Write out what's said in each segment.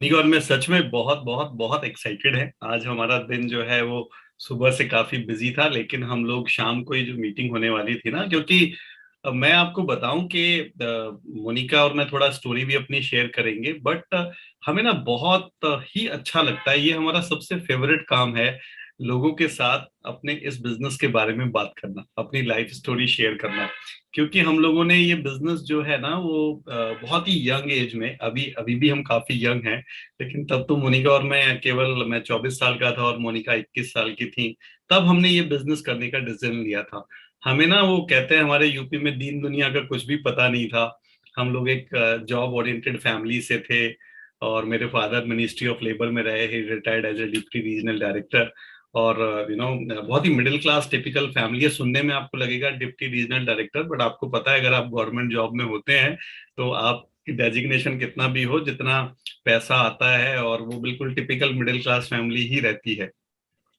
निगौर में सच में बहुत बहुत बहुत एक्साइटेड है। आज हमारा दिन जो है वो सुबह से काफी बिजी था, लेकिन हम लोग शाम को ये जो मीटिंग होने वाली थी ना, क्योंकि मैं आपको बताऊं कि मोनिका और मैं थोड़ा स्टोरी भी अपनी शेयर करेंगे, बट हमें ना बहुत ही अच्छा लगता है। ये हमारा सबसे फेवरेट काम है, लोगों के साथ अपने इस बिजनेस के बारे में बात करना, अपनी लाइफ स्टोरी शेयर करना। क्योंकि हम लोगों ने ये बिजनेस जो है ना वो बहुत ही यंग एज में, अभी अभी भी हम काफी यंग हैं, लेकिन तब तो मोनिका और मैं 24 साल का था और मोनिका 21 साल की थी। तब हमने ये बिजनेस करने का डिसीजन लिया था। हमें ना, वो कहते हैं हमारे यूपी में दीन दुनिया का कुछ भी पता नहीं था। हम लोग एक जॉब ओरिएंटेड फैमिली से थे, और मेरे फादर मिनिस्ट्री ऑफ लेबर में रहे, he retired as a deputy regional director. और बहुत ही मिडिल क्लास टिपिकल फैमिली है। सुनने में आपको लगेगा डिप्टी रीजनल डायरेक्टर, बट आपको पता है अगर आप गवर्नमेंट जॉब में होते हैं तो आपकी डेजिग्नेशन कितना भी हो, जितना पैसा आता है, और वो बिल्कुल टिपिकल मिडिल क्लास फैमिली ही रहती है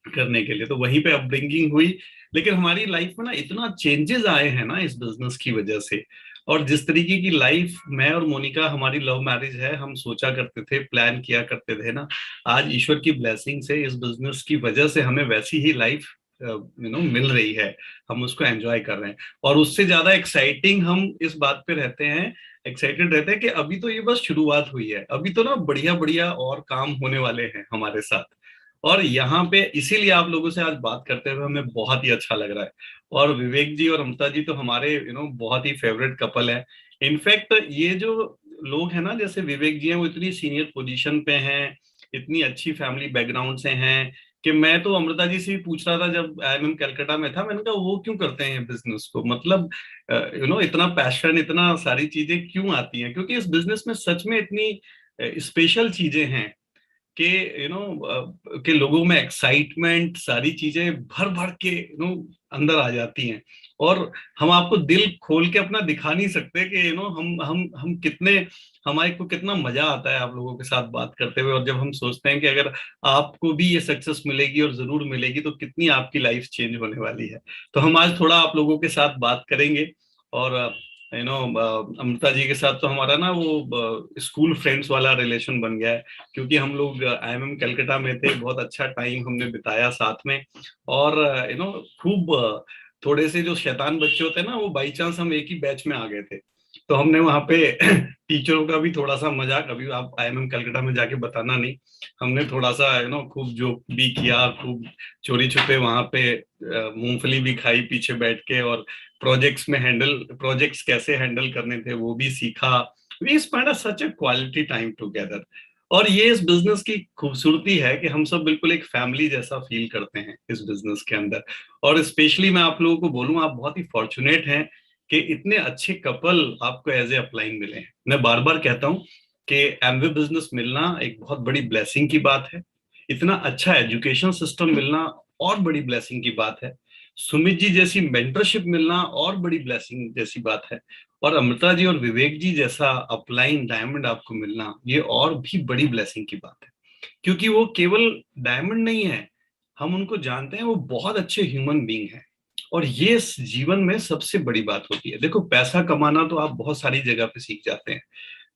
करने के लिए, तो वहीं पे अपब्रिंगिंग हुई। लेकिन हमारी लाइफ में ना इतना चेंजेस आए हैं ना इस बिजनेस की वजह से। और जिस तरीके की लाइफ मैं और मोनिका, हमारी लव मैरिज है, हम सोचा करते थे, प्लान किया करते थे ना, आज ईश्वर की ब्लेसिंग से इस बिजनेस की वजह से हमें वैसी ही लाइफ मिल रही है। हम उसको एंजॉय कर रहे हैं, और उससे ज्यादा एक्साइटिंग हम इस बात पे रहते हैं, एक्साइटेड रहते हैं कि अभी तो ये बस शुरुआत हुई है, अभी तो ना बढ़िया बढ़िया और काम होने वाले हैं हमारे साथ। और यहाँ पे इसीलिए आप लोगों से आज बात करते हुए हमें बहुत ही अच्छा लग रहा है। और विवेक जी और अमृता जी तो हमारे बहुत ही फेवरेट कपल है। इनफैक्ट ये जो लोग हैं ना, जैसे विवेक जी हैं, वो इतनी सीनियर पोजीशन पे हैं, इतनी अच्छी फैमिली बैकग्राउंड से हैं, कि मैं तो अमृता जी से ही पूछ रहा था जब IIM कलकत्ता में था, मैंने कहा वो क्यों करते हैं बिजनेस को, मतलब इतना पैशन, इतना सारी चीजें क्यों आती हैं, क्योंकि इस बिजनेस में सच में इतनी स्पेशल चीजें हैं कि कि लोगों में एक्साइटमेंट, सारी चीजें भर भर के अंदर आ जाती हैं। और हम आपको दिल खोल के अपना दिखा नहीं सकते कि हम कितने, हमारे को कितना मजा आता है आप लोगों के साथ बात करते हुए। और जब हम सोचते हैं कि अगर आपको भी ये सक्सेस मिलेगी, और जरूर मिलेगी, तो कितनी आपकी लाइफ चेंज होने वाली है। तो हम आज थोड़ा आप लोगों के साथ बात करेंगे। और अमृता जी के साथ तो हमारा ना वो स्कूल फ्रेंड्स वाला रिलेशन बन गया है, क्योंकि हम लोग IIM कलकत्ता में थे, बहुत अच्छा टाइम हमने बिताया साथ में। और खूब थोड़े से जो शैतान बच्चे होते हैं ना, वो बाई चांस हम एक ही बैच में आ गए थे, तो हमने वहां पे टीचरों का भी थोड़ा सा मजाक, अभी आप IIM कलकत्ता में जाके बताना नहीं, हमने थोड़ा सा खूब जोक भी किया, खूब चोरी छुपे वहां पे मूंगफली भी खाई पीछे बैठ के, और प्रोजेक्ट्स कैसे हैंडल करने थे वो भी सीखा। We spend such a quality time together. और ये इस बिजनेस की खूबसूरती है कि हम सब बिल्कुल एक फैमिली जैसा फील करते हैं इस बिजनेस के अंदर। और स्पेशली मैं आप लोगों को बोलूं, आप बहुत ही फॉर्चुनेट हैं कि इतने अच्छे कपल आपको एज ए अपलाइन मिले हैं। मैं बार बार कहता हूं कि एमवे बिजनेस मिलना एक बहुत बड़ी ब्लेसिंग की बात है। इतना अच्छा एजुकेशन सिस्टम मिलना और बड़ी ब्लेसिंग की बात है। सुमित जी जैसी मेंटरशिप मिलना और बड़ी ब्लेसिंग जैसी बात है। और अमृता जी और विवेक जी जैसा अपलाइन डायमंड आपको मिलना, ये और भी बड़ी ब्लेसिंग की बात है। क्योंकि वो केवल डायमंड नहीं है, हम उनको जानते हैं, वो बहुत अच्छे ह्यूमन बीइंग हैं। और ये इस जीवन में सबसे बड़ी बात होती है। देखो, पैसा कमाना तो आप बहुत सारी जगह पे सीख जाते हैं,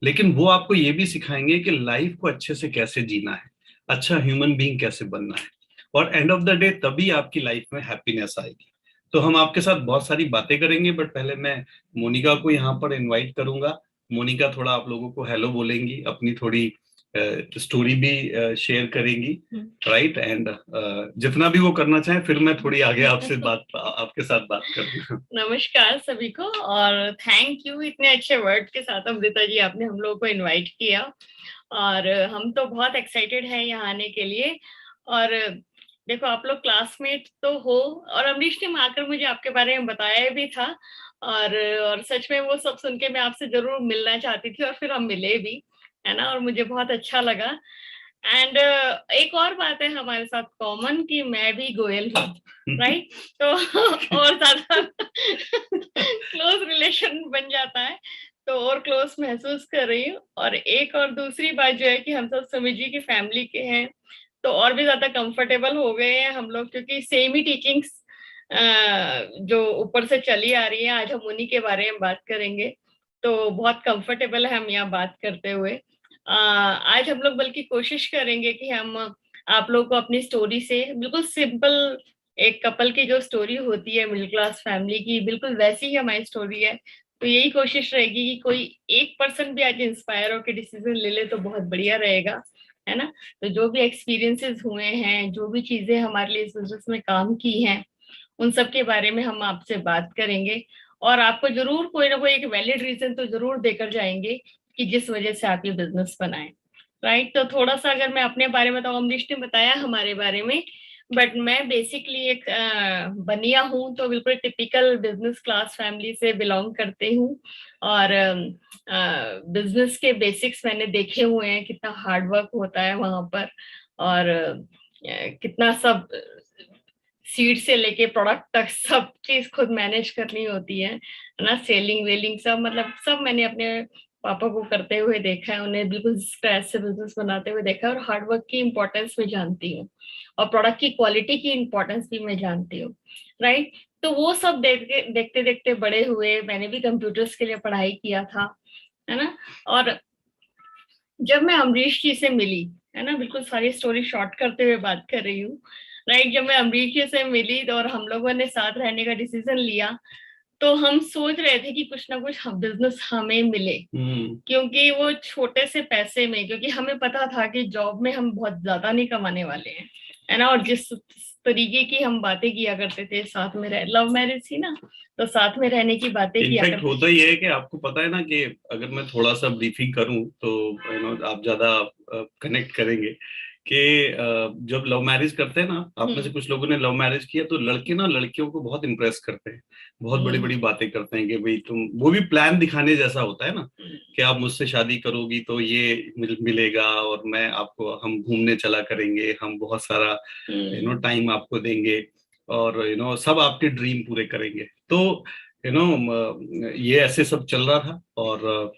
लेकिन वो आपको ये भी सिखाएंगे कि लाइफ को अच्छे से कैसे जीना है, अच्छा ह्यूमन बीइंग कैसे बनना है। और एंड ऑफ द डे तभी आपकी लाइफ में हैप्पीनेस आएगी। तो हम आपके साथ बहुत सारी बातें करेंगे, बट पहले मैं मोनिका को यहाँ पर इनवाइट करूंगा। मोनिका थोड़ा आप लोगों को हेलो बोलेंगी, अपनी थोड़ी स्टोरी भी शेयर करेंगी, राइट। एंड जितना भी वो करना चाहे, फिर मैं थोड़ी आगे आपसे बात, आपके साथ बात करूंगा। नमस्कार सभी को, और थैंक यू इतने अच्छे वर्ड के साथ अमृता जी, आपने हम लोगों को इनवाइट किया। और हम तो बहुत एक्साइटेड हैं यहाँ आने के लिए। और देखो, आप लोग क्लासमेट तो हो, और अमरीश ने आकर मुझे आपके बारे में बताया भी था। और सच में वो सब सुन के मैं आपसे जरूर मिलना चाहती थी, और फिर हम मिले भी, है ना। और मुझे बहुत अच्छा लगा। एंड एक और बात है हमारे साथ कॉमन, कि मैं भी गोयल हूँ, राइट। तो और ज्यादा क्लोज रिलेशन बन जाता है, तो और क्लोज महसूस कर रही हूँ। और एक और दूसरी बात जो है कि हम सब सुमित जी की फैमिली के हैं, तो और भी ज्यादा कंफर्टेबल हो गए हैं हम लोग, क्योंकि सेम ही टीचिंग्स जो ऊपर से चली आ रही है। आज हम उन्हीं के बारे में बात करेंगे, तो बहुत कंफर्टेबल है हम यहाँ बात करते हुए। आज हम लोग बल्कि कोशिश करेंगे कि हम आप लोग को अपनी स्टोरी से, बिल्कुल सिंपल एक कपल की जो स्टोरी होती है मिडिल क्लास फैमिली की, बिल्कुल वैसी ही हमारी स्टोरी है। तो यही कोशिश रहेगी कि कोई एक पर्सन भी आज इंस्पायर होकर डिसीजन ले ले तो बहुत बढ़िया रहेगा, है ना। तो जो भी एक्सपीरियंसेस हुए हैं, जो भी चीजें हमारे लिए इस बिजनेस में काम की हैं, उन सब के बारे में हम आपसे बात करेंगे। और आपको जरूर कोई ना कोई एक वैलिड रीजन तो जरूर देकर जाएंगे कि जिस वजह से आप ये बिजनेस बनाए, राइट। तो थोड़ा सा अगर मैं अपने बारे में बताऊँ, अमरीश ने बताया हमारे बारे में, बट मैं बेसिकली एक बनिया हूँ, तो बिल्कुल टिपिकल बिजनेस क्लास फैमिली से बिलोंग करती हूँ। और बिजनेस के बेसिक्स मैंने देखे हुए हैं, कितना हार्ड वर्क होता है वहां पर, और कितना सब सीड से लेके प्रोडक्ट तक सब चीज खुद मैनेज करनी होती है ना। सेलिंग वेलिंग सब, मतलब सब मैंने अपने पापा को करते हुए देखा है, उन्हें बिल्कुल स्क्रैच से बिजनेस बनाते हुए देखा है, और हार्ड वर्क की इंपॉर्टेंस मैं जानती हूँ, और प्रोडक्ट की क्वालिटी की इंपॉर्टेंस भी मैं जानती हूँ, राइट। तो वो सब देखते देखते बड़े हुए। मैंने भी कंप्यूटर्स के लिए पढ़ाई किया था, है ना। और जब मैं अमरीश जी से मिली, है ना, बिल्कुल सारी स्टोरी शॉर्ट करते हुए बात कर रही हूँ, राइट। जब मैं अमरीश जी से मिली और हम लोगों ने साथ रहने का डिसीजन लिया, तो हम सोच रहे थे कि कुछ ना कुछ बिजनेस हमें मिले, क्योंकि वो छोटे से पैसे में, क्योंकि हमें पता था कि जॉब में हम बहुत ज्यादा नहीं कमाने वाले हैं, है ना। और जिस तरीके की हम बातें किया करते थे, साथ में रह, लव मैरिज थी ना, तो साथ में रहने की बातें किया इनफैक्ट करते। होता ही है कि आपको पता है ना कि अगर मैं थोड़ा सा ब्रीफिंग करूं तो आप ज्यादा कनेक्ट करेंगे कि जब लव मैरिज करते हैं ना, आप में से कुछ लोगों ने लव मैरिज किया, तो लड़के ना लड़कियों को बहुत इंप्रेस करते हैं, बहुत बड़ी बड़ी बातें करते हैं कि भाई तुम, वो भी प्लान दिखाने जैसा होता है ना, कि आप मुझसे शादी करोगी तो ये मिलेगा, और मैं आपको, हम घूमने चला करेंगे, हम बहुत सारा टाइम आपको देंगे, और सब आपके ड्रीम पूरे करेंगे। तो ये ऐसे सब चल रहा था। और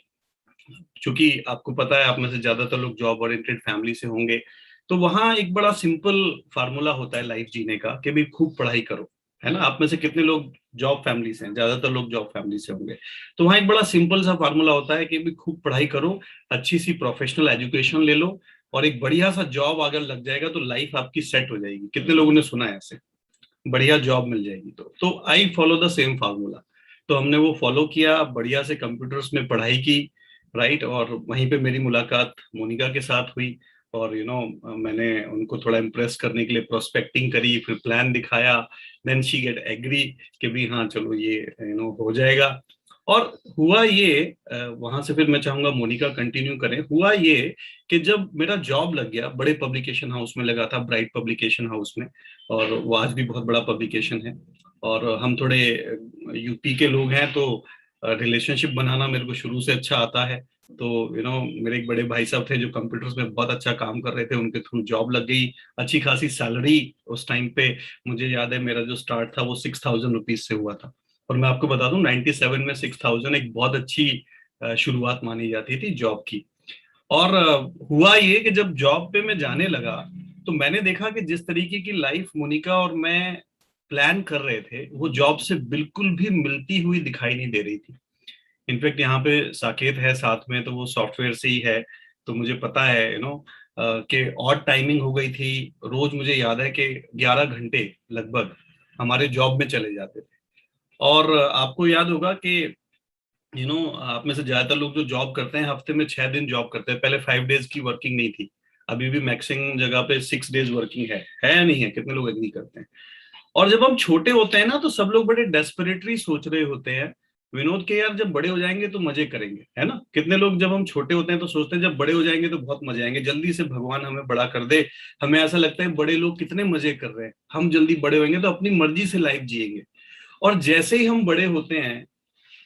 चूंकि आपको पता है, आप में से ज्यादातर लोग जॉब ओरिएंटेड फैमिली से होंगे, तो वहां एक बड़ा सिंपल फार्मूला होता है लाइफ जीने का कि भाई खूब पढ़ाई करो, है ना। आप में से कितने लोग जॉब फैमिली से हैं? ज्यादातर लोग जॉब फैमिली से होंगे। तो वहां एक बड़ा सिंपल सा फार्मूला होता है कि भाई खूब पढ़ाई करो, अच्छी सी प्रोफेशनल एजुकेशन ले लो, और एक बढ़िया सा जॉब अगर लग जाएगा तो लाइफ आपकी सेट हो जाएगी। कितने लोगों ने सुना है ऐसे? बढ़िया जॉब मिल जाएगी। तो I follow the same formula. तो हमने वो फॉलो किया, बढ़िया से कंप्यूटर्स में पढ़ाई की, राइट। और वहीं पे मेरी मुलाकात मोनिका के साथ हुई, और मैंने उनको थोड़ा इम्प्रेस करने के लिए प्रोस्पेक्टिंग करी, फिर प्लान दिखाया। देन शी गेट एग्री कि भी हाँ चलो ये हो जाएगा। और हुआ ये, वहां से फिर मैं चाहूंगा मोनिका कंटिन्यू करें। हुआ ये कि जब मेरा जॉब लग गया, बड़े पब्लिकेशन हाउस में लगा था, ब्राइट पब्लिकेशन हाउस में, और वो आज भी बहुत बड़ा पब्लिकेशन है। और हम थोड़े यूपी के लोग हैं, तो रिलेशनशिप बनाना मेरे को शुरू से अच्छा आता है। तो मेरे एक बड़े भाई साहब थे जो कंप्यूटर्स में बहुत अच्छा काम कर रहे थे, उनके थ्रू जॉब लग गई, अच्छी खासी सैलरी। उस टाइम पे मुझे याद है मेरा जो स्टार्ट था वो 6,000 रुपीज से हुआ था। और मैं आपको बता दूं 97 में 6,000 एक बहुत अच्छी शुरुआत मानी जाती थी जॉब की। और हुआ ये कि जब जॉब पे मैं जाने लगा, तो मैंने देखा कि जिस तरीके की लाइफ मोनिका और मैं प्लान कर रहे थे, वो जॉब से बिल्कुल भी मिलती हुई दिखाई नहीं दे रही थी। इनफैक्ट यहाँ पे साकेत है साथ में, तो वो सॉफ्टवेयर से ही है, तो मुझे पता है कि ऑड टाइमिंग हो गई थी। रोज मुझे याद है कि 11 घंटे लगभग हमारे जॉब में चले जाते थे। और आपको याद होगा कि आप में से ज्यादातर लोग जो जॉब करते हैं, हफ्ते में 6 दिन जॉब करते हैं। पहले 5 डेज की वर्किंग नहीं थी, अभी भी मैक्सिमम जगह पे 6 डेज वर्किंग है या नहीं है? कितने लोग एग्री करते हैं? और जब हम छोटे होते हैं ना, तो सब लोग बड़े डेस्परेटली सोच रहे होते हैं विनोद के, यार जब बड़े हो जाएंगे तो मजे करेंगे, है ना। कितने लोग जब हम छोटे होते हैं तो सोचते हैं जब बड़े हो जाएंगे तो बहुत मजे आएंगे, जल्दी से भगवान हमें बड़ा कर दे। हमें ऐसा लगता है बड़े लोग कितने मजे कर रहे हैं, हम जल्दी बड़े होंगे तो अपनी मर्जी से लाइफ जिएंगे। और जैसे ही हम बड़े होते हैं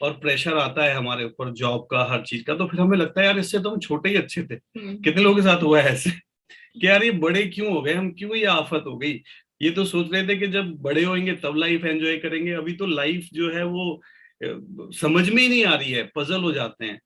और प्रेशर आता है हमारे ऊपर जॉब का, हर चीज का, तो फिर हमें लगता है यार इससे तो हम छोटे ही अच्छे थे। कितने लोगों के साथ हुआ है ऐसे कि यार ये बड़े क्यों हो गए, हम क्यों ये आफत हो गई। ये तो सोच रहे थे कि जब बड़े होंगे तब लाइफ एंजॉय करेंगे, अभी तो लाइफ जो है वो समझ में ही नहीं आ रही है, पजल हो जाते हैं।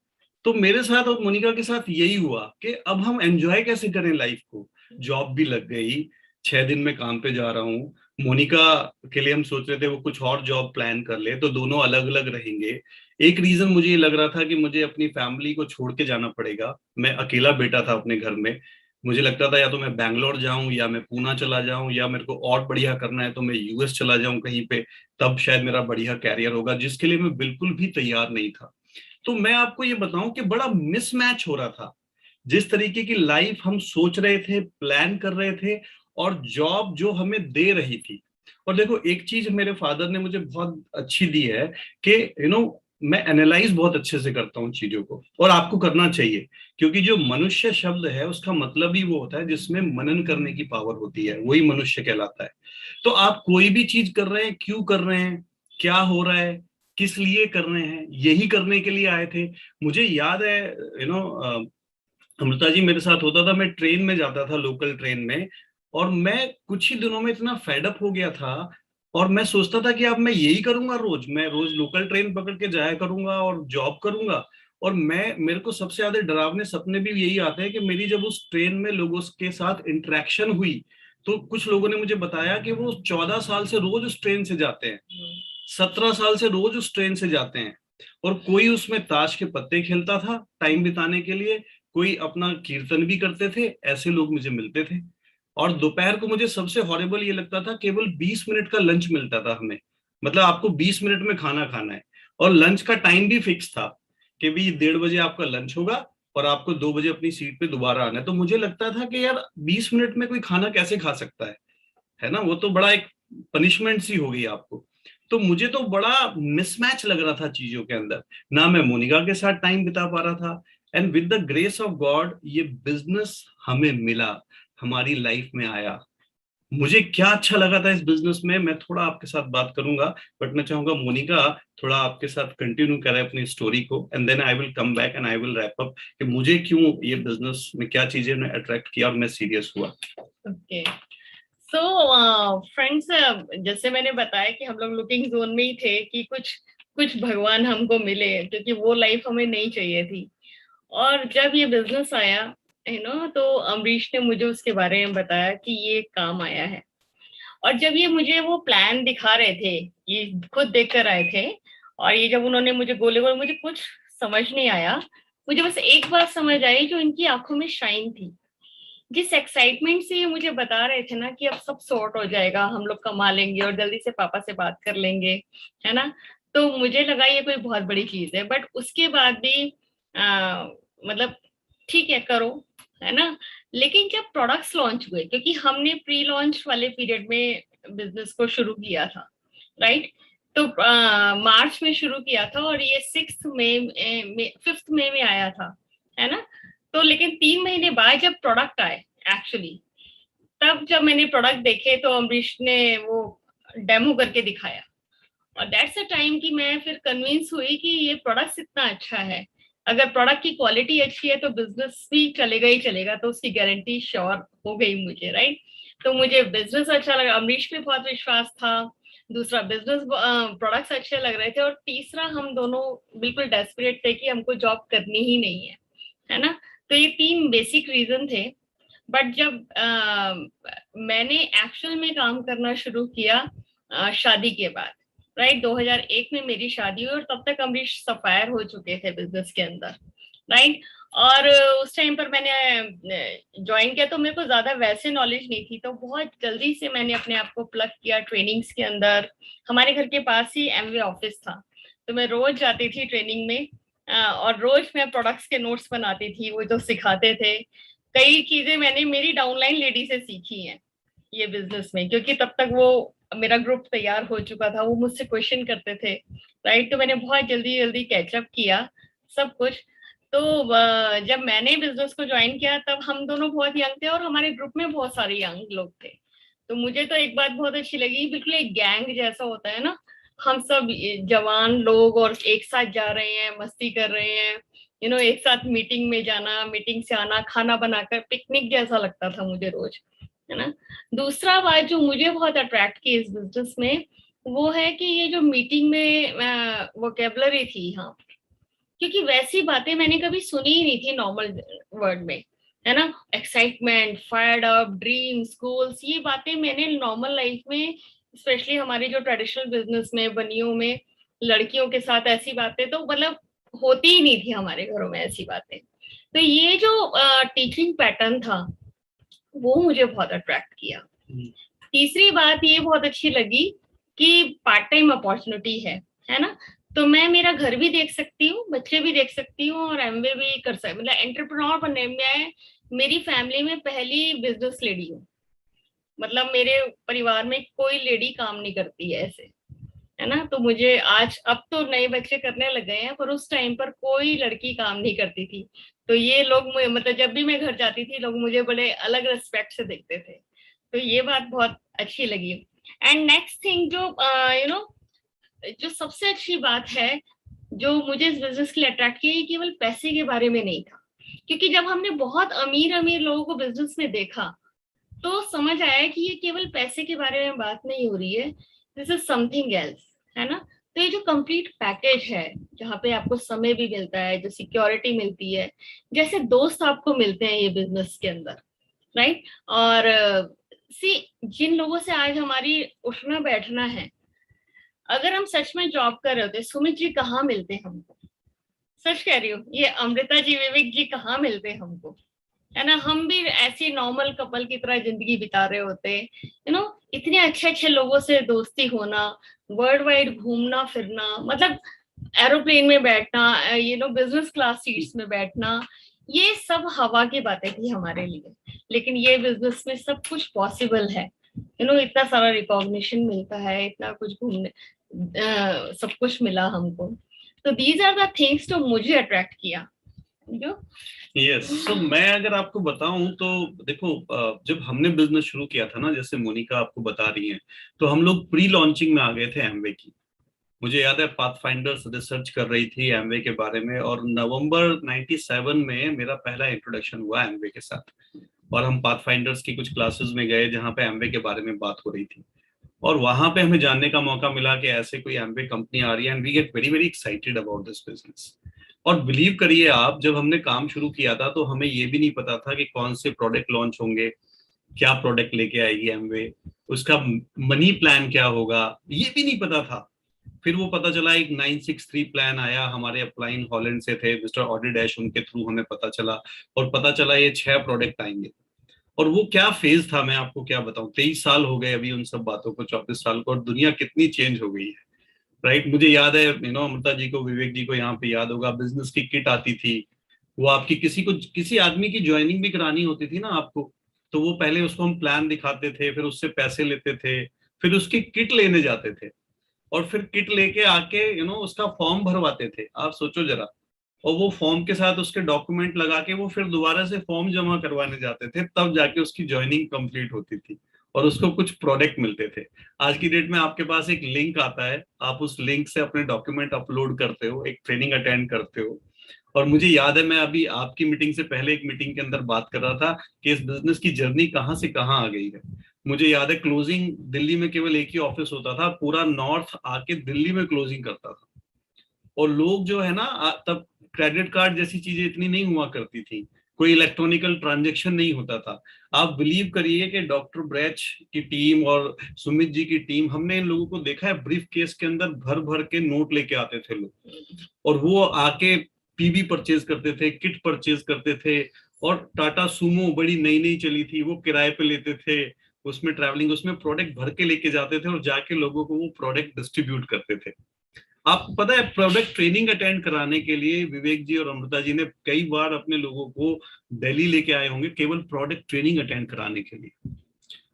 तो मेरे साथ और मोनिका के साथ यही हुआ कि अब हम एंजॉय कैसे करें लाइफ को। जॉब भी लग गई, 6 दिन में काम पे जा रहा हूँ, मोनिका के लिए हम सोच रहे थे वो कुछ और जॉब प्लान कर ले, तो दोनों अलग अलग रहेंगे। एक रीजन मुझे ये लग रहा था कि मुझे अपनी फैमिली को छोड़ के जाना पड़ेगा। मैं अकेला बेटा था अपने घर में। मुझे लगता था या तो मैं बैंगलोर जाऊं या मैं पूना चला जाऊं, या मेरे को और बढ़िया करना है तो मैं यूएस चला जाऊं कहीं पे, तब शायद मेरा बढ़िया कैरियर होगा, जिसके लिए मैं बिल्कुल भी तैयार नहीं था। तो मैं आपको ये बताऊं कि बड़ा मिसमैच हो रहा था। जिस तरीके की लाइफ हम सोच रहे थे, प्लान कर रहे थे, और जॉब जो हमें दे रही थी। और देखो, एक चीज मेरे फादर ने मुझे बहुत अच्छी दी है कि मैं एनालाइज बहुत अच्छे से करता हूँ चीजों को, और आपको करना चाहिए। क्योंकि जो मनुष्य शब्द है उसका मतलब ही वो होता है जिसमें मनन करने की पावर होती है, वही मनुष्य कहलाता है। तो आप कोई भी चीज कर रहे हैं, क्यों कर रहे हैं, क्या हो रहा है, किस लिए कर रहे हैं, यही करने के लिए आए थे। मुझे याद है, यू नो अमृता जी, मेरे साथ होता था, मैं ट्रेन में जाता था, लोकल ट्रेन में, और मैं कुछ ही दिनों में इतना फेडअप हो गया था। और मैं सोचता था कि अब मैं यही करूंगा, रोज मैं रोज लोकल ट्रेन पकड़ के जाया करूंगा और जॉब करूंगा। और मेरे को सबसे ज्यादा डरावने सपने भी यही आते हैं कि मेरी जब उस ट्रेन में लोगों के साथ इंटरेक्शन हुई, तो कुछ लोगों ने मुझे बताया कि वो 14 साल से रोज उस ट्रेन से जाते हैं, 17 साल से रोज उस ट्रेन से जाते हैं। और कोई उसमें ताश के पत्ते खेलता था टाइम बिताने के लिए, कोई अपना कीर्तन भी करते थे, ऐसे लोग मुझे मिलते थे। और दोपहर को मुझे सबसे हॉरिबल ये लगता था, केवल 20 मिनट का लंच मिलता था हमें। मतलब आपको 20 मिनट में खाना खाना है, और लंच का टाइम भी फिक्स था कि भी 1:30 बजे आपका लंच होगा, और आपको 2 बजे अपनी सीट पे दोबारा आना है। तो मुझे लगता था कि यार 20 मिनट में कोई खाना कैसे खा सकता है ना, वो तो बड़ा एक पनिशमेंट सी हो गई आपको। तो मुझे तो बड़ा मिसमैच लग रहा था चीजों के अंदर। ना मैं मोनिका के साथ टाइम बिता पा रहा था, and with the grace of God ये बिजनेस हमें मिला, हमारी लाइफ में आया। मुझे क्या अच्छा लगा था इस बिजनेस में, मैं थोड़ा आपके साथ बात करूंगा। बट मैं चाहूंगा मोनिका थोड़ा आपके साथ कंटिन्यू करें अपनी स्टोरी को, and then I will come back and I will wrap up कि मुझे क्यों ये बिजनेस में क्या चीजें ने अट्रैक्ट किया और मैं सीरियस हुआ। ओके। सो फ्रेंड्स, जैसे मैंने बताया कि हम लोग लुकिंग जोन में ही थे कि कुछ कुछ भगवान हमको मिले, क्योंकि वो लाइफ हमें नहीं चाहिए थी। और जब ये बिजनेस आया तो अमरीश ने मुझे उसके बारे में बताया कि ये काम आया है। और जब ये मुझे वो प्लान दिखा रहे थे, ये खुद देख कर आए थे, और ये जब उन्होंने मुझे गोले गोले, मुझे कुछ समझ नहीं आया। मुझे बस एक बात समझ आई, जो इनकी आंखों में शाइन थी। जिस एक्साइटमेंट से ये मुझे बता रहे थे ना कि अब सब सॉर्ट हो जाएगा, हम लोग कमा लेंगे और जल्दी से पापा से बात कर लेंगे, है ना। तो मुझे लगा ये कोई बहुत बड़ी चीज है। बट उसके बाद भी मतलब ठीक है, करो, है ना। लेकिन जब प्रोडक्ट्स लॉन्च हुए, क्योंकि हमने प्री लॉन्च वाले पीरियड में बिजनेस को शुरू किया था, राइट। तो मार्च में शुरू किया था और ये 6 मई 5 मई में आया था, है ना। तो लेकिन 3 महीने बाद जब प्रोडक्ट आए, एक्चुअली तब जब मैंने प्रोडक्ट देखे तो अमरीश ने वो डेमो करके दिखाया, और दैट्स अ टाइम कि मैं फिर कन्विंस हुई कि ये प्रोडक्ट इतना अच्छा है। अगर प्रोडक्ट की क्वालिटी अच्छी है तो बिजनेस भी चलेगा ही चलेगा, तो उसकी गारंटी श्योर हो गई मुझे, राइट। तो मुझे बिजनेस अच्छा लगा, अमरीश पे बहुत विश्वास था। दूसरा, बिजनेस प्रोडक्ट्स अच्छे लग रहे थे, और तीसरा, हम दोनों बिल्कुल डेस्परेट थे कि हमको जॉब करनी ही नहीं है ना। तो ये 3 बेसिक रीजन थे। बट जब मैंने एक्चुअल में काम करना शुरू किया शादी के बाद, राइट, 2001 में मेरी शादी हुई, और तब तक अमरीश सफायर हो चुके थे बिजनेस के अंदर, राइट। और उस टाइम पर मैंने ज्वाइन किया, तो मेरे को ज्यादा वैसे नॉलेज नहीं थी, तो बहुत जल्दी से मैंने अपने आप को प्लग किया ट्रेनिंग्स के अंदर। हमारे घर के पास ही एमवे ऑफिस था, तो मैं रोज जाती थी ट्रेनिंग में, और रोज मैं प्रोडक्ट्स के नोट्स बनाती थी, वो जो सिखाते थे। कई चीजें मैंने मेरी डाउनलाइन लेडी से सीखी हैं ये बिजनेस में, क्योंकि तब तक वो मेरा ग्रुप तैयार हो चुका था, वो मुझसे क्वेश्चन करते थे, राइट। तो मैंने बहुत जल्दी जल्दी कैचअप किया सब कुछ। तो जब मैंने बिजनेस को ज्वाइन किया तब हम दोनों बहुत यंग थे, और हमारे ग्रुप में बहुत सारे यंग लोग थे। तो मुझे तो एक बात बहुत अच्छी लगी, बिल्कुल एक गैंग जैसा होता है ना, हम सब जवान लोग और एक साथ जा रहे हैं, मस्ती कर रहे हैं, एक साथ मीटिंग में जाना, मीटिंग से आना, खाना बनाकर, पिकनिक जैसा लगता था मुझे रोज, है ना। दूसरा बात जो मुझे बहुत अट्रैक्ट की इस बिजनेस में, वो है कि ये जो मीटिंग में वोकेबलरी थी, हाँ, क्योंकि वैसी बातें मैंने कभी सुनी ही नहीं थी नॉर्मल वर्ड में। है ना, excitement, fired up, dreams, goals, ये बातें मैंने नॉर्मल लाइफ में, स्पेशली हमारी जो ट्रेडिशनल बिजनेस में, बनियों में, लड़कियों के साथ ऐसी बातें तो मतलब होती ही नहीं थी हमारे घरों में ऐसी बातें। तो ये जो टीचिंग पैटर्न था वो मुझे बहुत अट्रैक्ट किया। तीसरी बात ये बहुत अच्छी लगी कि पार्ट टाइम अपॉर्चुनिटी है ना, तो मैं मेरा घर भी देख सकती हूँ, बच्चे भी देख सकती हूँ और एमवे भी कर सकती, मतलब एंटरप्रेन्योर बनने में मेरी फैमिली में पहली बिजनेस लेडी हूँ। मतलब मेरे परिवार में कोई लेडी काम नहीं करती है ऐसे, है ना। तो मुझे आज, अब तो नए बच्चे करने लग गए हैं, पर उस टाइम पर कोई लड़की काम नहीं करती थी। तो ये लोग मतलब जब भी मैं घर जाती थी लोग मुझे बड़े अलग रिस्पेक्ट से देखते थे। तो ये बात बहुत अच्छी लगी। एंड नेक्स्ट थिंग जो यू नो जो सबसे अच्छी बात है जो मुझे इस बिजनेस के लिए अट्रैक्ट किया, ये केवल पैसे के बारे में नहीं था। क्योंकि जब हमने बहुत अमीर अमीर लोगों को बिजनेस में देखा तो समझ आया कि ये केवल पैसे के बारे में बात नहीं हो रही है, दिस इज समथिंग एल्स, है ना। तो ये जो कंप्लीट पैकेज है, जहाँ पे आपको समय भी मिलता है, जो सिक्योरिटी मिलती है, जैसे दोस्त आपको मिलते हैं ये बिजनेस के अंदर, राइट। और सी, जिन लोगों से आज हमारी उठना बैठना है, अगर हम सच में जॉब कर रहे होते, सुमित जी कहाँ मिलते हमको, सच कह रही हूँ, ये अमृता जी, विवेक जी कहाँ मिलते हमको, है ना। हम भी ऐसे नॉर्मल कपल की तरह जिंदगी बिता रहे होते, इतने अच्छे अच्छे लोगों से दोस्ती होना, वर्ल्ड वाइड घूमना फिरना, मतलब एरोप्लेन में बैठना, बिजनेस क्लास सीट्स में बैठना, ये सब हवा की बातें थी हमारे लिए। लेकिन ये बिजनेस में सब कुछ पॉसिबल है, इतना सारा रिकॉग्निशन मिलता है, इतना कुछ घूमने, सब कुछ मिला हमको। तो दीज आर द थिंग्स जो मुझे अट्रैक्ट किया। जो यस, तो मैं अगर आपको बताऊं तो देखो, जब हमने बिजनेस शुरू किया था ना, जैसे मोनिका आपको बता रही हैं, तो हम लोग प्री लॉन्चिंग में आ गए थे एमवे की। मुझे याद है पाथफाइंडर्स रिसर्च कर रही थी एमवे के बारे में, और नवंबर 97 में मेरा पहला इंट्रोडक्शन हुआ एमवे के साथ। और हम पाथफाइंडर्स की कुछ क्लासेस में गए जहाँ पे एमवे के बारे में बात हो रही थी, और वहां पे हमें जानने का मौका मिला कि ऐसे कोई एमवे कंपनी आ रही है, and we get very very excited about this business. और बिलीव करिए आप, जब हमने काम शुरू किया था तो हमें ये भी नहीं पता था कि कौन से प्रोडक्ट लॉन्च होंगे, क्या प्रोडक्ट लेके आएगी एमवे, उसका मनी प्लान क्या होगा, ये भी नहीं पता था। फिर वो पता चला, एक 963 प्लान आया, हमारे अपलाइन हॉलैंड से थे मिस्टर ऑडी डैश, उनके थ्रू हमें पता चला। और पता चला ये 6 प्रोडक्ट आएंगे। और वो क्या फेज था, मैं आपको क्या बताऊं, 23 साल हो गए अभी उन सब बातों को, 24 साल को, और दुनिया कितनी चेंज हो गई है। राइट, मुझे याद है, अमृता जी को, विवेक जी को यहाँ पे याद होगा, बिजनेस की किट आती थी। वो आपकी किसी आदमी की ज्वाइनिंग भी करानी होती थी ना आपको, तो वो पहले उसको हम प्लान दिखाते थे, फिर उससे पैसे लेते थे, फिर उसकी किट लेने जाते थे, और फिर किट लेके आके उसका फॉर्म भरवाते थे, आप सोचो जरा। और वो फॉर्म के साथ उसके डॉक्यूमेंट लगा के वो फिर दोबारा से फॉर्म जमा करवाने जाते थे, तब जाके उसकी ज्वाइनिंग कंप्लीट होती थी, और उसको कुछ प्रोडक्ट मिलते थे। आज की डेट में आपके पास एक लिंक आता है, आप उस लिंक से अपने डॉक्यूमेंट अपलोड करते हो, एक ट्रेनिंग अटेंड करते हो। और मुझे याद है, मैं अभी आपकी मीटिंग से पहले एक मीटिंग के अंदर बात कर रहा था कि इस बिजनेस की जर्नी कहाँ से कहाँ आ गई है। मुझे याद है, क्लोजिंग दिल्ली में केवल एक ही ऑफिस होता था, पूरा नॉर्थ आके दिल्ली में क्लोजिंग करता था। और लोग जो है ना, तब क्रेडिट कार्ड जैसी चीजें इतनी नहीं हुआ करती थी, कोई इलेक्ट्रॉनिकल ट्रांजैक्शन नहीं होता था। आप बिलीव करिए कि डॉक्टर ब्रैच की टीम और सुमित जी की टीम, हमने इन लोगों को देखा है, ब्रीफ केस के अंदर भर भर के नोट लेके आते थे लोग, और वो आके पीबी परचेज करते थे, किट परचेज करते थे। और टाटा सुमो बड़ी नई नई चली थी, वो किराए पे लेते थे, उसमें ट्रैवलिंग, उसमें प्रोडक्ट भर के लेके जाते थे, और जाके लोगों को वो प्रोडक्ट डिस्ट्रीब्यूट करते थे। आपको पता है, प्रोडक्ट ट्रेनिंग अटेंड कराने के लिए विवेक जी और अमृता जी ने कई बार अपने लोगों को दिल्ली लेके आए होंगे, केवल प्रोडक्ट ट्रेनिंग अटेंड कराने के लिए।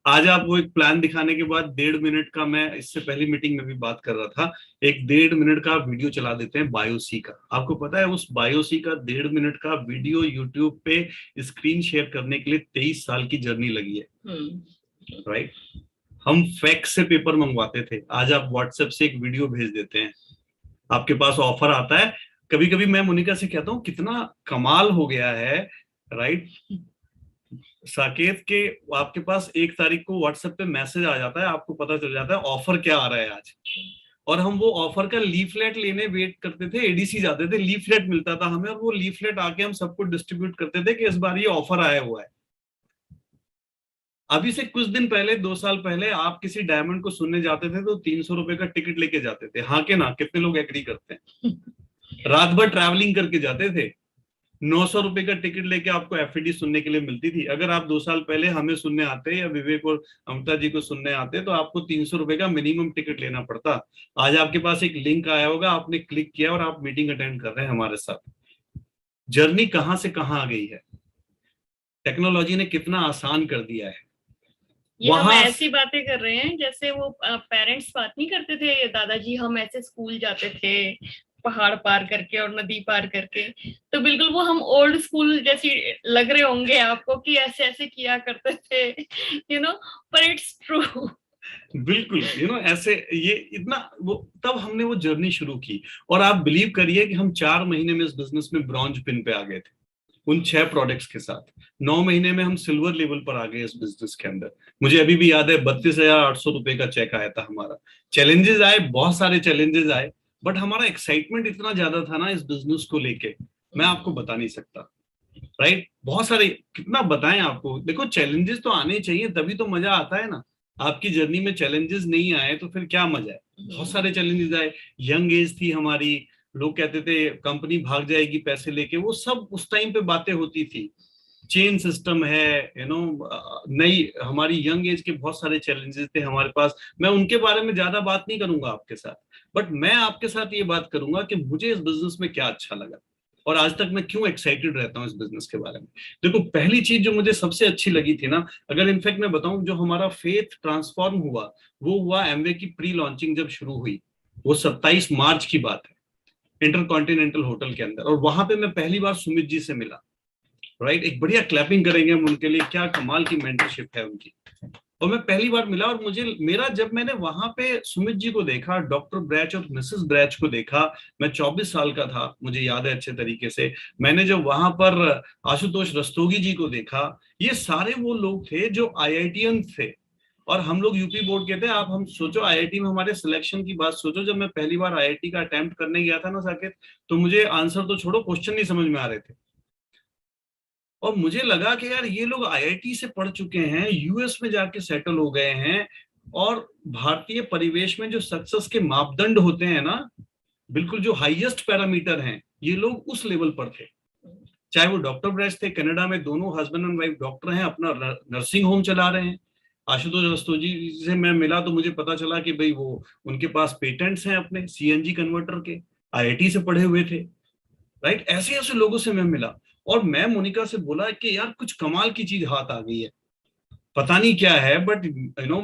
आज आप वो एक प्लान दिखाने के बाद 1.5 मिनट का, मैं इससे पहली मीटिंग में भी बात कर रहा था, एक 1.5 मिनट का वीडियो चला देते हैं बायोसी का। आपको पता है, उस बायोसी का 1.5 मिनट का वीडियो यूट्यूब पे स्क्रीन शेयर करने के लिए 23 साल की जर्नी लगी है। राइट, हम फैक्स से पेपर मंगवाते थे, आज आप व्हाट्सएप से एक वीडियो भेज देते हैं, आपके पास ऑफर आता है। कभी कभी मैं मोनिका से कहता हूँ कितना कमाल हो गया है। राइट, साकेत के आपके पास 1 तारीख को व्हाट्सएप पे मैसेज आ जाता है, आपको पता चल जाता है ऑफर क्या आ रहा है आज। और हम वो ऑफर का लीफलेट लेने वेट करते थे, एडीसी जाते थे, लीफलेट मिलता था हमें, और वो लीफलेट आके हम सबको डिस्ट्रीब्यूट करते थे कि इस बार ये ऑफर आया हुआ है। अभी से कुछ दिन पहले, 2 साल पहले, आप किसी डायमंड को सुनने जाते थे तो 300 रुपए का टिकट लेके जाते थे। हाँ के ना, कितने लोग एग्री करते हैं? रात भर ट्रैवलिंग करके जाते थे। 900 रुपए का टिकट लेके आपको एफईडी सुनने के लिए मिलती थी। अगर आप 2 साल पहले हमें सुनने आते या विवेक और अमृता जी को सुनने आते तो आपको 300 रुपए का मिनिमम टिकट लेना पड़ता। आज आपके पास एक लिंक आया होगा, आपने क्लिक किया और आप मीटिंग अटेंड कर रहे हैं हमारे साथ। जर्नी कहाँ से कहाँ आ गई है, टेक्नोलॉजी ने कितना आसान कर दिया है। ये हम ऐसी बातें कर रहे हैं जैसे वो पेरेंट्स बात नहीं करते थे, ये दादाजी हम ऐसे स्कूल जाते थे पहाड़ पार करके और नदी पार करके, तो बिल्कुल वो हम ओल्ड स्कूल जैसी लग रहे होंगे आपको कि ऐसे ऐसे किया करते थे, पर इट्स ट्रू। बिल्कुल, ऐसे ये इतना वो, तब हमने वो जर्नी शुरू की। और आप बिलीव करिए कि हम 4 महीने में इस बिजनेस में ब्रॉन्ज पिन पे आ गए थे, उन 6 प्रोडक्ट्स के साथ। 9 महीने में हम सिल्वर लेवल पर आ गए इस बिजनेस के अंदर। मुझे अभी भी याद है 32,800 रुपए का चेक आया था हमारा। चैलेंजेस आए, बहुत सारे चैलेंजेस आए, बट हमारा एक्साइटमेंट इतना ज्यादा था ना इस बिजनेस को लेके, मैं आपको बता नहीं सकता। राइट, बहुत सारे, कितना बताएं आपको। देखो, चैलेंजेस तो आने चाहिए, तभी तो मजा आता है ना। आपकी जर्नी में चैलेंजेस नहीं आए तो फिर क्या मजा है। बहुत सारे चैलेंजेस आए। यंग एज थी हमारी, लोग कहते थे कंपनी भाग जाएगी पैसे लेके, वो सब उस टाइम पे बातें होती थी। चेन सिस्टम है, नई हमारी यंग एज के बहुत सारे चैलेंजेस थे हमारे पास। मैं उनके बारे में ज्यादा बात नहीं करूंगा आपके साथ, बट मैं आपके साथ ये बात करूंगा कि मुझे इस बिजनेस में क्या अच्छा लगा और आज तक मैं क्यों एक्साइटेड रहता हूँ इस बिजनेस के बारे में। देखो, पहली चीज जो मुझे सबसे अच्छी लगी थी ना, अगर इनफैक्ट मैं बताऊं, जो हमारा फेथ ट्रांसफॉर्म हुआ, वो हुआ एमवे की प्री लॉन्चिंग जब शुरू हुई। वो 27 मार्च की बात है, इंटरकॉन्टिनेंटल होटल के अंदर। और वहां पे मैं पहली बार सुमित जी से मिला। राइट, एक बढ़िया क्लैपिंग करेंगे हम उनके लिए, क्या कमाल की मेंटरशिप है उनकी। और मैं पहली बार मिला, और मुझे मेरा, जब मैंने वहां पे सुमित जी को देखा, डॉक्टर ब्रैच और मिसेस ब्रैच को देखा, मैं 24 साल का था, मुझे याद है अच्छे तरीके से। मैंने जब वहां पर आशुतोष रस्तोगी जी को देखा, ये सारे वो लोग थे जो आईआईटीएन थे। और हम लोग यूपी बोर्ड के थे। आप हम सोचो, आईआईटी में हमारे सिलेक्शन की बात सोचो। जब मैं पहली बार आईआईटी का अटेम्प्ट करने गया था ना साकेत, तो मुझे आंसर तो छोड़ो, क्वेश्चन नहीं समझ में आ रहे थे। और मुझे लगा कि यार, ये लोग आईआईटी से पढ़ चुके हैं, यूएस में जाके सेटल हो गए हैं, और भारतीय परिवेश में जो सक्सेस के मापदंड होते हैं ना, बिल्कुल जो हाईएस्ट पैरामीटर हैं, ये लोग उस लेवल पर थे। चाहे वो डॉक्टर ब्रैच थे, कनाडा में दोनों हस्बैंड एंड वाइफ डॉक्टर हैं, अपना नर्सिंग होम चला रहे हैं। आशुतोष रस्तोगी से मैं मिला तो मुझे पता चला कि भाई वो, उनके पास पेटेंट्स हैं अपने सीएनजी कन्वर्टर के, आईआईटी से पढ़े हुए थे। राइट, ऐसे ऐसे लोगों से मैं मिला। और मैं मोनिका से बोला कि यार, कुछ कमाल की चीज हाथ आ गई है, पता नहीं क्या है, बट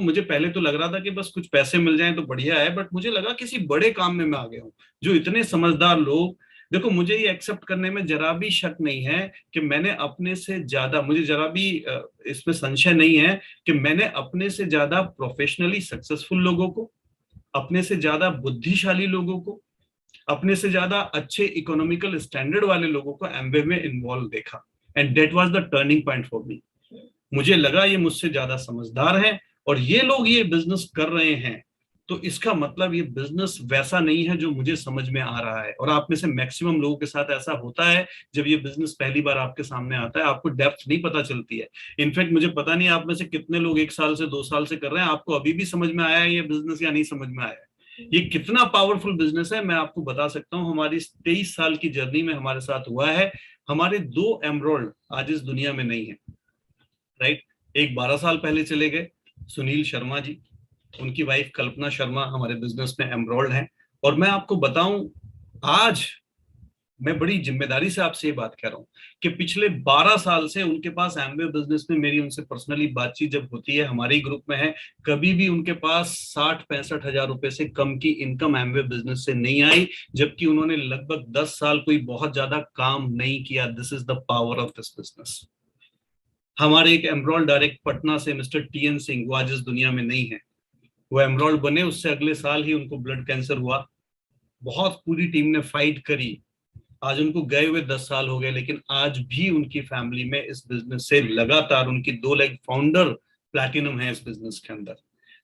मुझे पहले तो लग रहा था कि बस कुछ पैसे मिल जाएं तो बढ़िया है, बट मुझे लगा किसी बड़े काम में मैं आ गया हूँ। जो इतने समझदार लोग, देखो, मुझे ये एक्सेप्ट करने में जरा भी शक नहीं है कि मैंने अपने से ज्यादा, मुझे जरा भी इसमें संशय नहीं है कि मैंने अपने से ज्यादा प्रोफेशनली सक्सेसफुल लोगों को, अपने से ज्यादा बुद्धिशाली लोगों को, अपने से ज्यादा अच्छे इकोनॉमिकल स्टैंडर्ड वाले लोगों को एमवे में इन्वॉल्व देखा। And that was the turning point for me. मुझे लगा ये मुझसे ज्यादा समझदार हैं, और ये लोग ये बिजनेस कर रहे हैं, तो इसका मतलब ये बिजनेस वैसा नहीं है जो मुझे समझ में आ रहा है। और आप में से मैक्सिमम लोगों के साथ ऐसा होता है, जब ये बिजनेस पहली बार आपके सामने आता है, आपको डेप्थ नहीं पता चलती है। इनफैक्ट मुझे पता नहीं आप में से कितने लोग 1 साल से 2 साल से कर रहे हैं, आपको अभी भी समझ में आया है ये बिजनेस या नहीं समझ में आया है। ये कितना पावरफुल बिजनेस है, मैं आपको बता सकता हूँ। हमारी 23 साल की जर्नी में हमारे साथ हुआ है। हमारे 2 एमरोल्ड आज इस दुनिया में नहीं है। राइट, एक 12 साल पहले चले गए, सुनील शर्मा जी, उनकी वाइफ कल्पना शर्मा हमारे बिजनेस में एमरोल्ड हैं। और मैं आपको बताऊं, आज मैं बड़ी जिम्मेदारी से आपसे ये बात कह रहा हूँ कि पिछले 12 साल से उनके पास एमवे बिजनेस में, मेरी उनसे पर्सनली बातचीत जब होती है, हमारे ही ग्रुप में है, कभी भी उनके पास 60-65 हजार रुपए से कम की इनकम एमवे बिजनेस से नहीं आई, जबकि उन्होंने लगभग 10 साल कोई बहुत ज्यादा काम नहीं किया। This is the power of this business. हमारे एक एमरोल्ड डायरेक्ट पटना से मिस्टर टीएन सिंह, वो आज इस दुनिया में नहीं है। वो एमरोल्ड बने, उससे अगले साल ही उनको ब्लड कैंसर हुआ। बहुत पूरी टीम ने फाइट करी। आज उनको गए हुए 10 साल हो गए, लेकिन आज भी उनकी फैमिली में इस बिजनेस से लगातार उनकी 2 लेग फाउंडर प्लैटिनम है इस बिजनेस के अंदर।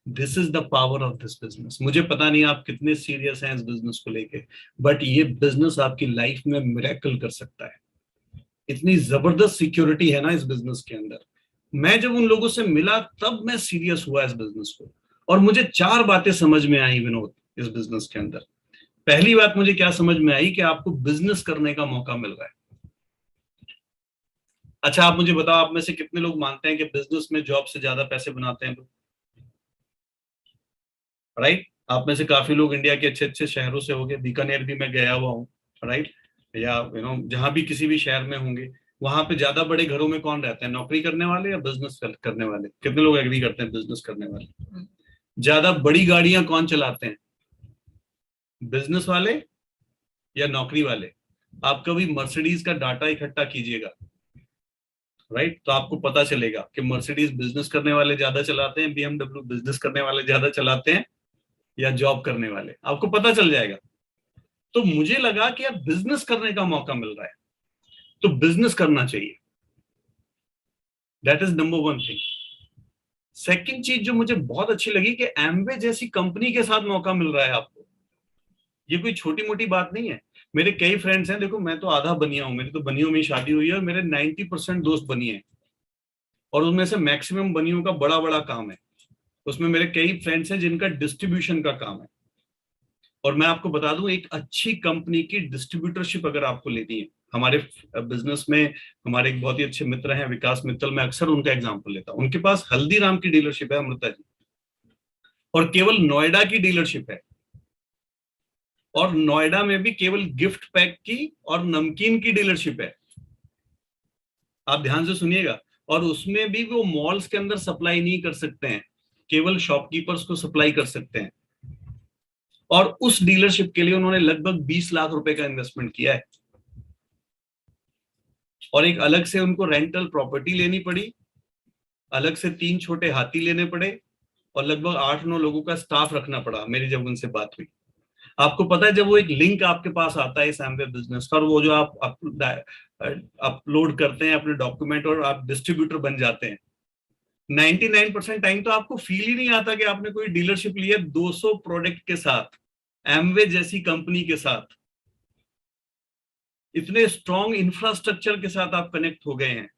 This is the power of this business. मुझे पता नहीं आप कितने सीरियस हैं इस बिजनेस को लेके, बट ये बिजनेस आपकी लाइफ में मिरेकल कर सकता है। इतनी जबरदस्त सिक्योरिटी है ना इस बिजनेस के अंदर। मैं जब उन लोगों से मिला तब मैं सीरियस हुआ इस बिजनेस को, और मुझे चार बातें समझ में आई विनोद इस बिजनेस के अंदर। पहली बात मुझे क्या समझ में आई कि आपको बिजनेस करने का मौका मिल रहा है। अच्छा आप मुझे बताओ, आप में से कितने लोग मानते हैं कि बिजनेस में जॉब से ज्यादा पैसे बनाते हैं लोग? राइट। आप में से काफी लोग इंडिया के अच्छे अच्छे शहरों से होंगे, बीकानेर भी मैं गया हुआ हूँ, राइट, या जहां भी किसी भी शहर में होंगे, वहां पे ज्यादा बड़े घरों में कौन रहता है, नौकरी करने वाले या बिजनेस करने वाले? कितने लोग एग्री करते हैं बिजनेस करने वाले? ज्यादा बड़ी गाड़ियां कौन चलाते हैं, बिजनेस वाले या नौकरी वाले? आप कभी मर्सिडीज का डाटा इकट्ठा कीजिएगा, राइट, तो आपको पता चलेगा कि मर्सिडीज बिजनेस करने वाले ज्यादा चलाते हैं, बीएमडब्ल्यू बिजनेस करने वाले ज्यादा चलाते हैं, या जॉब करने वाले, आपको पता चल जाएगा। तो मुझे लगा कि यार बिजनेस करने का मौका मिल रहा है, तो बिजनेस करना चाहिए। That is number one thing. Second चीज जो मुझे बहुत अच्छी लगी कि एमवे जैसी कंपनी के साथ मौका मिल रहा है आपको। ये कोई छोटी मोटी बात नहीं है। मेरे कई फ्रेंड्स हैं, देखो मैं तो आधा बनिया हूं, मेरी तो बनियों में ही शादी हुई है, और मेरे 90% दोस्त बनिए हैं, और उनमें से मैक्सिमम बनियों का बड़ा बड़ा काम है। उसमें मेरे कई फ्रेंड्स हैं जिनका डिस्ट्रीब्यूशन का काम है। और मैं आपको बता दूं, एक अच्छी कंपनी की डिस्ट्रीब्यूटरशिप अगर आपको लेनी है, हमारे बिजनेस में हमारे एक बहुत ही अच्छे मित्र हैं विकास मित्तल, मैं अक्सर उनका एग्जांपल लेता हूं। उनके पास हल्दीराम की डीलरशिप है अमृता जी, और केवल नोएडा की डीलरशिप है, और नोएडा में भी केवल गिफ्ट पैक की और नमकीन की डीलरशिप है। आप ध्यान से सुनिएगा। और उसमें भी वो मॉल्स के अंदर सप्लाई नहीं कर सकते हैं, केवल शॉपकीपर्स को सप्लाई कर सकते हैं। और उस डीलरशिप के लिए उन्होंने लगभग 20 लाख रुपए का इन्वेस्टमेंट किया है, और एक अलग से उनको रेंटल प्रॉपर्टी लेनी पड़ी, अलग से 3 छोटे हाथी लेने पड़े, और लगभग 8-9 लोगों का स्टाफ रखना पड़ा। मेरी जब उनसे बात हुई, आपको पता है जब वो एक लिंक आपके पास आता है सैमवे बिजनेस का, और वो जो आप अपलोड करते हैं अपने डॉक्यूमेंट और आप डिस्ट्रीब्यूटर बन जाते हैं, 99% टाइम तो आपको फील ही नहीं आता कि आपने कोई डीलरशिप ली है 200 प्रोडक्ट के साथ, एमवे जैसी कंपनी के साथ, इतने स्ट्रॉन्ग इंफ्रास्ट्रक्चर के साथ आप कनेक्ट हो गए हैं,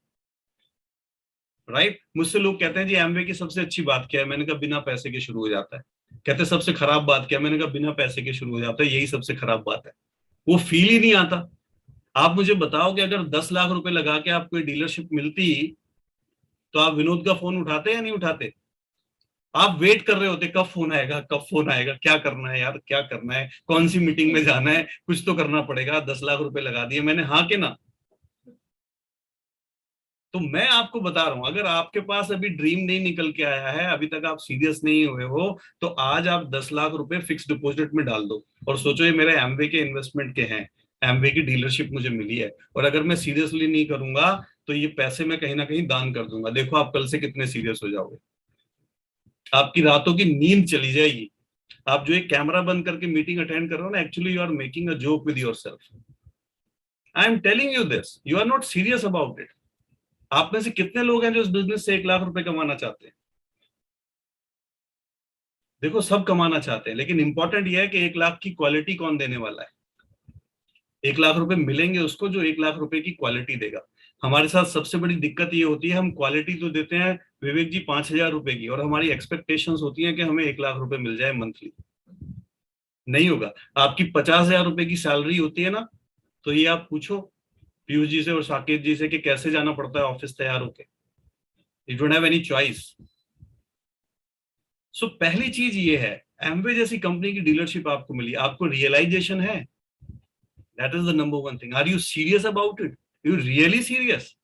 राइट। मुझसे लोग कहते हैं जी एमवे की सबसे अच्छी बात क्या है, मैंने कहा बिना पैसे के शुरू हो जाता है। कहते हैं सबसे खराब बात क्या है, मैंने कहा बिना पैसे के शुरू हो जाता है, यही सबसे खराब बात है, वो फील ही नहीं आता। आप मुझे बताओ कि अगर 10 लाख रुपए लगा के आपको डीलरशिप मिलती, तो आप विनोद का फोन उठाते या नहीं उठाते? आप वेट कर रहे होते, कब फोन आएगा, कब फोन आएगा, क्या करना है यार, क्या करना है, कौन सी मीटिंग में जाना है, कुछ तो करना पड़ेगा, 10 लाख रुपए लगा दिए मैंने, हाँ के ना? तो मैं आपको बता रहा हूं, अगर आपके पास अभी ड्रीम नहीं निकल के आया है, अभी तक आप सीरियस नहीं हुए हो, तो आज आप 10 लाख रुपए फिक्स डिपॉजिट में डाल दो, और सोचो ये मेरे एमवे के इन्वेस्टमेंट के हैं, एमवे की डीलरशिप मुझे मिली है, और अगर मैं सीरियसली नहीं करूंगा तो ये पैसे मैं कहीं ना कहीं दान कर दूंगा। देखो आप कल से कितने सीरियस हो जाओगे, आपकी रातों की नींद चली जाएगी। आप जो एक कैमरा बंद करके मीटिंग अटेंड कर रहे हो ना, actually you are making a joke with yourself. I am telling you this, you are not serious about it. आप में से कितने लोग हैं जो इस बिजनेस से 1 लाख रुपए कमाना चाहते हैं? देखो सब कमाना चाहते हैं, लेकिन इंपॉर्टेंट यह है कि 1 लाख की क्वालिटी कौन देने वाला है। 1 लाख रुपए मिलेंगे उसको जो 1 लाख रुपए की क्वालिटी देगा। हमारे साथ सबसे बड़ी दिक्कत ये होती है, हम क्वालिटी तो देते हैं विवेक जी 5,000 रुपए की, और हमारी एक्सपेक्टेशंस होती है कि हमें 1 लाख रुपए मिल जाए मंथली। नहीं होगा। आपकी 50,000 रुपए की सैलरी होती है ना, तो ये आप पूछो पीयूष जी से और साकेत जी से कि कैसे जाना पड़ता है ऑफिस तैयार होके। You don't have any choice. So पहली चीज ये है, एमवे जैसी कंपनी की डीलरशिप आपको मिली, आपको रियलाइजेशन है, that is the number one thing. Are you serious about it, you really serious?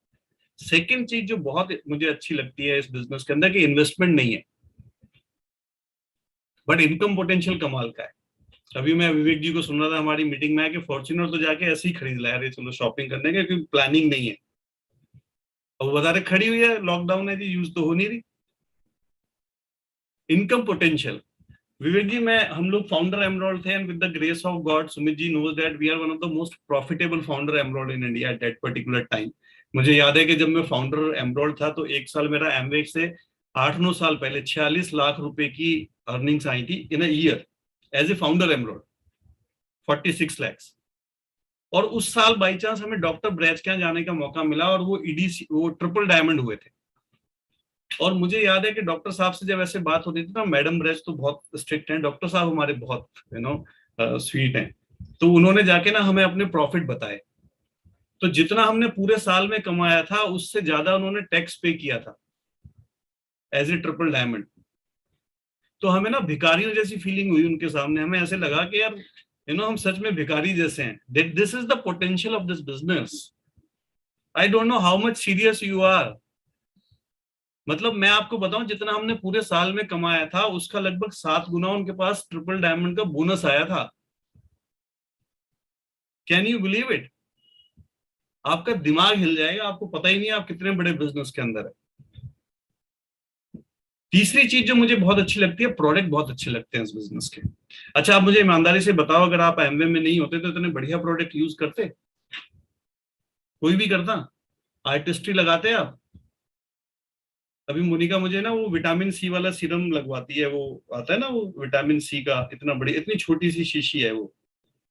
Second चीज जो बहुत मुझे अच्छी लगती है इस बिजनेस के अंदर, कि इन्वेस्टमेंट नहीं है, बट इनकम पोटेंशियल कमाल का है। अभी मैं विवेक जी को सुन रहा था हमारी मीटिंग में, कि फॉर्च्यूनर तो जाके ऐसे ही खरीद लाया, अरे चलो शॉपिंग करने का, क्योंकि प्लानिंग नहीं है, और वो बता रहे खड़ी हुई है, लॉकडाउन है जी, यूज तो हो नहीं रही। Income potential. विवेक जी, मैं हम लोग फाउंडर एमरोल्ड थे, and with the grace of God Sumit ji knows that we are one of the most profitable founder emerald in India at that particular time. मुझे याद है कि जब मैं फाउंडर एमरोल्ड था, तो 1 साल मेरा एमवे से 8-9 साल पहले 46 लाख रुपए की अर्निंग्स आई थी in a year as a founder एमरोड, 46 lakhs। और उस साल बाई चांस हमें डॉक्टर ब्रैच के यहाँ जाने का मौका मिला और वो ईडीसी, वो ट्रिपल डायमंड हुए थे। और मुझे याद है कि डॉक्टर साहब से जब ऐसे बात होती थी ना, मैडम ब्रैच तो बहुत स्ट्रिक्ट हैं, डॉक्टर साहब हमारे बहुत स्वीट हैं, तो उन्होंने जाके ना हमें अपने प्रॉफिट बताए। तो जितना हमने पूरे साल में कमाया था उससे ज्यादा उन्होंने टैक्स पे किया था एज ए ट्रिपल डायमंड। तो हमें ना भिखारियों जैसी फीलिंग हुई उनके सामने, हमें ऐसे लगा कि यार हम सच में भिखारी जैसे हैं। This is the potential of this business. I don't know how much serious you are. मतलब मैं आपको बताऊं, जितना हमने पूरे साल में कमाया था उसका लगभग 7 गुना उनके पास ट्रिपल डायमंड का बोनस आया था। Can you believe it? आपका दिमाग हिल जाएगा, आपको पता ही नहीं आप कितने बड़े बिजनेस के अंदर है। तीसरी चीज जो मुझे बहुत अच्छी लगती है, प्रोडक्ट बहुत अच्छे लगते हैं इस बिजनेस के। अच्छा, आप मुझे ईमानदारी से बताओ, अगर आप एमवे में नहीं होते तो इतने बढ़िया प्रोडक्ट यूज करते? कोई भी करता? आर्टिस्ट्री लगाते आप? अभी मोनिका मुझे ना वो विटामिन सी वाला सीरम लगवाती है, वो आता है ना वो विटामिन सी का, इतना बड़ी इतनी छोटी सी शीशी है वो,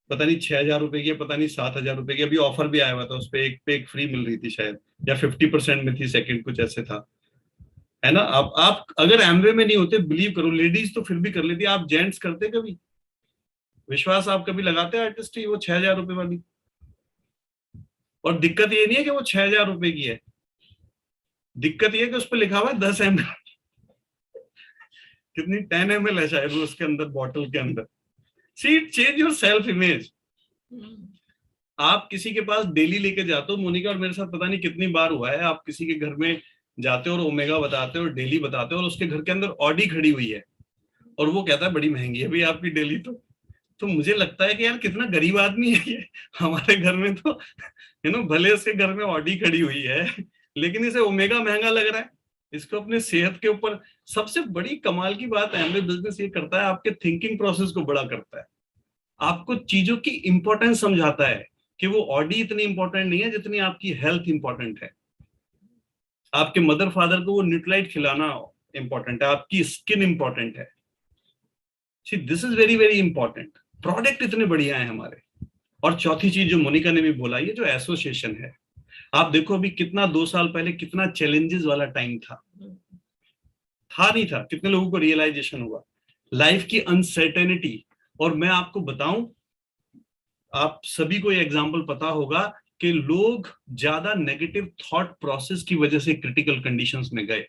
पता नहीं 6,000 रुपए की है, पता नहीं 7,000 रुपए की। अभी ऑफर भी आया हुआ था, उस पे एक पे एक फ्री मिल रही थी शायद, या 50% में थी, सेकंड कुछ ऐसे था, है ना। आप अगर एमवे में नहीं होते, बिलीव करो, लेडीज तो फिर भी कर लेती, आप जेंट्स करते कभी? विश्वास, आप कभी लगाते आर्टिस्ट वो 6,000 रुपए वाली? और दिक्कत ये नहीं है कि वो 6,000 रुपए की है, दिक्कत ये है कि उस पर लिखा हुआ है 10 ml, कितनी 10 ml है शायद वो उसके अंदर, बॉटल के अंदर। सी, चेंज योर सेल्फ इमेज। आप किसी के पास डेली लेके जाते हो, मोनिका और मेरे साथ पता नहीं कितनी बार हुआ है, आप किसी के घर में जाते हो और ओमेगा बताते हो और डेली बताते हो, और उसके घर के अंदर ऑडी खड़ी हुई है और वो कहता है बड़ी महंगी है भाई आपकी डेली। तो मुझे लगता है कि यार कितना गरीब आदमी है ये। हमारे घर में तो भले उसके घर में ऑडी खड़ी हुई है, लेकिन इसे ओमेगा महंगा लग रहा है, इसको अपने सेहत के ऊपर। सबसे बड़ी कमाल की बात है बिजनेस ये करता है, आपके थिंकिंग प्रोसेस को बड़ा करता है, आपको चीजों की इंपॉर्टेंस समझाता है कि वो ऑडी इतनी इंपॉर्टेंट नहीं है जितनी आपकी हेल्थ इंपॉर्टेंट है। आपके मदर फादर को वो न्यूट्राइट खिलाना इंपॉर्टेंट है, आपकी स्किन इंपॉर्टेंट है। See, this is very very important. Product इतने बढ़िया हैं हमारे। और चौथी चीज जो मोनिका ने भी बोला, ये जो एसोसिएशन है, आप देखो अभी कितना 2 साल पहले कितना चैलेंजेस वाला टाइम था नहीं था, कितने लोगों को रियलाइजेशन हुआ लाइफ की अनसर्टेनिटी। और मैं आपको बताऊं, आप सभी को ये एग्जांपल पता होगा कि लोग ज्यादा नेगेटिव थॉट प्रोसेस की वजह से क्रिटिकल कंडीशंस में गए।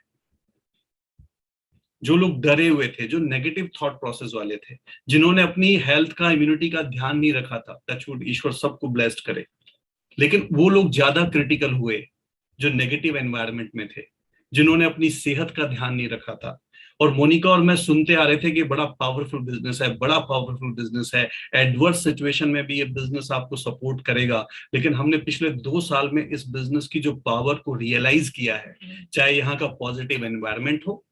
जो लोग डरे हुए थे, जो नेगेटिव थॉट प्रोसेस वाले थे, जिन्होंने अपनी हेल्थ का, इम्यूनिटी का ध्यान नहीं रखा था, टचवुड ईश्वर सबको ब्लेस्ड करे, लेकिन वो लोग ज्यादा क्रिटिकल हुए जो नेगेटिव एनवायरनमेंट में थे, जिन्होंने अपनी सेहत का ध्यान नहीं रखा था। और मोनिका और मैं सुनते आ रहे थे कि बड़ा पावरफुल बिजनेस है, बड़ा पावरफुल बिजनेस है, एडवर्स सिचुएशन में भी ये बिजनेस आपको सपोर्ट करेगा। लेकिन हमने पिछले 2 साल में इस बिजनेस की जो पावर को रियलाइज किया है, चाहे यहाँ का पॉजिटिव एनवायरनमेंट हो,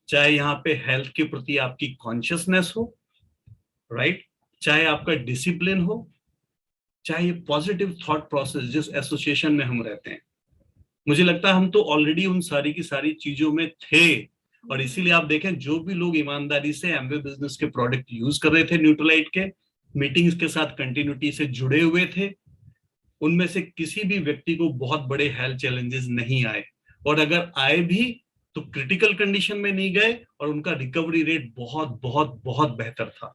चाहे यहाँ पे हेल्थ के प्रति आपकी कॉन्शियसनेस हो, राइट, चाहे आपका डिसिप्लिन हो, चाहे पॉजिटिव थॉट प्रोसेस जिस एसोसिएशन में हम रहते हैं, मुझे लगता है हम तो ऑलरेडी उन सारी की सारी चीजों में थे। और इसीलिए आप देखें, जो भी लोग ईमानदारी से एमवे बिजनेस के प्रोडक्ट यूज कर रहे थे न्यूट्रलाइट के, मीटिंग्स के साथ कंटिन्यूटी से जुड़े हुए थे, उनमें से किसी भी व्यक्ति को बहुत बड़े हेल्थ चैलेंजेस नहीं आए। और अगर आए भी तो क्रिटिकल कंडीशन में नहीं गए, और उनका रिकवरी रेट बहुत बहुत बहुत बेहतर था।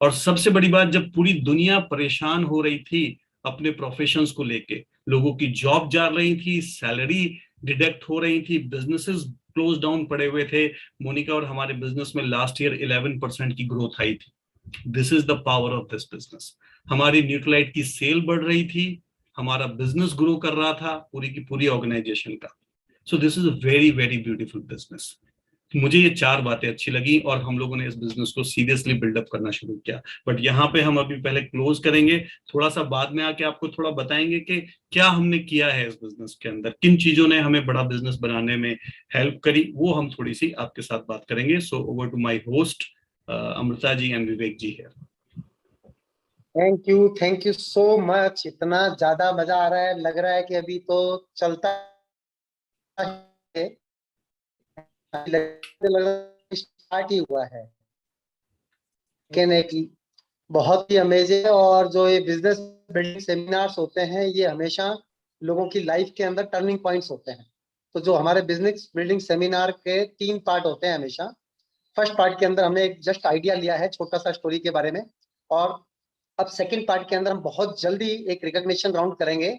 और सबसे बड़ी बात, जब पूरी दुनिया परेशान हो रही थी अपने प्रोफेशंस को लेके, लोगों की जॉब जा रही थी, सैलरी डिडक्ट हो रही थी, बिजनेसेस क्लोज डाउन पड़े हुए थे, मोनिका और हमारे बिजनेस में लास्ट ईयर 11% की ग्रोथ आई थी। This is the power of this business. हमारी न्यूट्रलाइट की सेल बढ़ रही थी, हमारा बिजनेस ग्रो कर रहा था, पूरी की पूरी ऑर्गेनाइजेशन का। So this is a very very beautiful business. मुझे ये 4 बातें अच्छी लगी और हम लोगों ने इस बिजनेस को सीरियसली बिल्डअप करना शुरू किया। बट यहाँ पे हम अभी पहले क्लोज करेंगे, थोड़ा सा बाद में आके आपको थोड़ा बताएंगे कि क्या हमने किया है इस बिजनेस के अंदर, किन चीजों ने हमें बड़ा बिजनेस बनाने में हेल्प करी, वो हम थोड़ी सी आपके साथ बात करेंगे। So over to my host Amrita ji and Vivek ji है। Thank you so much. इतना ज्यादा मजा आ रहा है, लग रहा है कि अभी तो चलता है। स्टार्ट ही हुआ है, लेकिन एक बहुत ही अमेजिंग। और जो ये बिजनेस बिल्डिंग सेमिनार्स होते हैं, ये हमेशा लोगों की लाइफ के अंदर टर्निंग पॉइंट्स होते हैं। तो जो हमारे बिजनेस बिल्डिंग सेमिनार के 3 पार्ट होते हैं हमेशा। फर्स्ट पार्ट के अंदर हमने एक जस्ट आइडिया लिया है छोटा सा स्टोरी के बारे में, और अब सेकंड पार्ट के अंदर हम बहुत जल्दी एक रिकॉग्निशन राउंड करेंगे,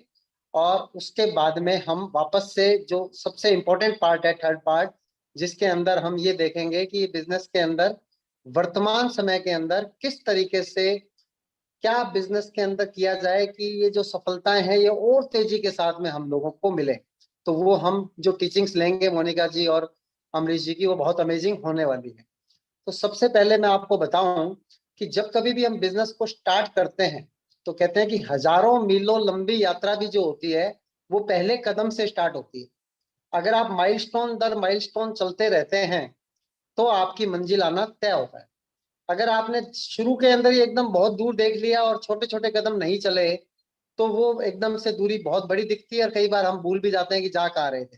और उसके बाद में हम वापस से जो सबसे इम्पोर्टेंट पार्ट है, थर्ड पार्ट, जिसके अंदर हम ये देखेंगे कि बिजनेस के अंदर वर्तमान समय के अंदर किस तरीके से क्या बिजनेस के अंदर किया जाए कि ये जो सफलताएं हैं ये और तेजी के साथ में हम लोगों को मिले। तो वो हम जो टीचिंग्स लेंगे मोनिका जी और अमरीश जी की, वो बहुत अमेजिंग होने वाली है। तो सबसे पहले मैं आपको बताऊं कि जब कभी भी हम बिजनेस को स्टार्ट करते हैं तो कहते हैं कि हजारों मीलों लंबी यात्रा भी जो होती है वो पहले कदम से स्टार्ट होती है। अगर आप माइलस्टोन दर माइलस्टोन चलते रहते हैं तो आपकी मंजिल आना तय होता है। अगर आपने शुरू के अंदर ही एकदम बहुत दूर देख लिया और छोटे छोटे कदम नहीं चले तो वो एकदम से दूरी बहुत बड़ी दिखती है, और कई बार हम भूल भी जाते हैं कि जा कहाँ रहे थे।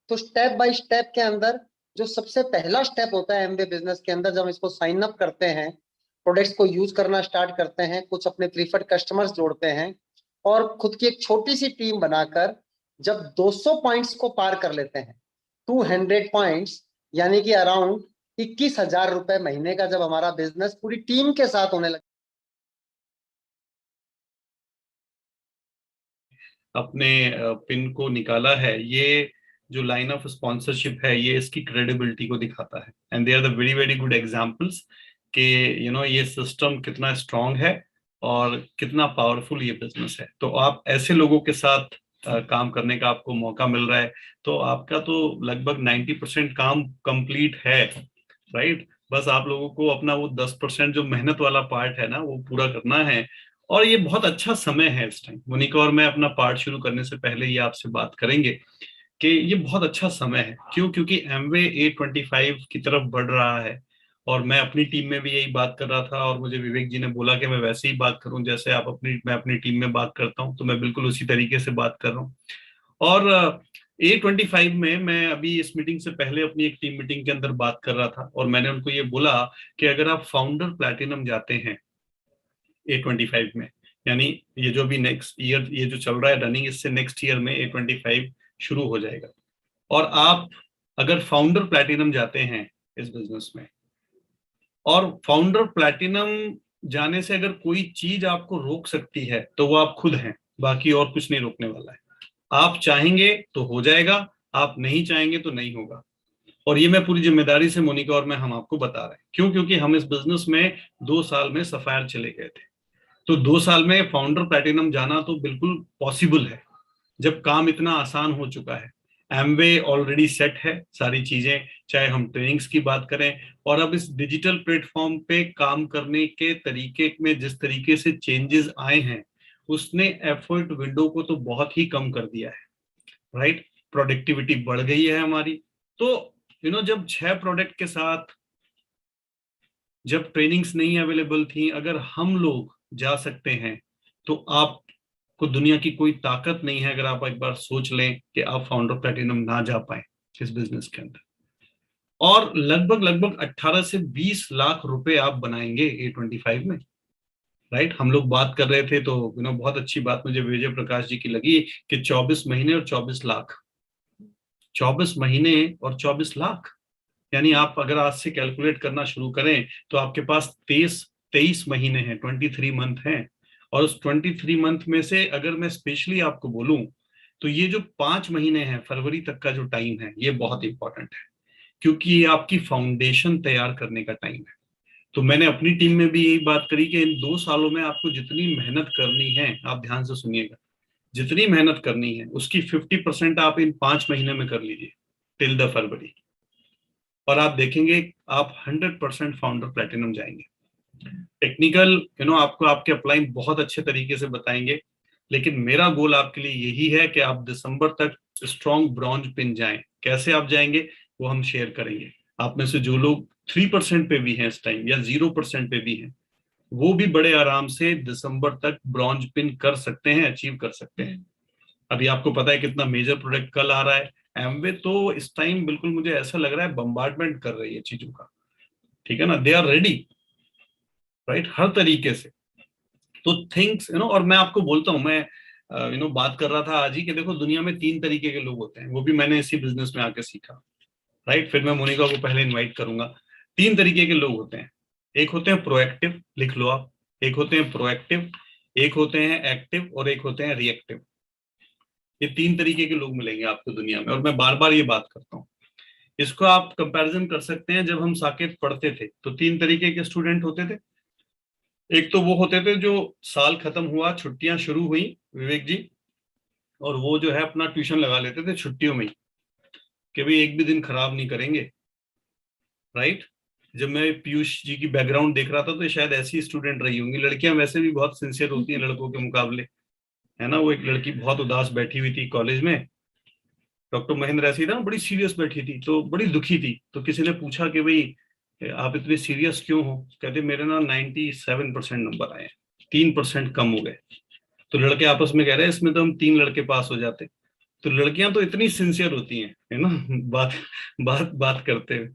तो स्टेप बाय स्टेप के अंदर जो सबसे पहला स्टेप होता है एमबीए बिजनेस के अंदर, जब हम इसको साइन अप करते हैं, प्रोडक्ट्स को यूज करना स्टार्ट करते हैं, कुछ अपने प्रीफर्ड कस्टमर्स जोड़ते हैं, और खुद की एक छोटी सी टीम बनाकर जब 200 पॉइंट्स को पार कर लेते हैं, 200 पॉइंट्स, यानी कि अराउंड 21,000 रुपए महीने का, जब हमारा बिजनेस पूरी टीम के साथ होने लगे। अपने पिन को निकाला है, ये जो लाइन ऑफ स्पॉन्सरशिप है ये इसकी क्रेडिबिलिटी को दिखाता है। And they are the very very good examples कि ये सिस्टम कितना स्ट्रांग है और कितना पावरफुल ये बिजनेस है। तो आप ऐसे लोगों के साथ काम करने का आपको मौका मिल रहा है, तो आपका तो लगभग 90% काम कंप्लीट है, राइट। बस आप लोगों को अपना वो 10% जो मेहनत वाला पार्ट है ना वो पूरा करना है। और ये बहुत अच्छा समय है इस टाइम। मोनिका और मैं अपना पार्ट शुरू करने से पहले ये आपसे बात करेंगे कि ये बहुत अच्छा समय है। क्यों? क्योंकि एमवे A25 की तरफ बढ़ रहा है, और मैं अपनी टीम में भी यही बात कर रहा था, और मुझे विवेक जी ने बोला कि मैं वैसे ही बात करूं जैसे मैं अपनी टीम में बात करता हूं, तो मैं बिल्कुल उसी तरीके से बात कर रहा हूं। और A25 में मैं अभी इस मीटिंग से पहले अपनी एक टीम मीटिंग के अंदर बात कर रहा था, और मैंने उनको ये बोला कि अगर आप फाउंडर प्लैटिनम जाते हैं A25 में, यानी ये जो भी नेक्स्ट ईयर ये जो चल रहा है रनिंग, इससे नेक्स्ट ईयर में A25 शुरू हो जाएगा, और आप अगर फाउंडर प्लैटिनम जाते हैं इस बिजनेस में, और फाउंडर प्लैटिनम जाने से अगर कोई चीज आपको रोक सकती है तो वो आप खुद हैं, बाकी और कुछ नहीं रोकने वाला है। आप चाहेंगे तो हो जाएगा, आप नहीं चाहेंगे तो नहीं होगा। और ये मैं पूरी जिम्मेदारी से मोनिका और मैं हम आपको बता रहे हैं। क्यों? क्योंकि हम इस बिजनेस में 2 साल में सफायर चले गए थे, तो 2 साल में फाउंडर प्लैटिनम जाना तो बिल्कुल पॉसिबल है जब काम इतना आसान हो चुका है। एमवे ऑलरेडी सेट है सारी चीजें, चाहे हम ट्रेनिंग्स की बात करें, और अब इस डिजिटल प्लेटफॉर्म पे काम करने के तरीके में जिस तरीके से चेंजेस आए हैं, उसने एफर्ट विंडो को तो बहुत ही कम कर दिया है, राइट। प्रोडक्टिविटी बढ़ गई है हमारी। तो जब 6 प्रोडक्ट के साथ, जब ट्रेनिंग्स नहीं अवेलेबल थी, अगर हम लोग जा सकते हैं तो आपको दुनिया की कोई ताकत नहीं है अगर आप एक बार सोच लें कि आप फाउंडर प्लैटिनम ना जा पाए इस बिजनेस के अंदर। और लगभग लगभग 18 से 20 लाख रुपए आप बनाएंगे A25 में, राइट। हम लोग बात कर रहे थे तो बहुत अच्छी बात मुझे विजय प्रकाश जी की लगी कि 24 महीने और 24 लाख, 24 महीने और 24 लाख, यानी आप अगर आज से कैलकुलेट करना शुरू करें तो आपके पास 23 महीने हैं, 23 मंथ हैं। और उस 23 मंथ में से अगर मैं स्पेशली आपको बोलूं तो ये जो 5 महीने हैं, फरवरी तक का जो टाइम है, ये बहुत इंपॉर्टेंट है, क्योंकि ये आपकी फाउंडेशन तैयार करने का टाइम है। तो मैंने अपनी टीम में भी यही बात करी कि इन 2 सालों में आपको जितनी मेहनत करनी है, आप ध्यान से सुनिएगा, जितनी मेहनत करनी है उसकी 50% आप इन 5 महीने में कर लीजिए टिल द फरवरी, और आप देखेंगे आप 100% फाउंडर प्लैटिनम जाएंगे। टेक्निकल आपको आपके अप्लाई बहुत अच्छे तरीके से बताएंगे, लेकिन मेरा गोल आपके लिए यही है कि आप दिसंबर तक स्ट्रॉन्ग ब्रॉन्ज पिन जाएं। कैसे आप जाएंगे वो हम शेयर करेंगे। आप में से जो लोग 3% पे भी हैं इस टाइम या 0% पे भी हैं, वो भी बड़े आराम से दिसंबर तक ब्रॉन्ज पिन कर सकते हैं, अचीव कर सकते हैं। अभी आपको पता है कितना मेजर प्रोडक्ट कल आ रहा है, एमवे तो इस टाइम बिल्कुल मुझे ऐसा लग रहा है बम्बार्डमेंट कर रही है चीजों का, ठीक है ना, दे आर रेडी, राइट, हर तरीके से। तो थिंग्स और मैं आपको बोलता हूँ, मैं बात कर रहा था आज ही कि देखो दुनिया में 3 तरीके के लोग होते हैं, वो भी मैंने इसी बिजनेस में आके सीखा, राइट। फिर मैं मोनिका को पहले इनवाइट करूंगा। 3 तरीके के लोग होते हैं, एक होते हैं प्रोएक्टिव, लिख लो आप, एक होते हैं प्रोएक्टिव, एक होते हैं एक्टिव, और एक होते हैं रिएक्टिव। ये 3 तरीके के लोग मिलेंगे आपको दुनिया में, और मैं बार बार ये बात करता हूँ। इसको आप कंपैरिजन कर सकते हैं, जब हम साकेत पढ़ते थे तो 3 तरीके के स्टूडेंट होते थे। एक तो वो होते थे जो साल खत्म हुआ, छुट्टियां शुरू हुई, विवेक जी, और वो जो है अपना ट्यूशन लगा लेते थे छुट्टियों में ही, कि भाई एक भी दिन खराब नहीं करेंगे, राइट। जब मैं पीयूष जी की बैकग्राउंड देख रहा था तो शायद ऐसी स्टूडेंट रही होंगी। लड़कियां वैसे भी बहुत सिंसियर होती हैं लड़कों के मुकाबले, है ना। वो एक लड़की बहुत उदास बैठी हुई थी कॉलेज में, डॉक्टर महेंद्र ऐसी था, बड़ी सीरियस बैठी थी, तो बड़ी दुखी थी। तो किसी ने पूछा कि भाई आप इतनी सीरियस क्यों हो? कहते मेरे ना 97% नंबर आए, 3% कम हो गए। तो लड़के आपस में कह रहे हैं इसमें तो हम 3 लड़के पास हो जाते। तो लड़कियां तो इतनी सिंसियर होती हैं, है ना, बात बात बात करते हुए।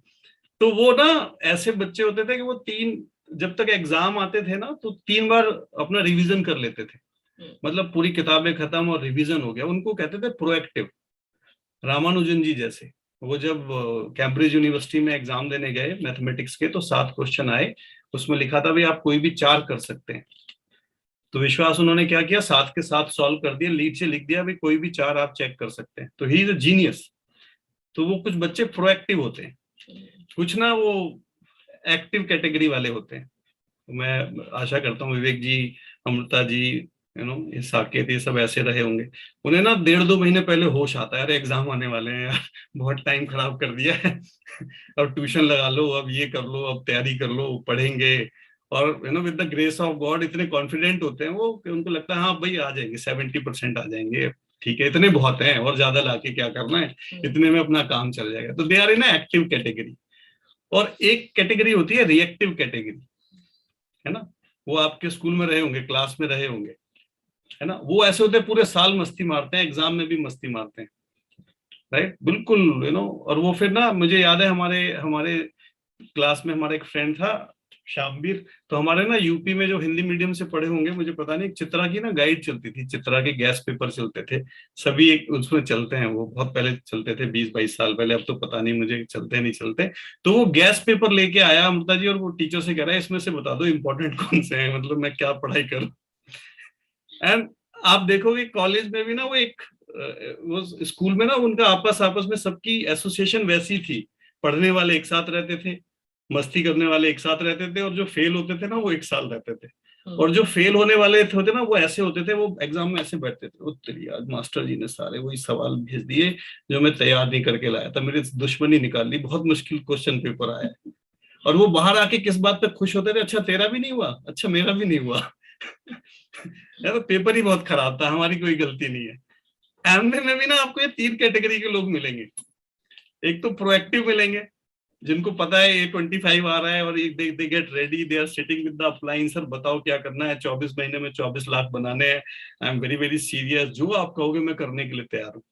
तो वो ना ऐसे बच्चे होते थे कि वो जब तक एग्जाम आते थे ना तो 3 बार अपना रिवीजन कर लेते थे, मतलब पूरी किताबें खत्म और रिवीजन हो गया। उनको कहते थे प्रोएक्टिव। रामानुजन जी जैसे, वो जब कैम्ब्रिज यूनिवर्सिटी में एग्जाम देने गए मैथमेटिक्स के, तो 7 क्वेश्चन आए, उसमें लिखा था भाई आप कोई भी 4 कर सकते हैं। तो विश्वास उन्होंने क्या किया, 7 के 7 सॉल्व कर दिया, लीड से लिख दिया भाई कोई भी 4 आप चेक कर सकते हैं। तो ही इज अ जीनियस। तो वो कुछ बच्चे प्रोएक्टिव होते हैं, कुछ ना वो एक्टिव कैटेगरी वाले होते हैं। तो मैं आशा करता हूँ विवेक जी, अमृता जी, ये साकेत, ये सब ऐसे रहे होंगे। उन्हें ना 1.5-2 महीने पहले होश आता है, अरे एग्जाम आने वाले हैं यार, बहुत टाइम खराब कर दिया है, अब ट्यूशन लगा लो, अब ये कर लो, अब तैयारी कर लो, पढ़ेंगे। और with the grace of God इतने कॉन्फिडेंट होते हैं वो कि उनको लगता है हाँ भाई आ जाएंगे, 70% आ जाएंगे, ठीक है, इतने बहुत हैं, और ज्यादा लाके क्या करना है, इतने में अपना काम चल जाएगा। तो they are in active category. और एक कैटेगरी होती है रिएक्टिव कैटेगरी, है ना। वो आपके स्कूल में रहे होंगे, क्लास में रहे होंगे, है ना। वो ऐसे होते हैं पूरे साल मस्ती मारते हैं, एग्जाम में भी मस्ती मारते हैं, राइट, बिल्कुल, और वो फिर ना मुझे याद है हमारे हमारे क्लास में हमारा एक फ्रेंड था शामबीर। तो हमारे ना यूपी में जो हिंदी मीडियम से पढ़े होंगे मुझे पता नहीं, चित्रा की ना गाइड चलती थी, चित्रा के गैस पेपर चलते थे सभी, एक उसमें चलते हैं, वो बहुत पहले चलते थे, 20-22 साल पहले, अब तो पता नहीं मुझे चलते नहीं चलते। तो वो गैस पेपर लेके आया अमृता जी, और वो टीचर से कह रहा है इसमें से बता दो इंपॉर्टेंट कौन से हैं, मतलब मैं क्या पढ़ाई करूं। एंड आप देखोगे कॉलेज में भी ना वो एक वो स्कूल में ना उनका आपस आपस में सबकी एसोसिएशन वैसी थी, पढ़ने वाले एक साथ रहते थे, मस्ती करने वाले एक साथ रहते थे, और जो फेल होते थे ना वो एक साल रहते थे। और जो फेल होने वाले होते ना वो ऐसे होते थे, वो एग्जाम में ऐसे बैठते थे, उत्तरी आज मास्टर जी ने सारे वही सवाल भेज दिए जो मैं तैयार नहीं करके लाया था, मेरी दुश्मनी निकाल ली, बहुत मुश्किल क्वेश्चन पेपर आया है। और वो बाहर आके किस बात पे खुश होते थे, अच्छा तेरा भी नहीं हुआ, अच्छा मेरा भी नहीं हुआ। यार तो पेपर ही बहुत खराब था, हमारी कोई गलती नहीं है। एमए में भी ना आपको ये 3 कैटेगरी के लोग मिलेंगे। एक तो प्रोएक्टिव मिलेंगे, जिनको पता है A25 आ रहा है, और they get ready, they are sitting with the upline, sir बताओ क्या करना है, 24 महीने में 24 लाख बनाने हैं, I am very very serious, जो आप कहोगे मैं करने के लिए तैयार हूँ।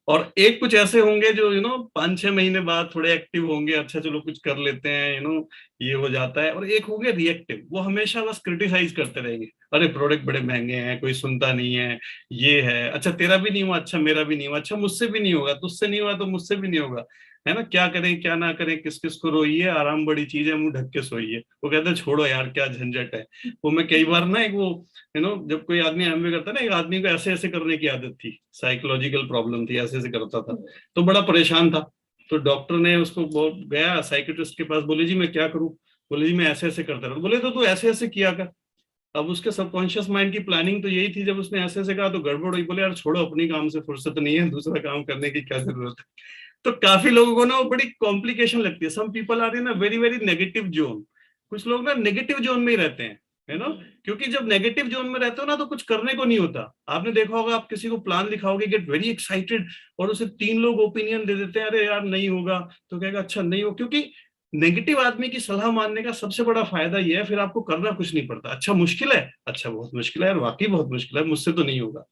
और एक कुछ ऐसे होंगे जो 5-6 महीने बाद थोड़े एक्टिव होंगे, अच्छा चलो कुछ कर लेते हैं, ये हो जाता है। और एक होंगे रिएक्टिव, वो हमेशा बस क्रिटिसाइज करते रहेंगे, अरे प्रोडक्ट बड़े महंगे हैं, कोई सुनता नहीं है, ये है, अच्छा तेरा भी नहीं हुआ, अच्छा मेरा भी नहीं हुआ, अच्छा मुझसे भी नहीं होगा, तुझसे नहीं हुआ तो मुझसे भी नहीं होगा, है ना, क्या करें क्या ना करें, किस किस को रोइए, आराम बड़ी चीज है, मुंह ढक के सोइए। वो कहते हैं छोड़ो यार क्या झंझट है। वो मैं कई बार ना एक वो जब कोई आदमी एमबीए करता है ना, एक आदमी को ऐसे ऐसे करने की आदत थी, साइकोलॉजिकल प्रॉब्लम थी, ऐसे ऐसे करता था, तो बड़ा परेशान था। तो डॉक्टर ने उसको गया साइकेट्रिस्ट के पास, बोले जी मैं क्या करूं, बोले जी मैं ऐसे ऐसे करता रहा, बोले तो तू ऐसे ऐसे किया कर। अब उसके सबकॉन्शियस माइंड की प्लानिंग तो यही थी, जब उसने ऐसे ऐसे कहा तो गड़बड़ हुई, बोले यार छोड़ो अपनी काम से फुर्सत नहीं है, दूसरा काम करने की क्या जरूरत है। तो काफी लोगों को ना वो बड़ी कॉम्प्लिकेशन लगती है। Some people are in a very very negative zone, कुछ लोग ना नेगेटिव जोन में ही रहते हैं, है ना। क्योंकि जब नेगेटिव जोन में रहते हो ना तो कुछ करने को नहीं होता। आपने देखा होगा, आप किसी को प्लान दिखाओगे, गेट वेरी एक्साइटेड, और उसे 3 लोग ओपिनियन दे देते हैं, अरे यार नहीं होगा, तो कहेगा अच्छा नहीं हो। क्योंकि नेगेटिव आदमी की सलाह मानने का सबसे बड़ा फायदा यह है, फिर आपको करना कुछ नहीं पड़ता। अच्छा मुश्किल है, अच्छा बहुत मुश्किल है यार, वाकई बहुत मुश्किल है, मुझसे तो नहीं होगा।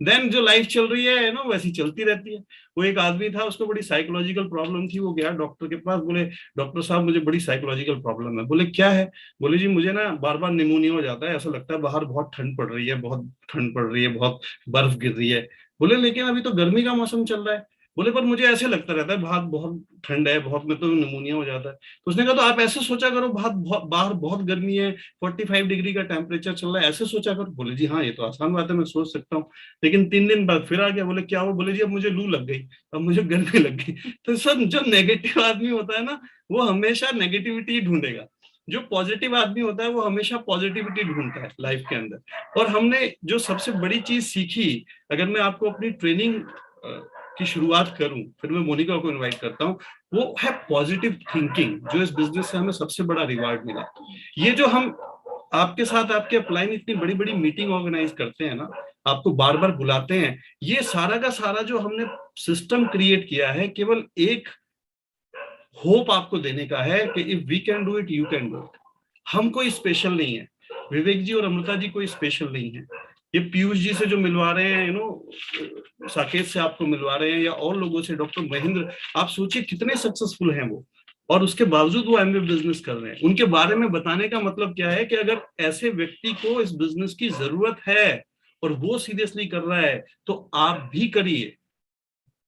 देन जो लाइफ चल रही है ना वैसी चलती रहती है। वो एक आदमी था, उसको बड़ी साइकोलॉजिकल प्रॉब्लम थी, वो गया डॉक्टर के पास, बोले डॉक्टर साहब मुझे बड़ी साइकोलॉजिकल प्रॉब्लम है। बोले क्या है? बोले जी मुझे ना बार बार निमोनिया हो जाता है, ऐसा लगता है बाहर बहुत ठंड पड़ रही है, बहुत ठंड पड़ रही है, बहुत बर्फ गिर रही है। बोले लेकिन अभी तो गर्मी का मौसम चल रहा है। बोले पर मुझे ऐसे लगता रहता है बाहर बहुत ठंड है, बहुत में तो निमोनिया हो जाता है। तो उसने कहा तो आप ऐसे सोचा करो, बाहर बहुत गर्मी है, 45 डिग्री का टेम्परेचर चल रहा है, ऐसे सोचा करो। बोले जी हाँ ये तो आसान बात है, मैं सोच सकता हूँ। लेकिन 3 दिन बाद फिर आ गया। बोले क्या हुआ? बोले जी अब मुझे लू लग गई, अब मुझे गर्मी लग गई। तो सर जो नेगेटिव आदमी होता है ना वो हमेशा नेगेटिविटी ढूंढेगा, जो पॉजिटिव आदमी होता है वो हमेशा पॉजिटिविटी ढूंढता है लाइफ के अंदर। और हमने जो सबसे बड़ी चीज सीखी, अगर मैं आपको अपनी ट्रेनिंग की शुरुआत करूं, फिर मैं मोनिका को इनवाइट करता हूं, वो है पॉजिटिव थिंकिंग, जो इस बिजनेस से हमें सबसे बड़ा रिवार्ड मिला। ये जो हम आपके साथ आपके अपलाइन इतनी बड़ी बड़ी मीटिंग ऑर्गेनाइज करते हैं ना, आपको बार बार बुलाते हैं, ये सारा का सारा जो हमने सिस्टम क्रिएट किया है केवल एक होप आपको देने का है कि if we can do it you can do it. हम कोई स्पेशल नहीं है, विवेक जी और अमृता जी कोई स्पेशल नहीं है। ये पीयूष जी से जो मिलवा रहे हैं, साकेत से आपको मिलवा रहे हैं, या और लोगों से, डॉक्टर महेंद्र, आप सोचिए कितने सक्सेसफुल हैं वो, और उसके बावजूद वो एमवे बिजनेस कर रहे हैं। उनके बारे में बताने का मतलब क्या है कि अगर ऐसे व्यक्ति को इस बिजनेस की जरूरत है और वो सीरियसली कर रहा है तो आप भी करिए,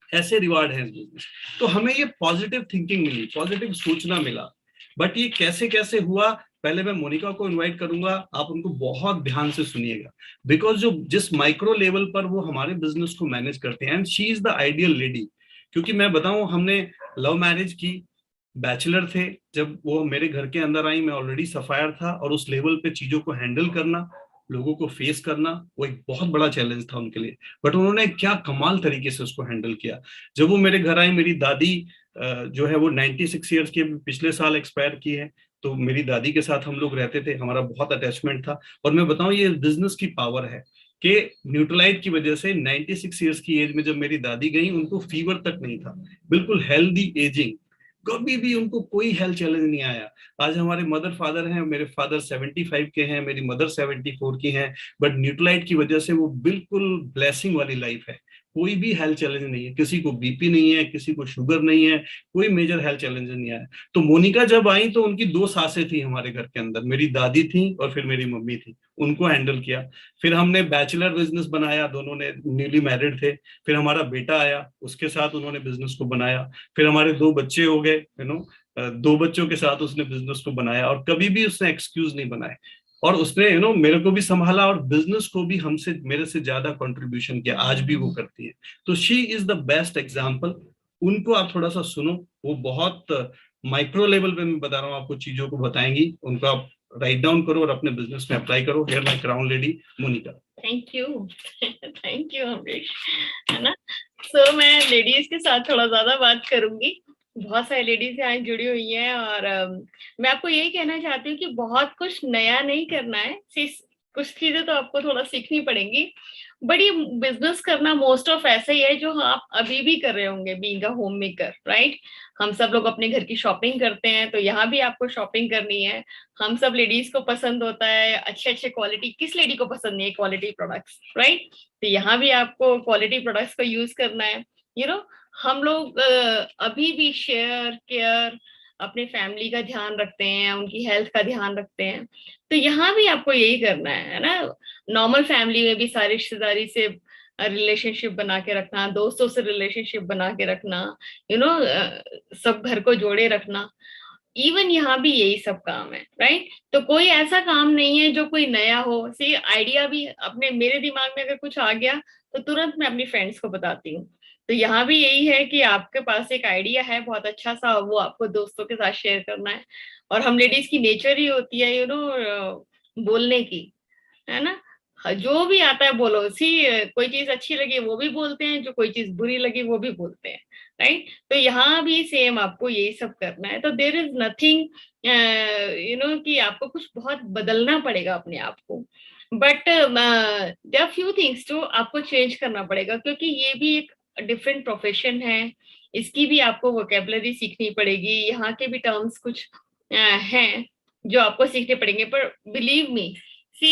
ऐसे रिवार्ड है इस बिजनेस। तो हमें ये पॉजिटिव थिंकिंग मिली, पॉजिटिव सोचना मिला। बट ये कैसे कैसे हुआ, पहले मैं मोनिका को इनवाइट करूंगा, आप उनको बहुत ध्यान से सुनिएगा, बिकॉज जो जिस माइक्रो लेवल पर वो हमारे बिजनेस को मैनेज करते हैं, and she is the ideal lady. क्योंकि मैं बताऊं, हमने लव मैरिज की, बैचलर थे, जब वो मेरे घर के अंदर आई मैं ऑलरेडी सफायर था, और उस लेवल पे चीजों को हैंडल करना, लोगों को फेस करना, वो एक बहुत बड़ा चैलेंज था उनके लिए। बट उन्होंने क्या कमाल तरीके से उसको हैंडल किया। जब वो मेरे घर आई, मेरी दादी जो है वो 96 ईयर्स की, पिछले साल एक्सपायर की है, तो मेरी दादी के साथ हम लोग रहते थे, हमारा बहुत अटैचमेंट था। और मैं बताऊं ये बिजनेस की पावर है कि न्यूट्रलाइट की वजह से 96 ईयर्स की एज में जब मेरी दादी गई, उनको फीवर तक नहीं था, बिल्कुल हेल्दी एजिंग, कभी भी उनको कोई हेल्थ चैलेंज नहीं आया। आज हमारे मदर फादर हैं, मेरे फादर 75 के हैं, मेरी मदर 74 की हैं, बट न्यूट्रलाइट की वजह से वो बिल्कुल ब्लेसिंग वाली लाइफ है। कोई भी हेल्थ चैलेंज नहीं है, किसी को बीपी नहीं है, किसी को शुगर नहीं है, कोई मेजर हेल्थ चैलेंज नहीं आया। तो मोनिका जब आई तो उनकी 2 सासें थी हमारे घर के अंदर, मेरी दादी थी और फिर मेरी मम्मी थी, उनको हैंडल किया। फिर हमने बैचलर बिजनेस बनाया, दोनों ने न्यूली मैरिड थे। फिर हमारा बेटा आया, उसके साथ उन्होंने बिजनेस को बनाया। फिर हमारे 2 बच्चे हो गए, 2 बच्चों के साथ उसने बिजनेस को बनाया, और कभी भी उसने एक्सक्यूज नहीं बनाए। और उसने मेरे को भी संभाला, और बिजनेस को भी हमसे, मेरे से ज्यादा कंट्रीब्यूशन किया, आज भी वो करती है। तो she is the best example. उनको आप थोड़ा सा सुनो, वो बहुत माइक्रो लेवल पे मैं बता रहा हूँ आपको, चीजों को बताएंगी, उनको आप राइट डाउन करो और अपने बिजनेस में अप्लाई करो। Here my crown lady Monica. Thank you. Thank you Amrish, है ना। सो मैं लेडीज के साथ थोड़ा ज्यादा बात करूंगी, बहुत सारी लेडीज यहाँ जुड़ी हुई हैं, और मैं आपको यही कहना चाहती हूँ कि बहुत कुछ नया नहीं करना है, कुछ चीजें तो आपको थोड़ा सीखनी पड़ेंगी, बट ये बिजनेस करना मोस्ट ऑफ ऐसा ही है जो आप अभी भी कर रहे होंगे, being a home maker, right. हम सब लोग अपने घर की शॉपिंग करते हैं, तो यहाँ भी आपको शॉपिंग करनी है। हम सब लेडीज को पसंद होता है अच्छे अच्छे क्वालिटी, किस लेडी को पसंद नहीं है क्वालिटी प्रोडक्ट्स, राइट। तो यहाँ भी आपको क्वालिटी प्रोडक्ट्स को यूज करना है। हम लोग अभी भी शेयर केयर, अपने फैमिली का ध्यान रखते हैं, उनकी हेल्थ का ध्यान रखते हैं। तो यहाँ भी आपको यही करना है ना। नॉर्मल फैमिली में भी सारी रिश्तेदारी से रिलेशनशिप बना के रखना, दोस्तों से रिलेशनशिप बना के रखना, सब घर को जोड़े रखना, इवन यहाँ भी यही सब काम है, राइट। तो कोई ऐसा काम नहीं है जो कोई नया हो। सी आइडिया भी अपने, मेरे दिमाग में अगर कुछ आ गया तो तुरंत मैं अपनी फ्रेंड्स को बताती हूँ। तो यहाँ भी यही है कि आपके पास एक आइडिया है बहुत अच्छा सा, वो आपको दोस्तों के साथ शेयर करना है। और हम लेडीज की नेचर ही होती है बोलने की, है ना। जो भी आता है बोलो। कोई चीज अच्छी लगी वो भी बोलते हैं, जो कोई चीज बुरी लगी वो भी बोलते हैं, राइट। तो यहाँ भी सेम आपको यही सब करना है। तो देर इज नथिंग कि आपको कुछ बहुत बदलना पड़ेगा अपने आप को, but there are few things जो आपको चेंज करना पड़ेगा, क्योंकि ये भी एक डिफरेंट प्रोफेशन है। इसकी भी आपको वोकेबलरी सीखनी पड़ेगी, यहाँ के भी टर्म्स कुछ हैं जो आपको सीखने पड़ेंगे। पर बिलीव मी,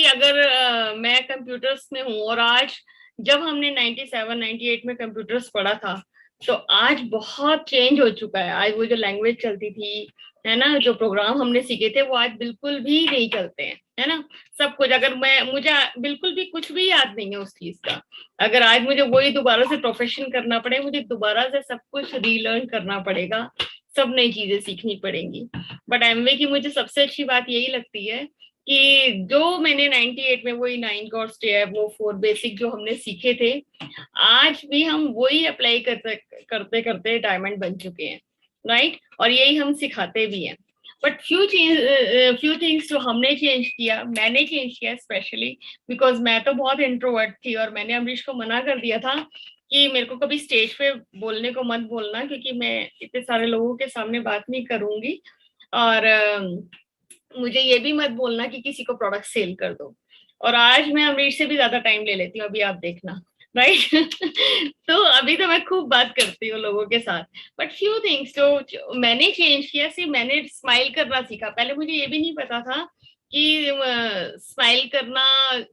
अगर मैं कंप्यूटर्स में हूँ और आज जब हमने 97 98 में कंप्यूटर्स पढ़ा था, तो आज बहुत चेंज हो चुका है। आज वो जो लैंग्वेज चलती थी, है ना, जो प्रोग्राम हमने सीखे थे, वो आज बिल्कुल भी नहीं चलते हैं, है ना। सब कुछ, अगर मुझे बिल्कुल भी कुछ भी याद नहीं है उस चीज का, अगर आज मुझे वही दोबारा से प्रोफेशन करना पड़े, मुझे दोबारा से सब कुछ रीलर्न करना पड़ेगा, सब नई चीजें सीखनी पड़ेंगी। बट एमवे की मुझे सबसे अच्छी बात यही लगती है कि जो मैंने 98 में वही 9 कोर स्टेप, वो 4 बेसिक जो हमने सीखे थे, आज भी हम वही अप्लाई करते करते डायमंड बन चुके हैं, राइट। और यही हम सिखाते भी हैं। बट फ्यू थिंग्स जो हमने चेंज किया, मैंने चेंज किया स्पेशली, बिकॉज मैं तो बहुत इंट्रोवर्ट थी और मैंने अमरीश को मना कर दिया था कि मेरे को कभी स्टेज पे बोलने को मत बोलना, क्योंकि मैं इतने सारे लोगों के सामने बात नहीं करूंगी, और मुझे ये भी मत बोलना कि किसी को प्रोडक्ट सेल कर दो। और आज मैं अमरीश से भी ज्यादा टाइम ले लेती हूँ, अभी आप देखना, राइट। तो अभी तो मैं खूब बात करती हूँ लोगों के साथ। बट फ्यू थिंग्स जो मैंने चेंज किया, सिर्फ मैंने स्माइल करना सीखा। पहले मुझे ये भी नहीं पता था कि स्माइल करना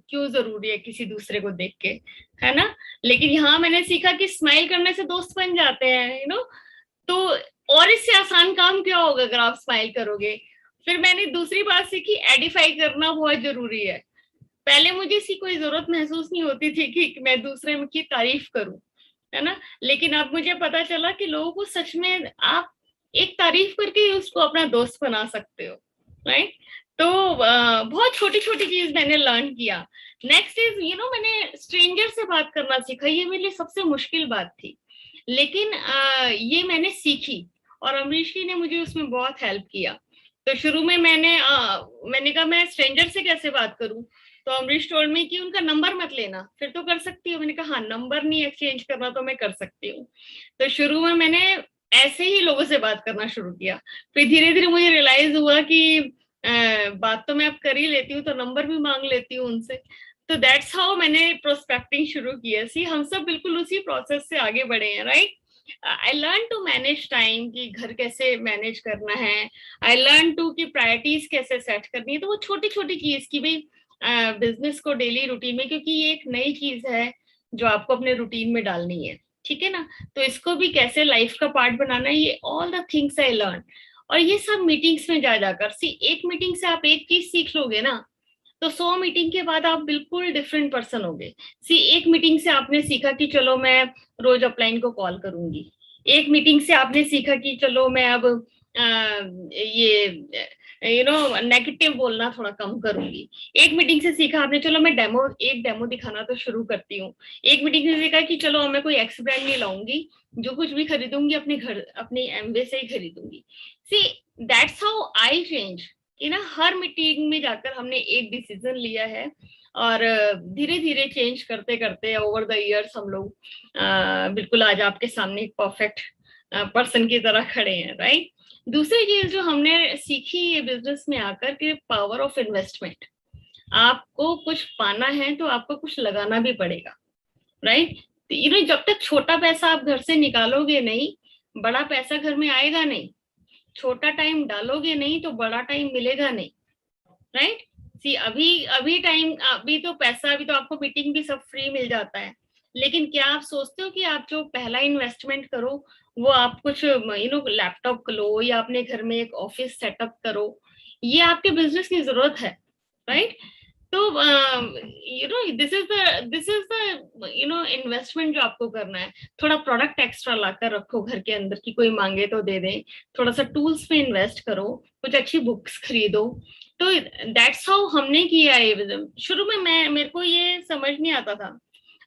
क्यों जरूरी है किसी दूसरे को देख के, है ना। लेकिन यहाँ मैंने सीखा कि स्माइल करने से दोस्त बन जाते हैं, यू नो। तो और इससे आसान काम क्या होगा अगर आप स्माइल करोगे। फिर मैंने दूसरी बात सीखी, एडिफाई करना बहुत जरूरी है। पहले मुझे इसकी कोई जरूरत महसूस नहीं होती थी कि मैं दूसरे की तारीफ करूं, है ना। लेकिन अब मुझे पता चला कि लोगों को सच में आप एक तारीफ करके उसको अपना दोस्त बना सकते हो, राइट। तो बहुत छोटी छोटी चीज मैंने लर्न किया। नेक्स्ट इज, यू नो, मैंने स्ट्रेंजर से बात करना सीखा। ये मेरे लिए सबसे मुश्किल बात थी, लेकिन ये मैंने सीखी और अमरीश जी ने मुझे उसमें बहुत हेल्प किया। तो शुरू में मैंने कहा मैं स्ट्रेंजर से कैसे बात करूं, तो अमरीश टोल्ड मी कि उनका नंबर मत लेना, फिर तो कर सकती हूँ। मैंने कहा हाँ, नंबर नहीं एक्सचेंज करना तो मैं कर सकती हूँ। तो शुरू में मैंने ऐसे ही लोगों से बात करना शुरू किया। फिर धीरे धीरे मुझे रियलाइज हुआ कि बात तो मैं अब कर ही लेती हूँ, तो नंबर भी मांग लेती हूँ उनसे। तो दैट्स हाउ मैंने प्रोस्पेक्टिंग शुरू किया। सी, हम सब बिल्कुल उसी प्रोसेस से आगे बढ़े हैं, right. I learn to manage time, कि घर कैसे मैनेज करना है। आई लर्न टू कि प्रायोरिटीज कैसे सेट करनी है। तो वो छोटी छोटी चीज की भाई बिजनेस को डेली रूटीन में, क्योंकि ये एक नई चीज है जो आपको अपने रूटीन में डालनी है, ठीक है ना। तो इसको भी कैसे लाइफ का पार्ट बनाना है, ये all the things I learn. और ये सब मीटिंग्स में जा जाकर, सी, एक मीटिंग से आप एक चीज सीख लोगे ना, तो 100 मीटिंग के बाद आप बिल्कुल डिफरेंट पर्सन होगे। सी, एक मीटिंग से आपने सीखा कि चलो मैं रोज अपलाइन को कॉल करूंगी। एक मीटिंग से आपने सीखा कि चलो मैं अब ये यू नो नेगेटिव बोलना थोड़ा कम करूंगी। एक मीटिंग से सीखा आपने, चलो मैं एक डेमो दिखाना तो शुरू करती हूँ। एक मीटिंग से सीखा कि चलो मैं कोई एक्स ब्रांड नहीं लाऊंगी, जो कुछ भी खरीदूंगी अपने एमवे से ही खरीदूंगी। सी, दैट्स हाउ आई चेंज, कि ना हर मीटिंग में जाकर हमने एक डिसीजन लिया है, और धीरे धीरे चेंज करते करते ओवर द इयर्स हम लोग बिल्कुल आज आपके सामने एक परफेक्ट पर्सन की तरह खड़े हैं, राइट। दूसरी चीज जो हमने सीखी ये बिजनेस में आकर के, पावर ऑफ इन्वेस्टमेंट। आपको कुछ पाना है तो आपको कुछ लगाना भी पड़ेगा, राइट। तो यू नो, जब तक छोटा पैसा आप घर से निकालोगे नहीं, बड़ा पैसा घर में आएगा नहीं। छोटा टाइम डालोगे नहीं तो बड़ा टाइम मिलेगा नहीं, राइट। सी, अभी तो पैसा, अभी तो आपको मीटिंग भी सब फ्री मिल जाता है। लेकिन क्या आप सोचते हो कि आप जो पहला इन्वेस्टमेंट करो वो आप कुछ यू नो लैपटॉप लो या अपने घर में एक ऑफिस सेटअप करो, ये आपके बिजनेस की जरूरत है, राइट। तो you know this is the you know investment जो आपको करना है। थोड़ा प्रोडक्ट एक्स्ट्रा लाकर रखो घर के अंदर, की कोई मांगे तो दे दें। थोड़ा सा टूल्स पे इन्वेस्ट करो, कुछ अच्छी बुक्स खरीदो। तो दैट्स हाउ हमने किया है। शुरू में मेरे को ये समझ नहीं आता था।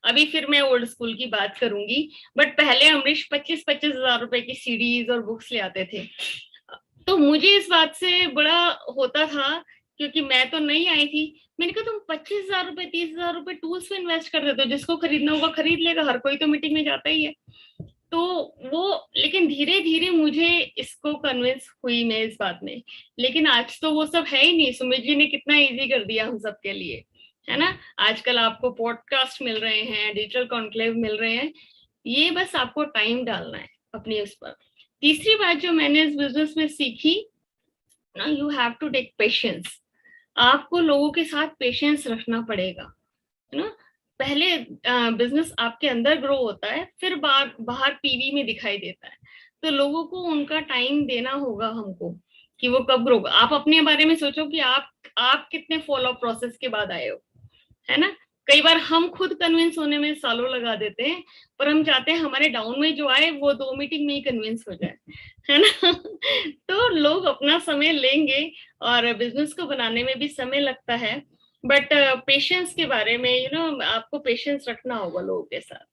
अभी फिर मैं ओल्ड स्कूल की बात करूंगी, बट पहले अमरीश 25-25 हजार रुपए की सीडीज और बुक्स ले आते थे। तो मुझे इस बात से बड़ा होता था, क्योंकि मैं तो नहीं आई थी। मैंने कहा तुम 25,000 रुपए 30,000 रुपए टूल्स में इन्वेस्ट कर देते हो, जिसको खरीदना होगा खरीद लेगा, हर कोई तो मीटिंग में जाता ही है। तो वो, लेकिन धीरे धीरे मुझे इसको कन्विंस हुई मैं इस बात में। लेकिन आज तो वो सब है ही नहीं। सुमित जी ने कितना इजी कर दिया हम सब के लिए, है ना। आजकल आपको पॉडकास्ट मिल रहे हैं, डिजिटल कॉन्क्लेव मिल रहे हैं, ये बस आपको टाइम डालना है अपनी उस पर। तीसरी बात जो मैंने इस बिजनेस में सीखी ना, you have to take patience. आपको लोगों के साथ पेशेंस रखना पड़ेगा, है ना। पहले बिजनेस आपके अंदर ग्रो होता है, फिर बाहर पीवी में दिखाई देता है। तो लोगों को उनका टाइम देना होगा हमको कि वो कब ग्रो। आप अपने बारे में सोचो कि आप कितने फॉलो प्रोसेस के बाद आए हो, है ना। कई बार हम खुद कन्विंस होने में सालों लगा देते हैं, पर हम चाहते हैं हमारे डाउन में जो आए वो 2 मीटिंग में ही कन्विंस हो जाए, है ना। तो लोग अपना समय लेंगे और बिजनेस को बनाने में भी समय लगता है, बट पेशेंस के बारे में आपको पेशेंस रखना होगा लोगों के साथ।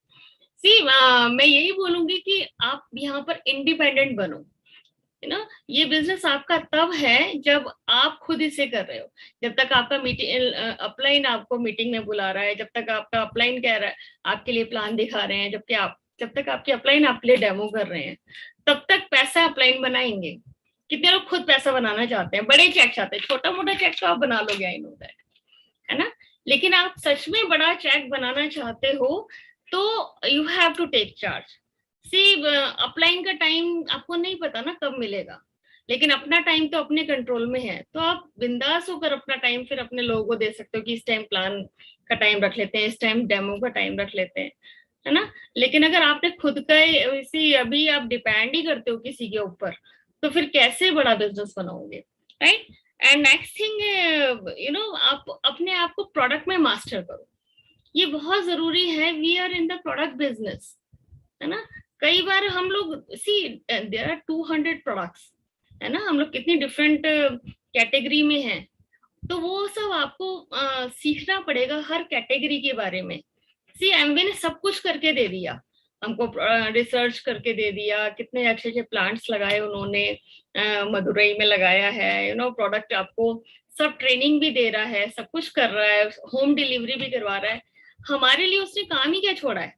मैं यही बोलूंगी कि आप यहाँ पर इंडिपेंडेंट बनो। ये बिजनेस आपका तब है जब आप खुद इसे कर रहे हो। जब तक आपका मीटिंग अपलाइन आपको मीटिंग में बुला रहा है, जब तक आपका अपलाइन कह रहा है, आपके लिए प्लान दिखा रहे हैं, जब तक आपके अपलाइन आपके लिए डेमो कर रहे हैं, तब तक पैसा अपलाइन बनाएंगे। कितने लोग खुद पैसा बनाना चाहते हैं, बड़े चेक चाहते हैं, छोटा मोटा चेक तो आप बना लोगे, आई नो दैट, है ना। लेकिन आप सच में बड़ा चेक बनाना चाहते हो तो you have to take charge. Upline का टाइम आपको नहीं पता ना कब मिलेगा, लेकिन अपना टाइम तो अपने कंट्रोल में है। तो आप बिंदास होकर अपना टाइम फिर अपने लोगों को दे सकते हो कि इस टाइम प्लान का टाइम रख लेते हैं, इस टाइम डेमो का टाइम रख लेते हैं, है ना। लेकिन अगर आपने खुद का इसी अभी आप डिपेंड ही करते हो किसी के ऊपर, तो फिर कैसे बड़ा बिजनेस बनाओगे, राइट। एंड नेक्स्ट थिंग आप अपने आप को प्रोडक्ट में मास्टर करो। ये बहुत जरूरी है। We are in the product business, है ना। कई बार हम लोग देयर आर 200 प्रोडक्ट्स, है ना। हम लोग कितनी डिफरेंट कैटेगरी में हैं, तो वो सब आपको सीखना पड़ेगा हर कैटेगरी के बारे में। एमवे ने सब कुछ करके दे दिया हमको, रिसर्च करके दे दिया, कितने अच्छे अच्छे प्लांट्स लगाए उन्होंने, मदुरई में लगाया है, प्रोडक्ट आपको सब ट्रेनिंग भी दे रहा है, सब कुछ कर रहा है, होम डिलीवरी भी करवा रहा है। हमारे लिए उसने काम ही क्या छोड़ा है।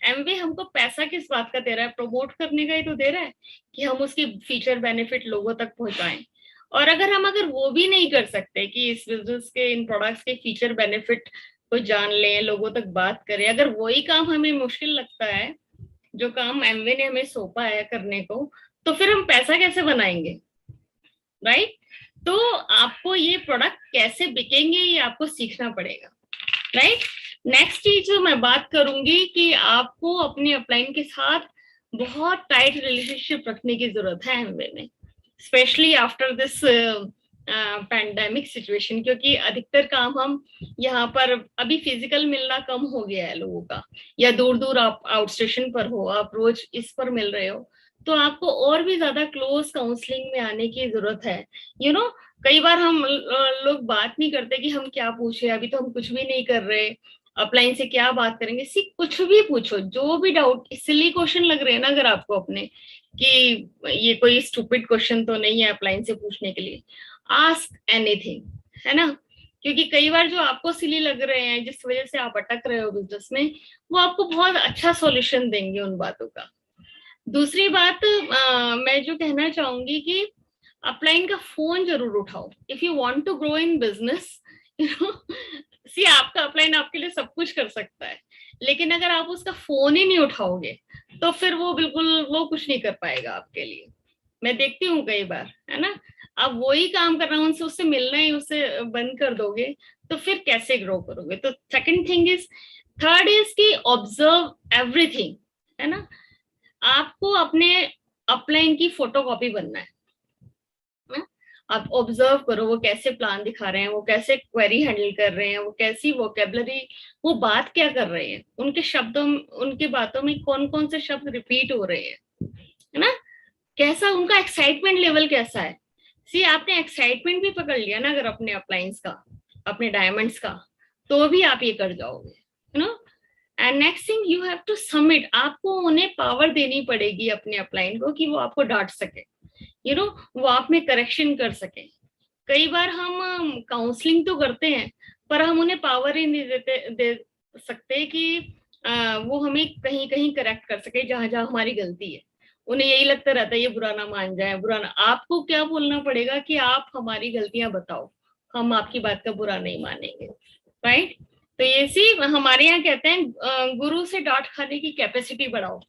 एमवे हमको पैसा किस बात का दे रहा है, प्रमोट करने का ही तो दे रहा है कि हम उसकी फीचर बेनिफिट लोगों तक पहुंचाएं। और अगर वो भी नहीं कर सकते कि इस बिजनेस के इन प्रोडक्ट्स के फीचर बेनिफिट को जान लें, लोगों तक बात करें, अगर वही काम हमें मुश्किल लगता है जो काम एमवे ने हमें सौंपा है करने को, तो फिर हम पैसा कैसे बनाएंगे, राइट। तो आपको ये प्रोडक्ट कैसे बिकेंगे ये आपको सीखना पड़ेगा, राइट। नेक्स्ट चीज जो मैं बात करूंगी कि आपको अपने अपलाइन के साथ बहुत टाइट रिलेशनशिप रखने की जरूरत है एमवे में, specially after this pandemic situation, क्योंकि अधिकतर काम हम यहाँ पर अभी फिजिकल मिलना कम हो गया है लोगों का, या दूर दूर आप आउट स्टेशन पर हो, आप रोज इस पर मिल रहे हो, तो आपको और भी ज्यादा क्लोज काउंसलिंग में आने की जरूरत है। कई बार हम लोग बात नहीं करते कि हम क्या पूछे, अभी तो हम कुछ भी नहीं कर रहे, अपलाइन से क्या बात करेंगे। कुछ भी पूछो, जो भी डाउट, सिली क्वेश्चन लग रहे हैं ना अगर आपको अपने कि ये कोई स्टूपिड क्वेश्चन तो नहीं है अपलाइन से पूछने के लिए, आस्क एनीथिंग, है ना। क्योंकि कई बार जो आपको सिली लग रहे हैं, जिस वजह से आप अटक रहे हो बिजनेस में, वो आपको बहुत अच्छा सॉल्यूशन देंगे उन बातों का। दूसरी बात मैं जो कहना चाहूंगी कि अपलाइन का फोन जरूर उठाओ if you want to grow in business. आपका अपलाइन आपके लिए सब कुछ कर सकता है, लेकिन अगर आप उसका फोन ही नहीं उठाओगे तो फिर वो कुछ नहीं कर पाएगा आपके लिए। मैं देखती हूँ कई बार, है ना, आप वही काम कर रहा हूँ, उनसे उससे मिलना ही उससे बंद कर दोगे तो फिर कैसे ग्रो करोगे। तो second thing is, third is कि ऑब्जर्व एवरीथिंग, है ना। आपको अपने अपलाइन की फोटोकॉपी बनना है। आप ऑब्जर्व करो वो कैसे प्लान दिखा रहे हैं, वो कैसे क्वेरी हैंडल कर रहे हैं, वो कैसी वोकेबलरी, वो बात क्या कर रहे हैं, उनके शब्दों, उनके बातों में कौन कौन से शब्द रिपीट हो रहे हैं, है ना, कैसा उनका एक्साइटमेंट लेवल कैसा है। आपने एक्साइटमेंट भी पकड़ लिया ना अगर अपने अप्लायंस का, अपने डायमंड्स का, तो भी आप ये कर जाओगे, and next thing you have to submit. आपको उन्हें पावर देनी पड़ेगी अपने अपलाइन को कि वो आपको डांट सके, वो आप में करेक्शन कर सके। कई बार हम काउंसलिंग तो करते हैं पर हम उन्हें पावर ही नहीं दे सकते कि वो हमें कहीं कहीं करेक्ट कर सके जहां जहां हमारी गलती है। उन्हें यही लगता रहता है ये बुरा ना मान जाए, बुरा ना। आपको क्या बोलना पड़ेगा कि आप हमारी गलतियां बताओ, हम आपकी बात का बुरा नहीं मानेंगे, राइट। तो ये हमारे यहाँ कहते हैं गुरु से डांट खाने की कैपेसिटी बढ़ाओ,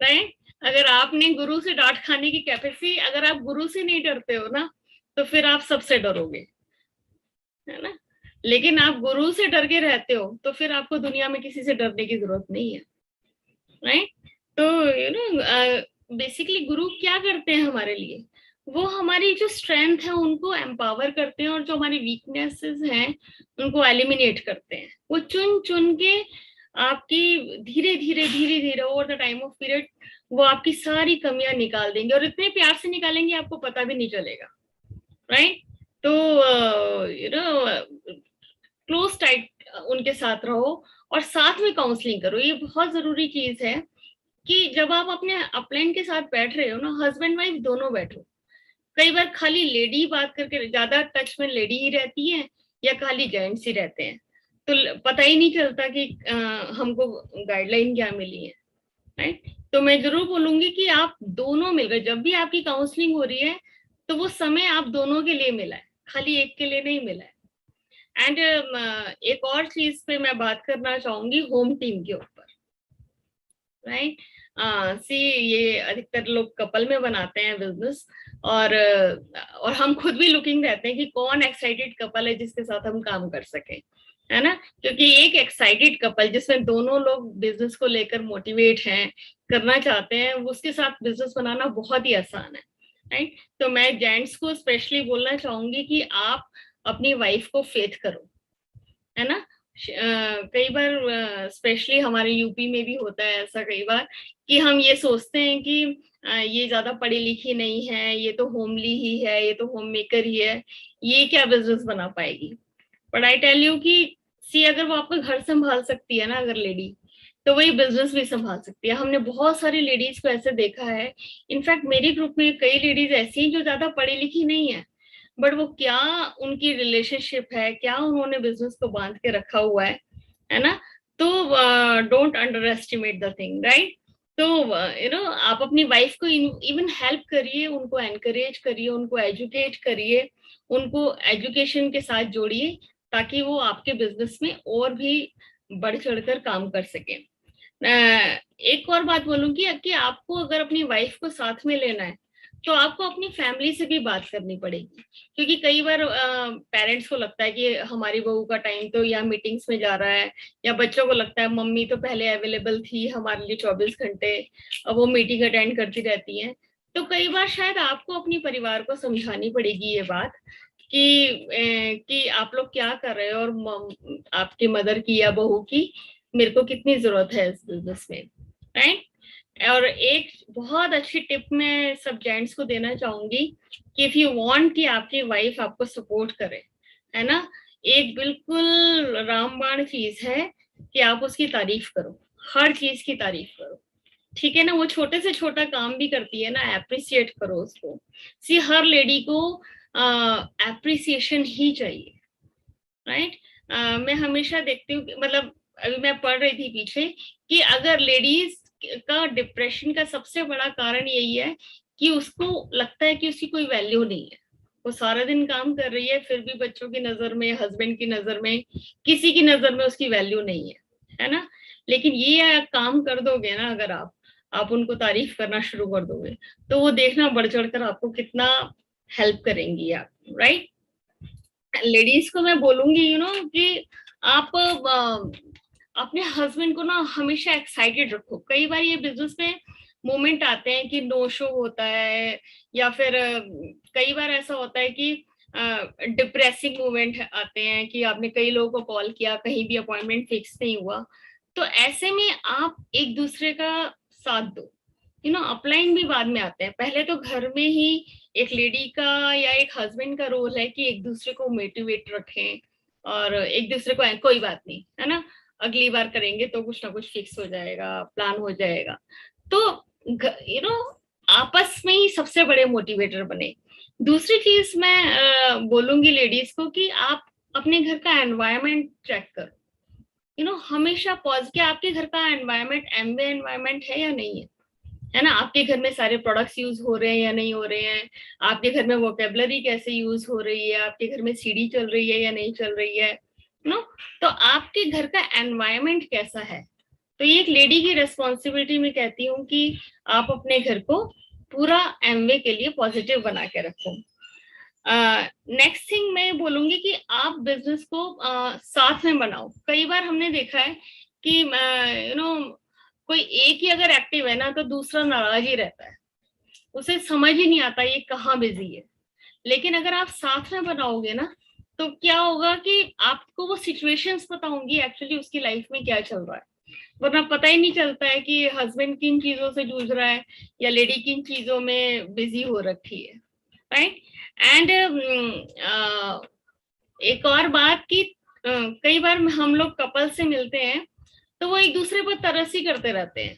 राइट। अगर आपने गुरु से डांट खाने की कैपेसिटी, अगर आप गुरु से नहीं डरते हो ना तो फिर आप सबसे डरोगे, है ना। लेकिन आप गुरु से डर के रहते हो तो फिर आपको दुनिया में किसी से डरने की जरूरत नहीं है, राइट? तो बेसिकली गुरु क्या करते हैं हमारे लिए? वो हमारी जो स्ट्रेंथ है उनको एम्पावर करते हैं, और जो हमारी वीकनेसेस हैं उनको एलिमिनेट करते हैं। वो चुन चुन के आपकी धीरे धीरे धीरे धीरे over the time of period वो आपकी सारी कमियां निकाल देंगे, और इतने प्यार से निकालेंगे आपको पता भी नहीं चलेगा, राइट? तो क्लोज टाइट उनके साथ रहो, और साथ में काउंसलिंग करो। ये बहुत जरूरी चीज है कि जब आप अपने अपलाइन के साथ बैठ रहे हो ना, हस्बैंड वाइफ दोनों बैठो। कई बार खाली लेडी बात करके ज्यादा टच में लेडी ही रहती है या खाली जेंट्स ही रहते हैं, तो पता ही नहीं चलता कि हमको गाइडलाइन क्या मिली है, राइट? तो मैं जरूर बोलूंगी कि आप दोनों मिलकर, जब भी आपकी काउंसलिंग हो रही है तो वो समय आप दोनों के लिए मिला है, खाली एक के लिए नहीं मिला है। एंड एक और चीज पे मैं बात करना चाहूंगी, होम टीम के ऊपर, राइट? सी ये अधिकतर लोग कपल में बनाते हैं बिजनेस, और हम खुद भी लुकिंग रहते हैं कि कौन एक्साइटेड कपल है जिसके साथ हम काम कर सके, है ना? क्योंकि एक एक्साइटेड कपल जिसमें दोनों लोग बिजनेस को लेकर मोटिवेट हैं, करना चाहते हैं, उसके साथ बिजनेस बनाना बहुत ही आसान है, राइट? तो मैं जेंट्स को स्पेशली बोलना चाहूंगी कि आप अपनी वाइफ को फेथ करो, है ना? कई बार स्पेशली हमारे यूपी में भी होता है ऐसा कई बार कि हम ये सोचते हैं कि ये ज्यादा पढ़ी लिखी नहीं है, ये तो होमली ही है, ये तो होम मेकर ही है, ये क्या बिजनेस बना पाएगी? बट आई टेल यू कि सी अगर वो आपका घर संभाल सकती है ना, अगर लेडी, तो वही बिजनेस भी संभाल सकती है। हमने बहुत सारी लेडीज को ऐसे देखा है, इनफैक्ट मेरे ग्रुप में कई लेडीज ऐसी हैं जो ज्यादा पढ़ी लिखी नहीं है, बट वो क्या उनकी रिलेशनशिप है, क्या उन्होंने बिजनेस को बांध के रखा हुआ है ना? तो don't under estimate the thing, right? तो आप अपनी वाइफ को इवन हेल्प करिए, उनको एनकरेज करिए, उनको एजुकेट करिए, उनको एजुकेशन के साथ जोड़िए, ताकि वो आपके बिजनेस में और भी बढ़ चढ़कर काम कर सके। एक और बात बोलूंगी कि आपको अगर अपनी वाइफ को साथ में लेना है तो आपको अपनी फैमिली से भी बात करनी पड़ेगी, क्योंकि कई बार पेरेंट्स को लगता है कि हमारी बहू का टाइम तो या मीटिंग्स में जा रहा है, या बच्चों को लगता है मम्मी तो पहले अवेलेबल थी हमारे लिए 24 घंटे, अब वो मीटिंग अटेंड करती रहती हैं। तो कई बार शायद आपको अपनी परिवार को समझानी पड़ेगी ये बात कि आप लोग क्या कर रहे हो, और आपकी मदर की या बहू की मेरे को कितनी जरूरत है इस बिजनेस में, राइट? और एक बहुत अच्छी टिप मैं सब जेंट्स को देना चाहूंगी कि इफ यू वांट कि आपकी वाइफ आपको सपोर्ट करे, है ना, एक बिल्कुल रामबाण चीज है कि आप उसकी तारीफ करो, हर चीज की तारीफ करो, ठीक है ना? वो छोटे से छोटा काम भी करती है ना, अप्रिसिएट करो उसको। सी हर लेडी को अप्रिसिएशन ही चाहिए, राइट? मैं हमेशा देखती हूँ, मतलब अभी मैं पढ़ रही थी पीछे कि अगर लेडीज का डिप्रेशन का सबसे बड़ा कारण यही है कि उसको लगता है कि उसकी कोई वैल्यू नहीं है, वो सारा दिन काम कर रही है फिर भी बच्चों की नजर में, हस्बैंड की नजर में, किसी की नजर में उसकी वैल्यू नहीं है ना? लेकिन ये काम कर दोगे ना, अगर आप उनको तारीफ करना शुरू कर दोगे, तो वो देखना बढ़ चढ़कर आपको कितना हेल्प करेंगी आप, राइट? लेडीज को मैं बोलूंगी कि आप अपने हस्बैंड को ना हमेशा एक्साइटेड रखो। कई बार ये बिजनेस में मोमेंट आते हैं कि नो शो होता है, या फिर कई बार ऐसा होता है कि डिप्रेसिंग मोमेंट आते हैं कि आपने कई लोगों को कॉल किया, कहीं भी अपॉइंटमेंट फिक्स नहीं हुआ, तो ऐसे में आप एक दूसरे का साथ दो। अपलाइन भी बाद में आते हैं, पहले तो घर में ही एक लेडी का या एक हस्बैंड का रोल है कि एक दूसरे को मोटिवेट रखें, और एक दूसरे को कोई बात नहीं, है ना, अगली बार करेंगे तो कुछ ना कुछ फिक्स हो जाएगा, प्लान हो जाएगा। तो आपस में ही सबसे बड़े मोटिवेटर बने। दूसरी चीज मैं बोलूंगी लेडीज को कि आप अपने घर का एनवायरनमेंट चेक करो। हमेशा पॉजिटिव, आपके घर का एनवायरनमेंट एमवे एनवायरनमेंट है या नहीं है ना? आपके घर में सारे प्रोडक्ट्स यूज हो रहे हैं या नहीं हो रहे हैं? आपके घर में वोकेबलरी कैसे यूज हो रही है? आपके घर में सीडी चल रही है या नहीं चल रही है? तो आपके घर का एनवायरनमेंट कैसा है? तो ये एक लेडी की रेस्पॉन्सिबिलिटी में कहती हूँ कि आप अपने घर को पूरा एमवे के लिए पॉजिटिव बना के रखो। नेक्स्ट थिंग मैं बोलूंगी कि आप बिजनेस को साथ में बनाओ। कई बार हमने देखा है कि कोई एक ही अगर एक्टिव है ना तो दूसरा नाराज ही रहता है, उसे समझ ही नहीं आता ये कहाँ बिजी है। लेकिन अगर आप साथ में बनाओगे ना तो क्या होगा कि आपको वो सिचुएशंस पता होंगी एक्चुअली उसकी लाइफ में क्या चल रहा है, वरना पता ही नहीं चलता है कि हस्बैंड किन चीजों से जूझ रहा है या लेडी किन चीजों में बिजी हो रखी है, राइट। एंड एक और बात कि कई बार हम लोग कपल से मिलते हैं तो वो एक दूसरे पर तरस ही करते रहते हैं,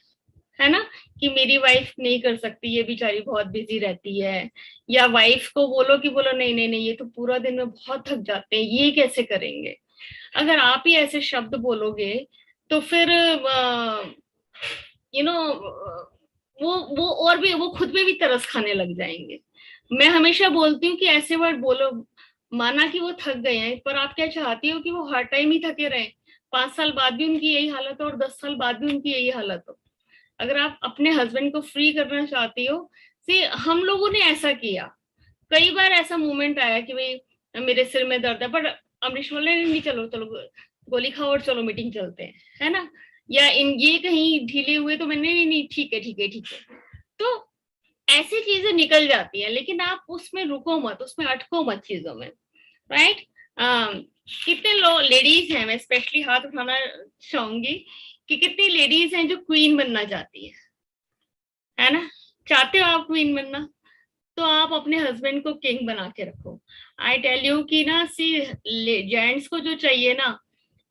है ना, कि मेरी वाइफ नहीं कर सकती, ये बेचारी बहुत बिजी रहती है। या वाइफ को बोलो कि बोलो नहीं नहीं नहीं, ये तो पूरा दिन में बहुत थक जाते हैं, ये कैसे करेंगे। अगर आप ही ऐसे शब्द बोलोगे तो फिर यू नो वो और भी वो खुद में भी तरस खाने लग जाएंगे। मैं हमेशा बोलती हूँ कि ऐसे वर्ड बोलो, माना कि वो थक गए हैं, पर आप क्या चाहती हो कि वो हर टाइम ही थके रहे, 5 साल बाद भी उनकी यही हालत हो और 10 साल बाद भी उनकी यही हालत हो। अगर आप अपने हस्बैंड को फ्री करना चाहती हो, से हम लोगों ने ऐसा किया, कई बार ऐसा मोमेंट आया कि भाई मेरे सिर में दर्द है, पर अमरीश बोले नहीं चलो चलो गोली खाओ और चलो मीटिंग चलते हैं, है ना। या इन ये कहीं ढीले हुए तो मैंने नहीं नहीं ठीक है ठीक है ठीक है। तो ऐसी चीजें निकल जाती है, लेकिन आप उसमें रुको मत, उसमें अटको मत चीजों में, राइट। कितने लोग लेडीज हैं, मैं स्पेशली हाथ उठाना चाहूंगी कि कितनी लेडीज हैं जो क्वीन बनना चाहती है ना। चाहते हो आप क्वीन बनना, तो आप अपने हस्बैंड को किंग बना के रखो। आई टेल यू कि ना सी जेंट्स को जो चाहिए ना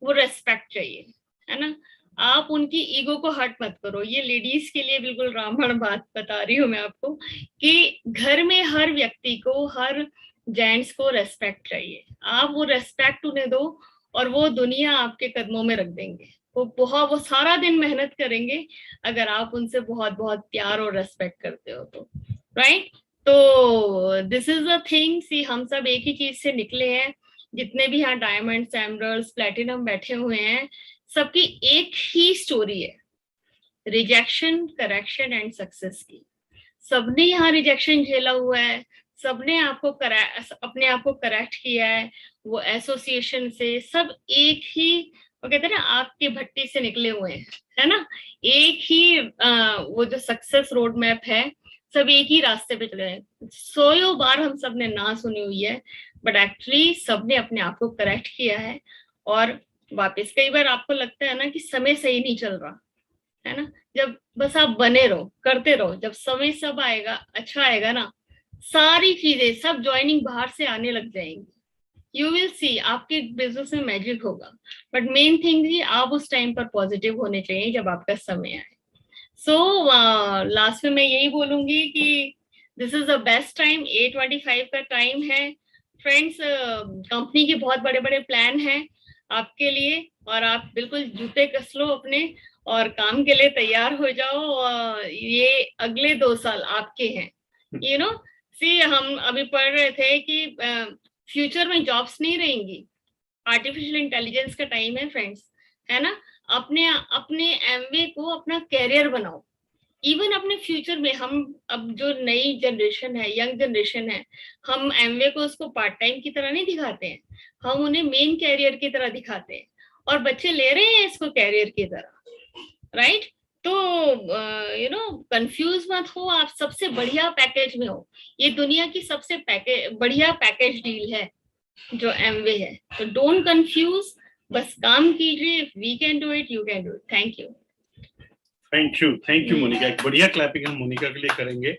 वो रेस्पेक्ट चाहिए, है ना। आप उनकी ईगो को हर्ट मत करो। ये लेडीज के लिए बिल्कुल रामबाण बात बता रही हूँ मैं आपको कि घर में हर व्यक्ति को, हर जेंट्स को रेस्पेक्ट चाहिए। आप वो रेस्पेक्ट उन्हें दो और वो दुनिया आपके कदमों में रख देंगे। वो सारा दिन मेहनत करेंगे अगर आप उनसे बहुत बहुत प्यार और रेस्पेक्ट करते हो तो, राइट। तो दिस इज अ थिंग, सी हम सब एक ही चीज से निकले हैं। जितने भी यहाँ डायमंड्स, एमरल्ड्स, प्लेटिनम बैठे हुए हैं, सबकी एक ही स्टोरी है, रिजेक्शन, करेक्शन एंड सक्सेस की। सबने यहाँ रिजेक्शन झेला हुआ है, सबने अपने आप को करेक्ट किया है। वो एसोसिएशन से सब एक ही, वो कहते हैं ना, आग की भट्टी से निकले हुए हैं, है ना। एक ही वो जो सक्सेस रोड मैप है, सब एक ही रास्ते पे चले हैं। 100 बार हम सब ने ना सुनी हुई है, बट एक्चुअली सबने अपने आप को करेक्ट किया है। और वापस कई बार आपको लगता है ना कि समय सही नहीं चल रहा, है ना। जब बस आप बने रहो, करते रहो, जब समय सब आएगा, अच्छा आएगा ना, सारी चीजें सब ज्वाइनिंग बाहर से आने लग जाएंगी। यू विल सी आपके बिजनेस में मैजिक होगा। बट मेन थिंग जी, आप उस टाइम पर पॉजिटिव होने चाहिए जब आपका समय आए। सो लास्ट में मैं यही बोलूंगी कि this is the best time, 8:25 का टाइम है फ्रेंड्स। कंपनी के बहुत बड़े बड़े प्लान हैं आपके लिए, और आप बिल्कुल जूते कस लो अपने और काम के लिए तैयार हो जाओ। ये अगले 2 साल आपके हैं। यू नो सी, हम अभी पढ़ रहे थे कि फ्यूचर में जॉब्स नहीं रहेंगी, आर्टिफिशियल इंटेलिजेंस का टाइम है फ्रेंड्स, है ना। अपने अपने एमवे को अपना कैरियर बनाओ। इवन अपने फ्यूचर में हम, अब जो नई जनरेशन है, यंग जनरेशन है, हम एमवे को उसको पार्ट टाइम की तरह नहीं दिखाते हैं, हम उन्हें मेन कैरियर की तरह दिखाते हैं, और बच्चे ले रहे हैं इसको कैरियर की तरह, राइट। तो कंफ्यूज मत हो, आप सबसे बढ़िया पैकेज में हो। ये दुनिया की सबसे बढ़िया पैकेज डील है जो एमवे है। तो डोंट कंफ्यूज, बस काम कीजिए। We can do it, you can do it. Thank you. Thank you Monica. एक बढ़िया क्लैपिंग हम मोनिका के लिए करेंगे।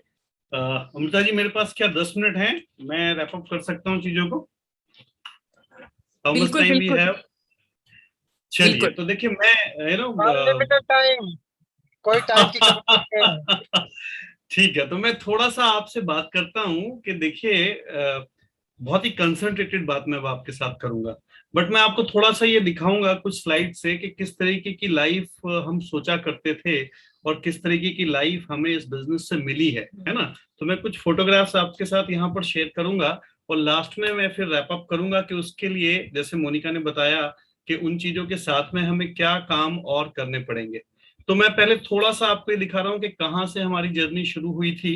अमृता जी, मेरे पास क्या 10 मिनट हैं, मैं रैप अप कर सकता हूँ चीजों को? How much time we have? चलिए, तो देखिए मैं अनलिमिटेड टाइम, कोई टाइम की कमी नहीं है। ठीक है, तो मैं थोड़ा सा आपसे बात करता हूँ कि देखिए, बहुत ही कंसंट्रेटेड बात मैं आपके साथ करूंगा, बट मैं आपको थोड़ा सा ये दिखाऊंगा कुछ स्लाइड से कि किस तरीके की लाइफ हम सोचा करते थे और किस तरीके की लाइफ हमें इस बिजनेस से मिली है ना। तो मैं कुछ फोटोग्राफ्स आपके साथ यहाँ पर शेयर करूंगा और लास्ट में मैं फिर रैप अप करूंगा कि उसके लिए, जैसे मोनिका ने बताया कि उन चीजों के साथ में हमें क्या काम और करने पड़ेंगे। तो मैं पहले थोड़ा सा आपको ये दिखा रहा हूँ कि कहाँ से हमारी जर्नी शुरू हुई थी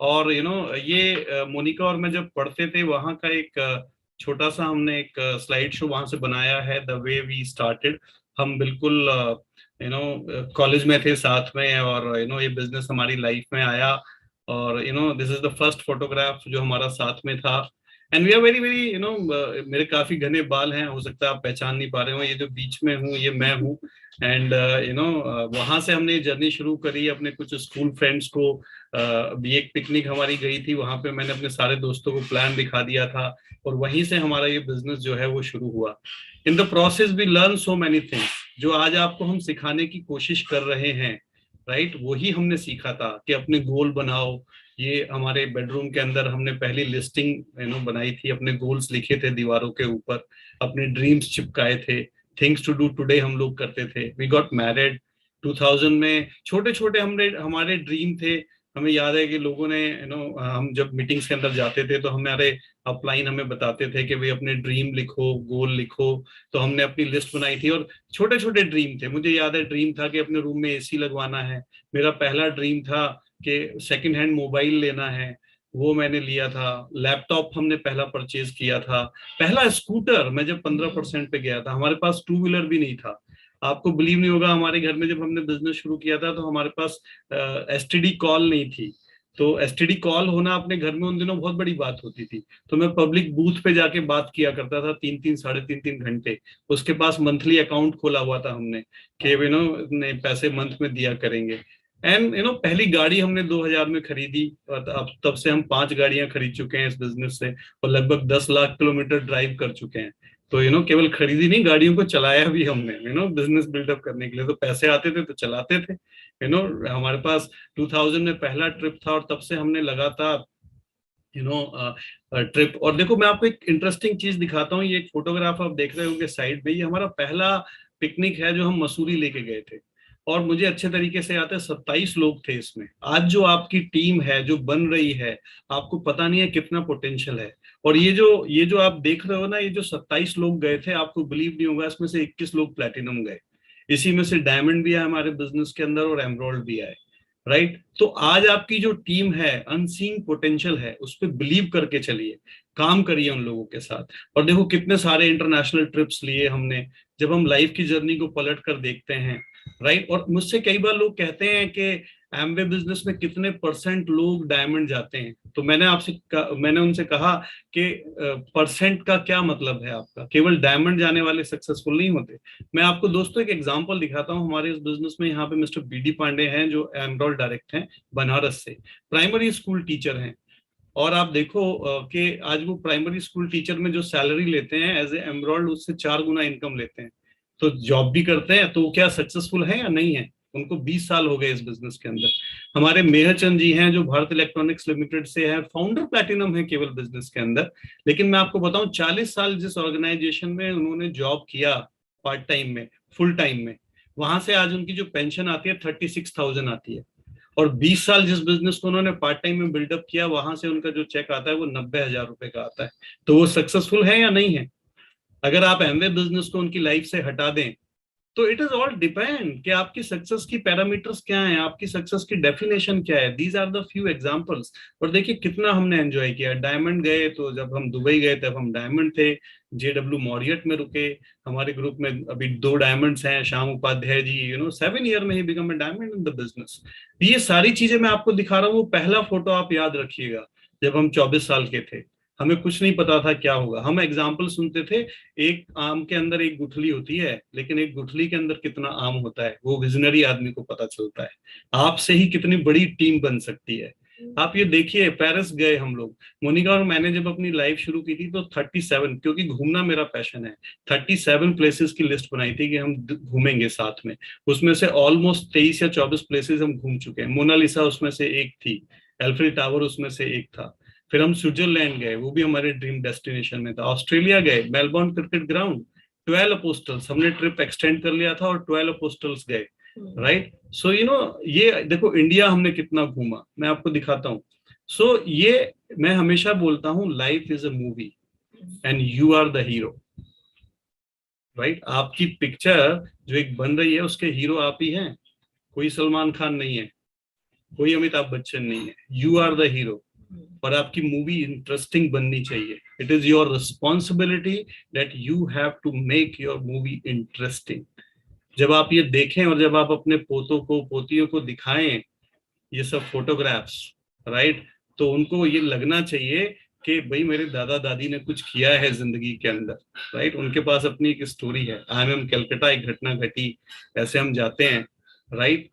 और ये मोनिका और मैं जब पढ़ते थे वहाँ का एक छोटा सा हमने एक स्लाइड शो वहां से बनाया है, द वे वी स्टार्टेड। हम बिल्कुल कॉलेज में थे साथ में, और ये बिजनेस हमारी लाइफ में आया, और this is the first photograph जो हमारा साथ में था। And we are very very मेरे काफी घने बाल हैं, हो सकता है आप पहचान नहीं पा रहे हो, ये जो बीच में हूँ ये मैं हूँ। एंड वहां से हमने जर्नी शुरू करी अपने कुछ स्कूल फ्रेंड्स को। भी एक पिकनिक हमारी गई थी, वहां पे मैंने अपने सारे दोस्तों को प्लान दिखा दिया था, और वहीं से हमारा ये बिजनेस जो है वो शुरू हुआ। In the process we learn so many things, जो आज आपको हम सिखाने की कोशिश कर रहे हैं, राइट, वही हमने सीखा था कि अपने गोल बनाओ। ये हमारे बेडरूम के अंदर हमने पहली लिस्टिंग बनाई थी, अपने गोल्स लिखे थे दीवारों के ऊपर, अपने ड्रीम्स चिपकाए थे, थिंग्स टू डू टुडे हम लोग करते थे। वी गॉट मैरिड 2000 में, छोटे छोटे हमने हमारे ड्रीम थे। हमें याद है कि लोगों ने हम जब मीटिंग्स के अंदर जाते थे तो हमारे अपलाइन हमें बताते थे कि भाई अपने ड्रीम लिखो, गोल लिखो। तो हमने अपनी लिस्ट बनाई थी, और छोटे छोटे ड्रीम थे। मुझे याद है ड्रीम था कि अपने रूम में एसी लगवाना है। मेरा पहला ड्रीम था कि सेकंड हैंड मोबाइल लेना है, वो मैंने लिया था। लैपटॉप हमने पहला परचेज किया था। पहला स्कूटर मैं जब 15% पे गया था, हमारे पास टू व्हीलर भी नहीं था। आपको बिलीव नहीं होगा, हमारे घर में जब हमने बिजनेस शुरू किया था तो हमारे पास एसटीडी कॉल नहीं थी। तो एसटीडी कॉल होना अपने घर में उन दिनों बहुत बड़ी बात होती थी। तो मैं पब्लिक बूथ पे जाके बात किया करता था 3-3 3.5 घंटे। उसके पास मंथली अकाउंट खोला हुआ था हमने कि इतने पैसे मंथ में दिया करेंगे। एंड पहली गाड़ी हमने 2000 में खरीदी, और अब तब से हम 5 गाड़ियां खरीद चुके हैं इस बिजनेस से, और लगभग 10 लाख किलोमीटर ड्राइव कर चुके हैं। तो केवल खरीदी नहीं, गाड़ियों को चलाया भी हमने बिजनेस बिल्डअप करने के लिए। तो पैसे आते थे तो चलाते थे। हमारे पास 2000 में पहला ट्रिप था, और तब से हमने लगातार ट्रिप। और देखो मैं आपको एक इंटरेस्टिंग चीज दिखाता हूँ, ये एक फोटोग्राफ आप देख रहे होंगे साइड में, ये हमारा पहला पिकनिक है जो हम मसूरी लेके गए थे। और मुझे अच्छे तरीके से याद है 27 लोग थे इसमें। आज जो आपकी टीम है जो बन रही है, आपको पता नहीं है कितना पोटेंशियल है। और ये जो आप देख रहे हो ना, ये जो 27 लोग गए थे, आपको बिलीव नहीं होगा, इसमें से 21 लोग प्लेटिनम गए। इसी में से डायमंड भी है हमारे बिजनेस के अंदर, और एमराल्ड भी है, राइट। तो आज आपकी जो टीम है, अनसीन पोटेंशियल है, उस पर बिलीव करके चलिए, काम करिए उन लोगों के साथ। और देखो कितने सारे इंटरनेशनल ट्रिप्स लिए हमने, जब हम लाइफ की जर्नी को पलट कर देखते हैं, राइट। और मुझसे कई बार लोग कहते हैं कि एमवे बिजनेस में कितने % लोग डायमंड जाते हैं। तो मैंने उनसे कहा कि परसेंट का क्या मतलब है आपका, केवल डायमंड जाने वाले सक्सेसफुल नहीं होते। मैं आपको दोस्तों एक एग्जांपल दिखाता हूं हमारे इस बिजनेस में। यहाँ पे मिस्टर बीडी पांडे हैं जो एमरॉल डायरेक्ट हैं बनारस से, प्राइमरी स्कूल टीचर हैं। और आप देखो कि आज वो प्राइमरी स्कूल टीचर में जो सैलरी लेते हैं एज ए एमरॉल्ड, उससे 4 गुना इनकम लेते हैं। तो जॉब भी करते हैं, तो वो क्या सक्सेसफुल है या नहीं है? उनको 20 साल हो गए इस बिजनेस के अंदर। हमारे मेहरचंद जी हैं जो भारत इलेक्ट्रॉनिक्स लिमिटेड से हैं, फाउंडर प्लैटिनम है केवल बिजनेस के अंदर। लेकिन मैं आपको बताऊं 40 साल जिस ऑर्गेनाइजेशन में उन्होंने जॉब किया पार्ट टाइम में, फुल टाइम में, वहां से आज उनकी जो पेंशन आती है 36,000 आती है। और 20 साल जिस बिजनेस को उन्होंने पार्ट टाइम में बिल्डअप किया, वहां से उनका जो चेक आता है वो 90,000 रुपए का आता है। तो वो सक्सेसफुल है या नहीं है? अगर आप एमवे बिजनेस को उनकी लाइफ से हटा दें, तो इट इज ऑल डिपेंड कि आपकी सक्सेस की पैरामीटर्स क्या हैं, आपकी सक्सेस की डेफिनेशन क्या है। These are the few examples. और देखिए कितना हमने एंजॉय किया। डायमंड गए, तो जब हम दुबई गए तब हम डायमंड थे, JW मॉरियट में रुके। हमारे ग्रुप में अभी 2 डायमंड्स हैं, श्याम उपाध्याय जी, 7 ईयर में he become a diamond in the business. ये सारी चीजें मैं आपको दिखा रहा हूँ। वो पहला फोटो आप याद रखिएगा, जब हम 24 साल के थे, हमें कुछ नहीं पता था क्या होगा। हम एग्जाम्पल सुनते थे, एक आम के अंदर एक गुठली होती है, लेकिन एक गुठली के अंदर कितना आम होता है वो विजनरी आदमी को पता चलता है। आपसे ही कितनी बड़ी टीम बन सकती है। आप ये देखिए, पेरिस गए हम लोग, मोनिका और मैंने जब अपनी लाइफ शुरू की थी तो 37, क्योंकि घूमना मेरा पैशन है, 37 प्लेसेस की लिस्ट बनाई थी कि हम घूमेंगे साथ में। उसमें से ऑलमोस्ट 23 या 24 प्लेसेस हम घूम चुके हैं। मोनालिसा उसमें से एक थी, एल्फ्री टावर उसमें से एक था। फिर हम स्विट्जरलैंड गए, वो भी हमारे ड्रीम डेस्टिनेशन में था। ऑस्ट्रेलिया गए, मेलबोर्न क्रिकेट ग्राउंड, 12 अपोस्टल्स, हमने ट्रिप एक्सटेंड कर लिया था और 12 अपोस्टल्स गए, राइट। सो ये देखो इंडिया हमने कितना घूमा, मैं आपको दिखाता हूँ। सो ये मैं हमेशा बोलता हूँ, life is a movie and you are the hero, right. आपकी पिक्चर जो एक बन रही है उसके हीरो आप ही हैं, कोई सलमान खान नहीं है, कोई अमिताभ बच्चन नहीं है, यू आर द हीरो। और आपकी मूवी इंटरेस्टिंग बननी चाहिए। It is your responsibility that you have to make your movie interesting. जब आप ये देखें और जब आप अपने पोतों को पोतियों को दिखाएं ये सब फोटोग्राफ्स, राइट, तो उनको ये लगना चाहिए कि भाई मेरे दादा दादी ने कुछ किया है जिंदगी के अंदर, राइट, उनके पास अपनी एक स्टोरी है। IIM कलकत्ता एक घटना घटी, ऐसे हम जाते हैं, राइट,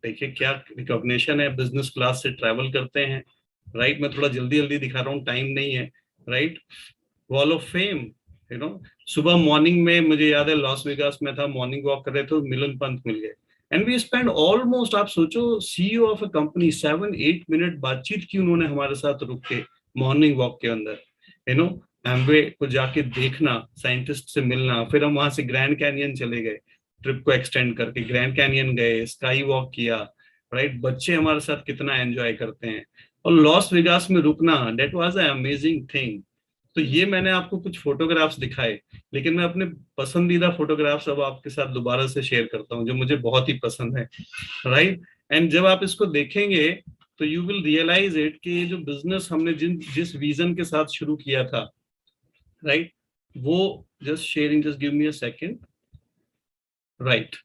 देखिए क्या रिकॉग्निशन है, बिजनेस क्लास से ट्रैवल करते हैं, राइट, मैं थोड़ा जल्दी जल्दी दिखा रहा हूँ, टाइम नहीं है, right, wall of fame, you know, सुबह मॉर्निंग में मुझे याद है लॉस वेगास में था, मॉर्निंग वॉक कर रहे थे, मिलन पंत मिल गए, एंड वी स्पेंड ऑलमोस्ट, आप सोचो CEO of a company 7-8 minute बातचीत की उन्होंने हमारे साथ रुक के मॉर्निंग वॉक के अंदर, यू नो, एम्वे को जाके देखना, साइंटिस्ट से मिलना, फिर हम वहां से ग्रैंड कैनियन चले गए, ट्रिप को एक्सटेंड करके ग्रैंड कैनियन गए, स्काई वॉक किया, राइट, बच्चे हमारे साथ कितना एंजॉय करते हैं, और लॉस वेगास में रुकना, that was a amazing thing. तो ये मैंने आपको कुछ फोटोग्राफ्स दिखाए, लेकिन मैं अपने पसंदीदा फोटोग्राफ्स अब आपके साथ दोबारा से शेयर करता हूँ जो मुझे बहुत ही पसंद है, राइट, एंड जब आप इसको देखेंगे तो यू विल रियलाइज इट कि ये जो बिजनेस हमने जिस विजन के साथ शुरू किया था, राइट, वो just sharing, just give me a second, right,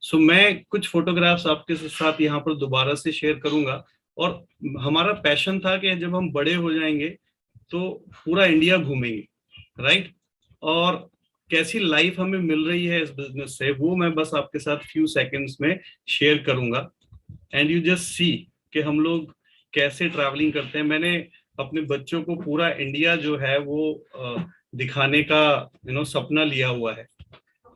so मैं कुछ फोटोग्राफ्स आपके साथ यहाँ पर दोबारा से शेयर करूंगा। और हमारा पैशन था कि जब हम बड़े हो जाएंगे तो पूरा इंडिया घूमेंगे, राइट, और कैसी लाइफ हमें मिल रही है इस बिजनेस से वो मैं बस आपके साथ फ्यू सेकंड्स में शेयर करूंगा, एंड यू जस्ट सी कि हम लोग कैसे ट्रैवलिंग करते हैं। मैंने अपने बच्चों को पूरा इंडिया जो है वो दिखाने का सपना लिया हुआ है,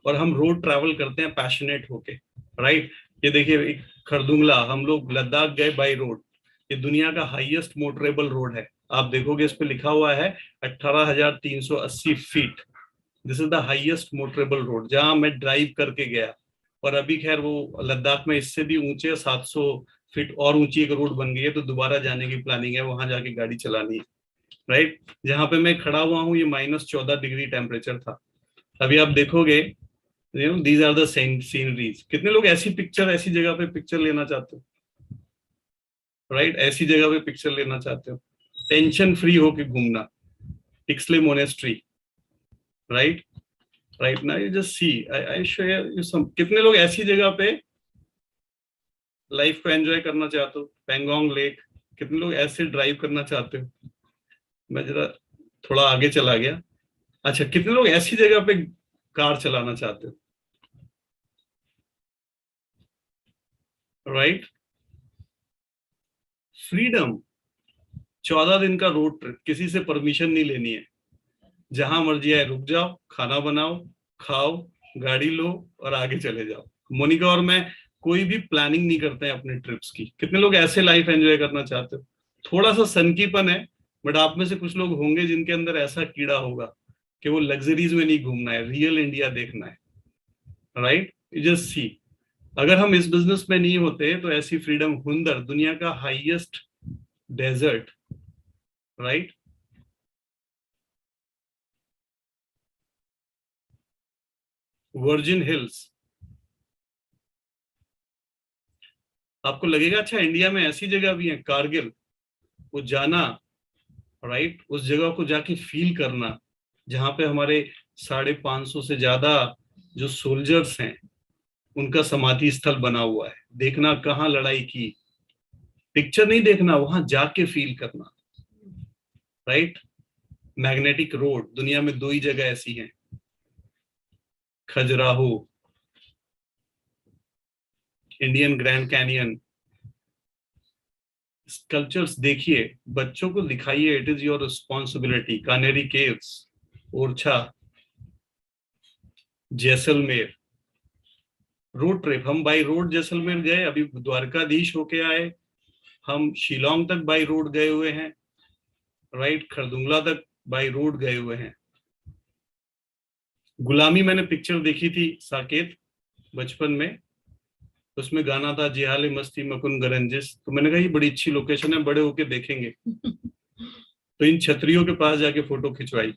और हम रोड ट्रैवल करते हैं पैशनेट होके, राइट, ये देखिए एक खरदुंगला, हम लोग लद्दाख गए बाय रोड, ये दुनिया का हाईएस्ट मोटरेबल रोड है, आप देखोगे इस पे लिखा हुआ है 18,380 feet, this is the highest motorable road, जहां मैं ड्राइव करके गया। और अभी खैर वो लद्दाख में इससे भी ऊंचे 700 फीट और ऊंची एक रोड बन गई है, तो दोबारा जाने की प्लानिंग है, वहां जाके गाड़ी चलानी है, राइट, जहां पे मैं खड़ा हुआ हूँ ये -14 डिग्री टेम्परेचर था। अभी आप देखोगे दीज आर द सीनरीज। कितने लोग ऐसी पिक्चर, ऐसी जगह पे पिक्चर लेना चाहते हो, राइट, ऐसी जगह पे पिक्चर लेना चाहते हो, टेंशन फ्री होके घूमना, टिक्सले मोनेस्ट्री, राइट, राइट ना, you just see, I share you some, कितने लोग ऐसी जगह पे लाइफ को एंजॉय करना चाहते हो, पेंगोंग लेक, कितने लोग ऐसे ड्राइव करना चाहते हो, मैं जरा थोड़ा आगे चला गया, अच्छा, कितने लोग ऐसी जगह पे कार चलाना चाहते हो, राइट, फ्रीडम, 14 दिन का रोड ट्रिप, किसी से परमिशन नहीं लेनी है, जहां मर्जी आए रुक जाओ, खाना बनाओ, खाओ, गाड़ी लो और आगे चले जाओ। मोनिका और मैं कोई भी प्लानिंग नहीं करते हैं अपने ट्रिप्स की। कितने लोग ऐसे लाइफ एंजॉय करना चाहते हो? थोड़ा सा सनकीपन है, बट आप में से कुछ लोग होंगे जिनके अंदर ऐसा कीड़ा होगा कि वो लग्जरीज में नहीं घूमना है, रियल इंडिया देखना है, राइट, यू जस्ट सी। अगर हम इस बिजनेस में नहीं होते तो ऐसी फ्रीडम, हुंदर, दुनिया का highest desert, right, virgin hills, आपको लगेगा अच्छा इंडिया में ऐसी जगह भी है, कारगिल, वो जाना, राइट, उस जगह को जाके फील करना, जहां पे हमारे 550 से ज्यादा जो सोल्जर्स हैं उनका समाधि स्थल बना हुआ है, देखना कहाँ लड़ाई की, पिक्चर नहीं देखना, वहां जाके फील करना, राइट, मैग्नेटिक रोड, दुनिया में 2 ही जगह ऐसी हैं, Khajuraho, Indian grand canyon. Sculptures देखिए, बच्चों को दिखाइए, it is your responsibility. Kanheri caves, Orchha, Jaisalmer, road trip, हम बाई रोड जैसलमेर गए, अभी द्वारकाधीश होके आए, हम शिलोंग तक बाई रोड गए हुए हैं, राइट, खरदुंगला तक बाई रोड गए हुए हैं। गुलामी मैंने पिक्चर देखी थी साकेत बचपन में, उसमें गाना था जिहाले मस्ती मकुन गरंजिस, तो मैंने कहा ये बड़ी अच्छी लोकेशन है, बड़े होके देखेंगे। तो इन छतरियों के पास जाके फोटो खिंचवाई,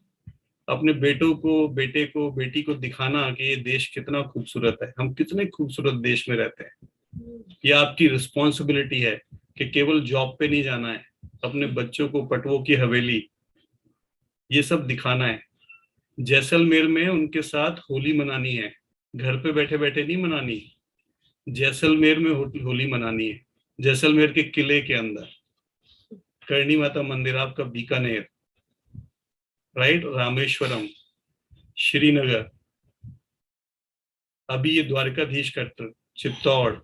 अपने बेटों को, बेटे को, बेटी को दिखाना कि ये देश कितना खूबसूरत है, हम कितने खूबसूरत देश में रहते हैं। ये आपकी रिस्पॉन्सिबिलिटी है कि केवल जॉब पे नहीं जाना है, अपने बच्चों को पटवों की हवेली ये सब दिखाना है। जैसलमेर में उनके साथ होली मनानी है, घर पे बैठे बैठे नहीं मनानी, जैसलमेर में होली मनानी है, जैसलमेर के किले के अंदर, करणी माता मंदिर आपका बीकानेर, राइट, रामेश्वरम, श्रीनगर, अभी ये द्वारकाधीश कट्टर, चित्तौड़,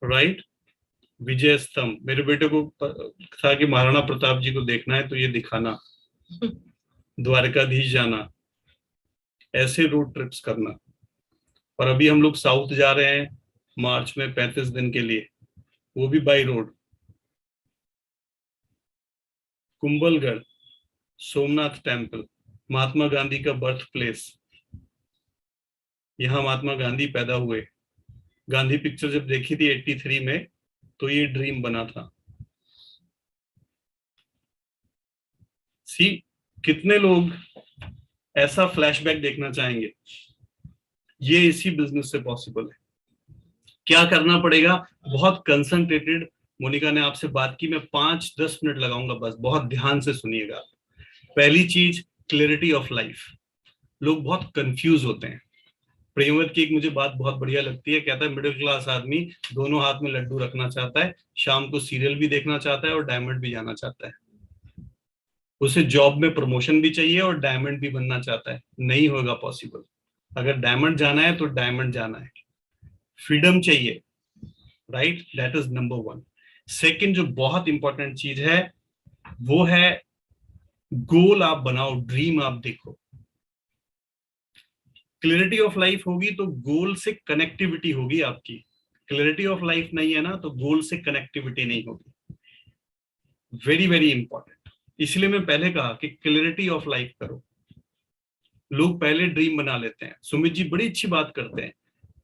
राइट, विजय स्तंभ। मेरे बेटे को था कि महाराणा प्रताप जी को देखना है तो ये दिखाना, द्वारकाधीश जाना, ऐसे रोड ट्रिप्स करना। और अभी हम लोग साउथ जा रहे हैं मार्च में 35 दिन के लिए, वो भी by road. Kumbhalgarh, Somnath temple, Mahatma Gandhi का बर्थ प्लेस, यहां महात्मा गांधी पैदा हुए। गांधी पिक्चर जब देखी थी 83 में तो ये ड्रीम बना था। सी, कितने लोग ऐसा फ्लैशबैक देखना चाहेंगे? ये इसी बिजनेस से पॉसिबल है। क्या करना पड़ेगा? बहुत कंसंट्रेटेड, मोनिका ने आपसे बात की, मैं 5-10 मिनट लगाऊंगा बस, बहुत ध्यान से सुनिएगा। पहली चीज, क्लैरिटी ऑफ लाइफ। लोग बहुत कंफ्यूज होते हैं। प्रेमवत की एक मुझे बात बहुत बढ़िया लगती है, कहता है मिडिल क्लास आदमी दोनों हाथ में लड्डू रखना चाहता है, शाम को सीरियल भी देखना चाहता है और डायमंड भी जाना चाहता है। उसे जॉब में प्रमोशन भी चाहिए और डायमंड भी बनना चाहता है। नहीं होगा पॉसिबल। अगर डायमंड जाना है तो डायमंड जाना है। फ्रीडम चाहिए, right, that is number 1। Second जो बहुत इंपॉर्टेंट चीज है वो है गोल आप बनाओ, ड्रीम आप देखो। क्लैरिटी ऑफ लाइफ होगी तो गोल से कनेक्टिविटी होगी आपकी। क्लैरिटी ऑफ लाइफ नहीं है ना तो गोल से कनेक्टिविटी नहीं होगी। Very very important. इसलिए मैं पहले कहा कि क्लैरिटी ऑफ लाइफ करो। लोग पहले ड्रीम बना लेते हैं। सुमित जी बड़ी अच्छी बात करते हैं,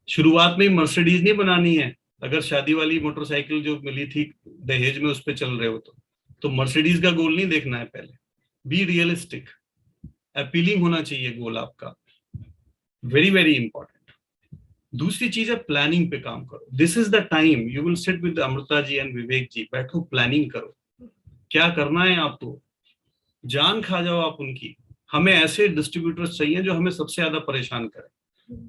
शुरुआत में मर्सिडीज नहीं बनानी है। अगर शादी वाली मोटरसाइकिल जो मिली थी दहेज में उस पर चल रहे हो तो मर्सिडीज का गोल नहीं देखना है। पहले बी रियलिस्टिक, अपीलिंग होना चाहिए गोल आपका। Very very important. दूसरी चीज है प्लानिंग पे काम करो। This is the time you will sit with Amrita ji and Vivek ji, बैठो प्लानिंग करो, क्या करना है आपको, जान खा जाओ आप उनकी। हमें ऐसे डिस्ट्रीब्यूटर्स चाहिए जो हमें सबसे ज्यादा परेशान करें,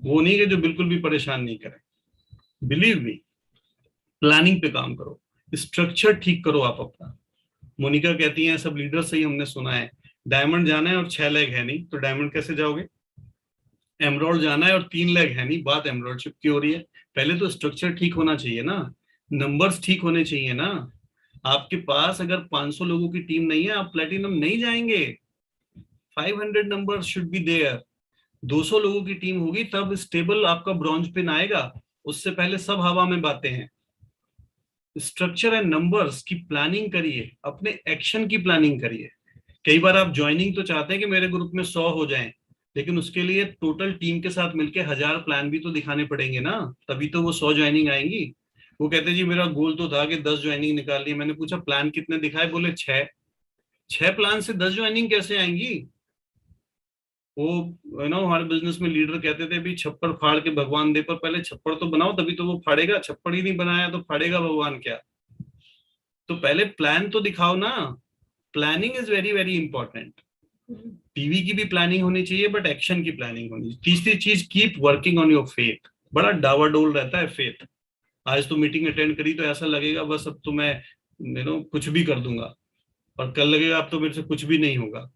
वो नहीं कि जो बिल्कुल भी परेशान नहीं करें। बिलीव मी, प्लानिंग पे काम करो, स्ट्रक्चर ठीक करो आप अपना। मोनिका कहती है सब लीडर से ही हमने सुना है, डायमंड जाना है और 6 लेग है नहीं तो डायमंड कैसे जाओगे? एमरोल्ड जाना है और 3 लेग है नहीं, बात एमरोल्डशिप की हो रही है। पहले तो स्ट्रक्चर ठीक होना चाहिए ना, नंबर्स ठीक होने चाहिए ना। आपके पास अगर 500 लोगों की टीम नहीं है आप प्लेटिनम नहीं जाएंगे। 500 नंबर शुड बी देयर। 200 लोगों की टीम होगी तब स्टेबल आपका ब्रॉन्ज पिन आएगा, उससे पहले सब हवा में बातें हैं। स्ट्रक्चर एंड नंबर्स की प्लानिंग करिए, अपने एक्शन की प्लानिंग करिए। कई बार आप ज्वाइनिंग तो चाहते हैं कि मेरे ग्रुप में 100 हो जाएं, लेकिन उसके लिए टोटल टीम के साथ मिलकर 1000 प्लान भी तो दिखाने पड़ेंगे ना, तभी तो वो 100 ज्वाइनिंग आएंगी। वो कहते जी मेरा गोल तो था कि 10 ज्वाइनिंग निकाल ली। मैंने पूछा प्लान कितने दिखाए? बोले 6 प्लान से 10 ज्वाइनिंग कैसे आएंगी? वो हमारे बिजनेस में लीडर कहते थे भी छप्पड़ फाड़ के भगवान दे, पर पहले छप्पड़ तो बनाओ तभी तो वो फाड़ेगा। छप्पड़ ही नहीं बनाया तो फाड़ेगा भगवान क्या? तो पहले प्लान तो दिखाओ ना। Planning is very very important. TV की भी प्लानिंग होनी चाहिए बट एक्शन की प्लानिंग होनी चाहिए। तीसरी चीज, keep working on your faith. बड़ा डावाडोल रहता है फेथ। आज तो मीटिंग अटेंड करी तो ऐसा लगेगा बस अब तो मैं कुछ भी कर दूंगा, और कल लगेगा अब तो मेरे से कुछ भी नहीं होगा।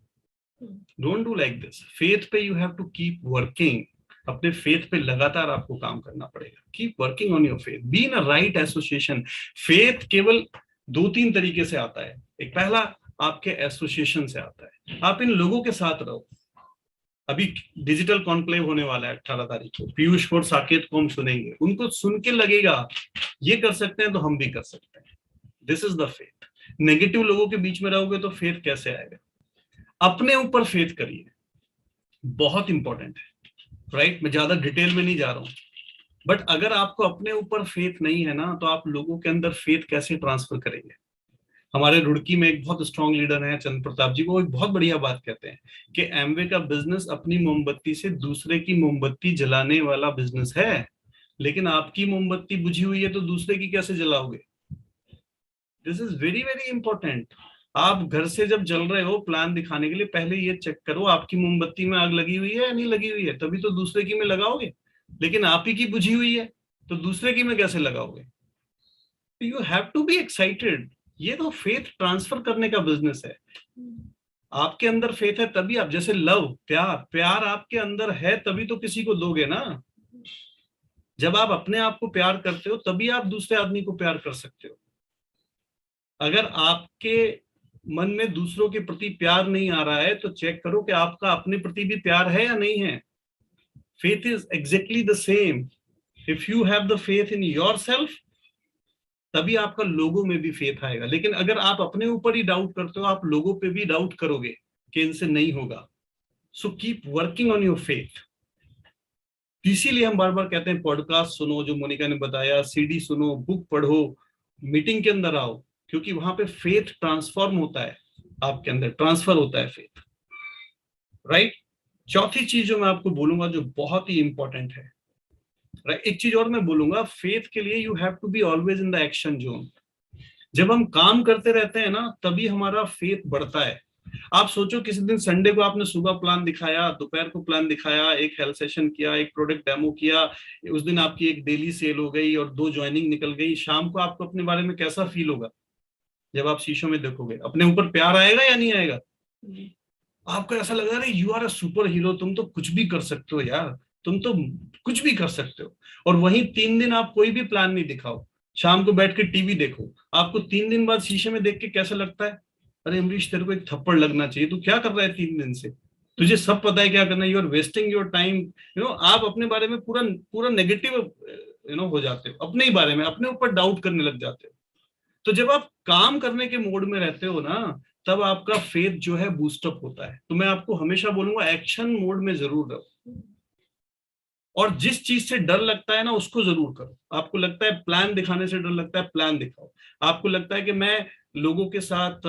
Don't do like this. Faith पे you have to keep working. अपने फेथ पे लगातार आपको काम करना पड़ेगा। Keep working on your faith, be in a right association. Faith केवल 2-3 तरीके से आता है। एक पहला आपके एसोसिएशन से आता है, आप इन लोगों के साथ रहो। अभी डिजिटल कॉन्क्लेव होने वाला है 18 तारीख को, पीयूष और साकेत को हम सुनेंगे। उनको सुन के लगेगा ये कर सकते हैं तो हम भी कर सकते हैं। This is the faith. Negative लोगों के बीच में रहोगे तो फेथ कैसे आएगा? अपने ऊपर फेथ करिए, बहुत इंपॉर्टेंट है, राइट। मैं ज्यादा डिटेल में नहीं जा रहा हूं, बट अगर आपको अपने ऊपर फेथ नहीं है ना तो आप लोगों के अंदर फेथ कैसे ट्रांसफर करेंगे? हमारे रुड़की में एक बहुत स्ट्रॉन्ग लीडर है चंद्र प्रताप जी, वो एक बहुत बढ़िया बात कहते हैं कि एमवे का बिजनेस अपनी मोमबत्ती से दूसरे की मोमबत्ती जलाने वाला बिजनेस है, लेकिन आपकी मोमबत्ती बुझी हुई है तो दूसरे की कैसे जलाओगे? This is very very important. आप घर से जब जल रहे हो प्लान दिखाने के लिए, पहले ये चेक करो आपकी मोमबत्ती में आग लगी हुई है या नहीं लगी हुई है, तभी तो दूसरे की में लगाओगे। लेकिन आप ही की बुझी हुई है तो दूसरे की में कैसे लगाओगे? You have to be excited. ये तो फेथ ट्रांसफर करने का बिजनेस है। आपके अंदर फेथ है तभी आप, जैसे लव, प्यार, प्यार आपके अंदर है तभी तो किसी को दोगे ना। जब आप अपने आप को प्यार करते हो तभी आप दूसरे आदमी को प्यार कर सकते हो। अगर आपके मन में दूसरों के प्रति प्यार नहीं आ रहा है तो चेक करो कि आपका अपने प्रति भी प्यार है या नहीं है। Faith is exactly the same. If you have the faith in yourself तभी आपका लोगों में भी फेथ आएगा। लेकिन अगर आप अपने ऊपर ही डाउट करते हो, आप लोगों पे भी डाउट करोगे कि इनसे नहीं होगा। So keep working on your faith. इसीलिए हम बार बार कहते हैं पॉडकास्ट सुनो, जो मोनिका ने बताया, सीडी सुनो, बुक पढ़ो, मीटिंग के अंदर आओ, क्योंकि वहां पे फेथ ट्रांसफॉर्म होता है, आपके अंदर ट्रांसफर होता है फेथ। राइट। चौथी चीज जो मैं आपको बोलूंगा जो बहुत ही इंपॉर्टेंट है, राइट, एक चीज और मैं बोलूंगा, फेथ के लिए you have to be always in the action zone. जब हम काम करते रहते हैं ना तभी हमारा फेथ बढ़ता है। आप सोचो किसी दिन संडे को आपने सुबह प्लान दिखाया, दोपहर को प्लान दिखाया, एक हेल्थ सेशन किया, एक प्रोडक्ट डेमो किया, उस दिन आपकी एक डेली सेल हो गई और 2 ज्वाइनिंग निकल गई। शाम को आपको अपने बारे में कैसा फील होगा? जब आप शीशों में देखोगे अपने ऊपर प्यार आएगा या नहीं आएगा? आपको ऐसा लग रहा है you are a super hero, तुम तो कुछ भी कर सकते हो यार, तुम तो कुछ भी कर सकते हो। और वहीं 3 दिन आप कोई भी प्लान नहीं दिखाओ, शाम को बैठ के टीवी देखो, आपको 3 दिन बाद शीशे में देख के कैसा लगता है? अरे अमरीश, तेरे को एक थप्पड़ लगना चाहिए, तू क्या कर रहा है 3 दिन से? तुझे सब पता है क्या करना है, you are wasting your time. आप अपने बारे में पूरा पूरा नेगेटिव हो जाते हो, अपने ही बारे में अपने ऊपर डाउट करने लग जाते हो। तो जब आप काम करने के मोड में रहते हो ना तब आपका फेथ जो है बूस्टअप होता है। तो मैं आपको हमेशा बोलूंगा एक्शन मोड में जरूर रहो, और जिस चीज से डर लगता है ना उसको जरूर करो। आपको लगता है प्लान दिखाने से डर लगता है, प्लान दिखाओ। आपको लगता है कि मैं लोगों के साथ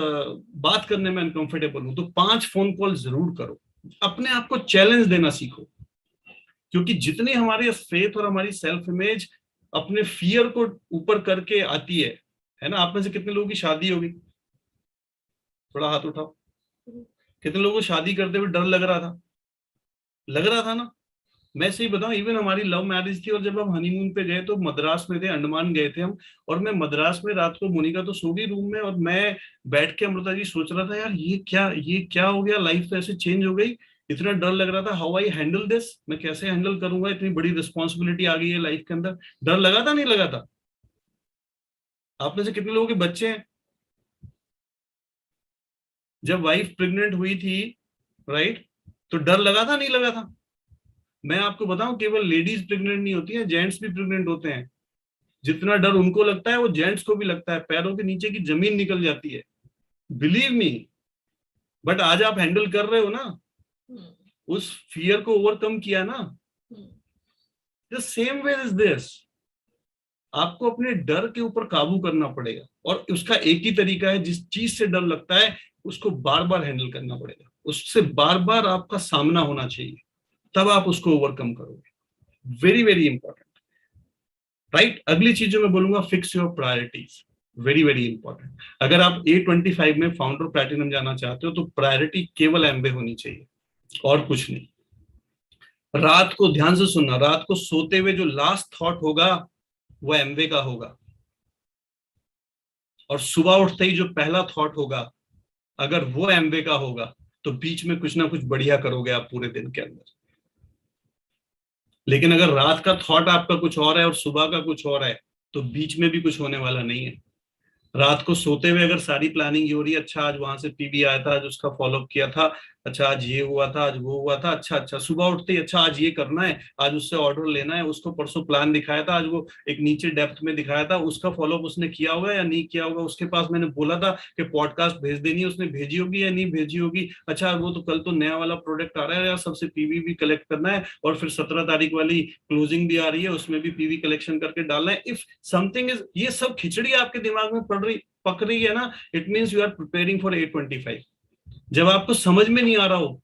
बात करने में अनकंफर्टेबल हूं तो 5 फोन कॉल जरूर करो। अपने आप को चैलेंज देना सीखो, क्योंकि जितनी हमारी फेथ और हमारी सेल्फ इमेज अपने फियर को ऊपर करके आती है ना। आप में से कितने लोगों की शादी होगी? थोड़ा हाथ उठाओ। कितने लोगों को शादी करते हुए डर लग रहा था? लग रहा था ना। मैं सही बताऊं, इवन हमारी लव मैरिज थी और जब हम हनीमून पे गए तो मद्रास में थे, अंडमान गए थे हम। और मैं मद्रास में रात को, मोनिका तो सो गई रूम में और मैं बैठ के अमृता जी सोच रहा था यार ये क्या हो गया, लाइफ तो ऐसे चेंज हो गई। इतना डर लग रहा था, हाउ आई हैंडल दिस, मैं कैसे हैंडल करूंगा, इतनी बड़ी रिस्पॉन्सिबिलिटी आ गई है लाइफ के अंदर। डर लगा था नहीं लगा था? आप में से कितने लोगों के बच्चे हैं? जब वाइफ प्रेग्नेंट हुई थी, राइट, तो डर लगा था नहीं लगा था? मैं आपको बताऊं केवल लेडीज प्रेग्नेंट नहीं होती हैं, जेंट्स भी प्रेग्नेंट होते हैं। जितना डर उनको लगता है वो जेंट्स को भी लगता है, पैरों के नीचे की जमीन निकल जाती है, बिलीव मी। बट आज आप हैंडल कर रहे हो ना, उस फियर को ओवरकम किया ना। The same way is this. आपको अपने डर के ऊपर काबू करना पड़ेगा और उसका एक ही तरीका है, जिस चीज से डर लगता है उसको बार बार हैंडल करना पड़ेगा, उससे बार बार आपका सामना होना चाहिए, तब आप उसको ओवरकम करोगे। Very very important. राइट। अगली चीज जो मैं बोलूंगा, fix your priorities. Very very important. अगर आप A25 में फाउंडर प्लैटिनम जाना चाहते हो तो प्रायोरिटी केवल एमवे होनी चाहिए और कुछ नहीं। रात को ध्यान से सुनना, रात को सोते हुए जो लास्ट थॉट होगा वो एमवे का होगा, और सुबह उठते ही जो पहला थॉट होगा अगर वो एमवे का होगा तो बीच में कुछ ना कुछ बढ़िया करोगे आप पूरे दिन के अंदर। लेकिन अगर रात का थॉट आपका कुछ और है और सुबह का कुछ और है तो बीच में भी कुछ होने वाला नहीं है। रात को सोते हुए अगर सारी प्लानिंग ये हो रही है, अच्छा आज वहां से पीबी आया था, आज उसका फॉलोअप किया था, अच्छा आज ये हुआ था, आज वो हुआ था, अच्छा सुबह उठते ही अच्छा आज ये करना है, आज उससे ऑर्डर लेना है, उसको परसों प्लान दिखाया था, आज वो एक नीचे डेप्थ में दिखाया था, उसका फॉलोअप उसने किया होगा या नहीं किया होगा, उसके पास मैंने बोला था कि पॉडकास्ट भेज देनी, उसने भेजी होगी या नहीं भेजी होगी, अच्छा वो तो कल तो नया वाला प्रोडक्ट आ रहा है यार, सबसे पीवी भी कलेक्ट करना है, और फिर 17 तारीख वाली क्लोजिंग भी आ रही है, उसमें भी पीवी कलेक्शन करके डालना है। इफ समथिंग इज, ये सब खिचड़ी आपके दिमाग में पक रही है ना, it means you are preparing for A25। जब आपको समझ में नहीं आ रहा हो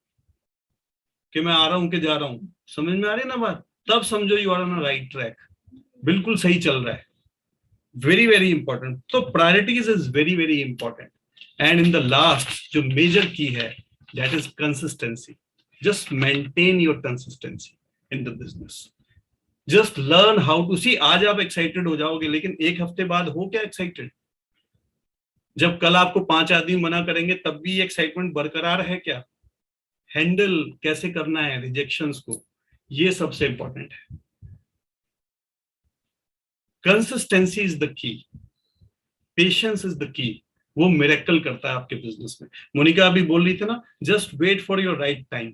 कि मैं आ रहा हूं कि जा रहा हूं, समझ में आ रही है ना बात, तब समझो you are on a right track. बिल्कुल सही चल रहा है, वेरी वेरी इंपॉर्टेंट। तो priorities is very very important. And in the last जो मेजर की है, that is consistency. Just maintain your consistency in the business. Just learn how to see. आज आप एक्साइटेड हो जाओगे, लेकिन एक हफ्ते बाद हो क्या एक्साइटेड? जब कल आपको 5 आदमी मना करेंगे तब भी एक्साइटमेंट बरकरार है क्या? हैंडल कैसे करना है रिजेक्शंस को, ये सबसे इंपॉर्टेंट है। Consistency is the key, patience is the key. वो मिरेकल करता है आपके बिजनेस में। मोनिका अभी बोल रही थी ना, just wait for your right time.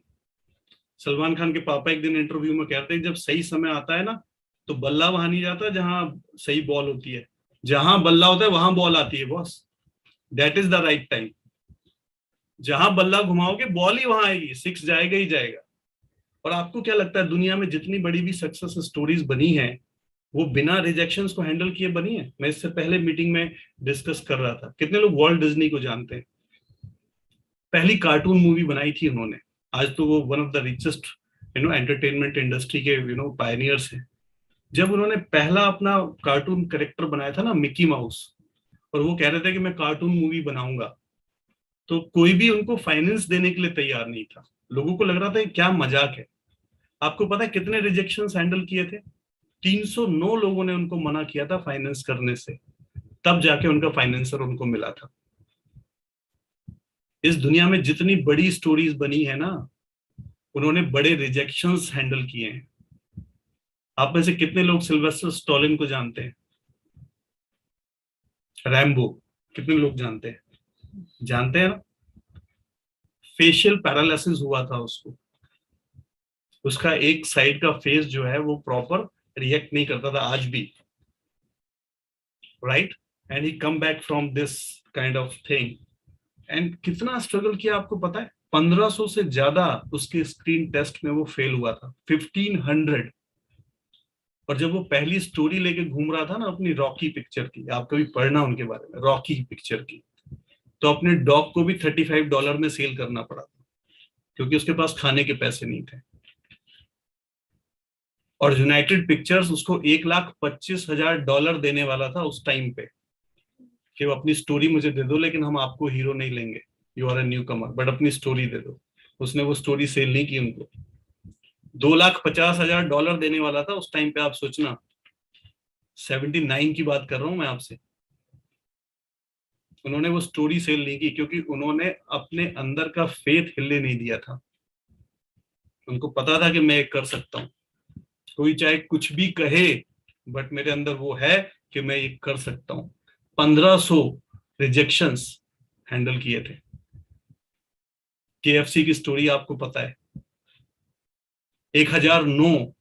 Salman Khan के पापा एक दिन इंटरव्यू में कहते हैं, जब सही समय आता है ना, तो बल्ला वहां नहीं जाता जहां सही बॉल होती है, जहां बल्ला होता है वहां बॉल आती है boss. That is the right time. जहां बल्ला घुमाओगे बॉल ही वहां आएगी, सिक्स जाएगा ही जाएगा। और आपको क्या लगता है, दुनिया में जितनी बड़ी भी सक्सेस स्टोरीज बनी है, वो बिना रिजेक्शंस को हैंडल किए बनी है? मैं इससे पहले मीटिंग में डिस्कस कर रहा था, कितने लोग वॉल्ट डिज्नी को जानते हैं? पहली कार्टून मूवी बनाई थी उन्होंने। आज तो वो one of the richest entertainment industry के पायनियर्स हैं। जब उन्होंने पहला अपना कार्टून कैरेक्टर बनाया था ना, मिकी माउस, और वो कह रहे थे कि मैं कार्टून मूवी बनाऊंगा, तो कोई भी उनको फाइनेंस देने के लिए तैयार नहीं था। लोगों को लग रहा था कि क्या मजाक है। आपको पता है कितने रिजेक्शंस हैंडल किए थे? 309 लोगों ने उनको मना किया था फाइनेंस करने से, तब जाके उनका फाइनेंसर उनको मिला था। इस दुनिया में जितनी बड़ी स्टोरीज बनी है ना, उन्होंने बड़े रिजेक्शंस हैंडल किए हैं। आप में से कितने लोग सिल्वेस्टर स्टैलोन को जानते हैं? रैम्बो, कितने लोग जानते हैं? जानते हैं ना? फेशियल पैरालिसिस हुआ था उसको, उसका एक साइड का फेस जो है वो प्रॉपर रिएक्ट नहीं करता था आज भी, right? And he come back from this kind of thing. And कितना स्ट्रगल किया आपको पता है? 1500 से ज्यादा उसके स्क्रीन टेस्ट में वो फेल हुआ था, 1500। और जब वो पहली स्टोरी लेके घूम रहा था ना अपनी रॉकी पिक्चर की, आप कभी पढ़ना उनके बारे में, रॉकी पिक्चर की, तो अपने डॉग को भी $35 में सेल करना पड़ा था, क्योंकि उसके पास खाने के पैसे नहीं थे। और यूनाइटेड पिक्चर्स उसको $1,25,000 देने वाला था उस टाइम पे, कि वो अपनी स्टोरी मुझे दे दो, लेकिन हम आपको हीरो नहीं लेंगे, you are a newcomer, but अपनी स्टोरी दे दो। उसने वो स्टोरी सेल नहीं की उनको। $2,50,000 देने वाला था उस टाइम पे। आप सोचना, 79 की बात कर रहा हूं मैं आपसे। उन्होंने वो स्टोरी सेल नहीं की, क्योंकि उन्होंने अपने अंदर का फेथ हिलने नहीं दिया था। उनको पता था कि मैं ये कर सकता हूँ, कोई चाहे कुछ भी कहे, बट मेरे अंदर वो है कि मैं ये कर सकता हूँ। 1500 रिजेक्शंस हैंडल किए थे। KFC की स्टोरी आपको पता है, 1009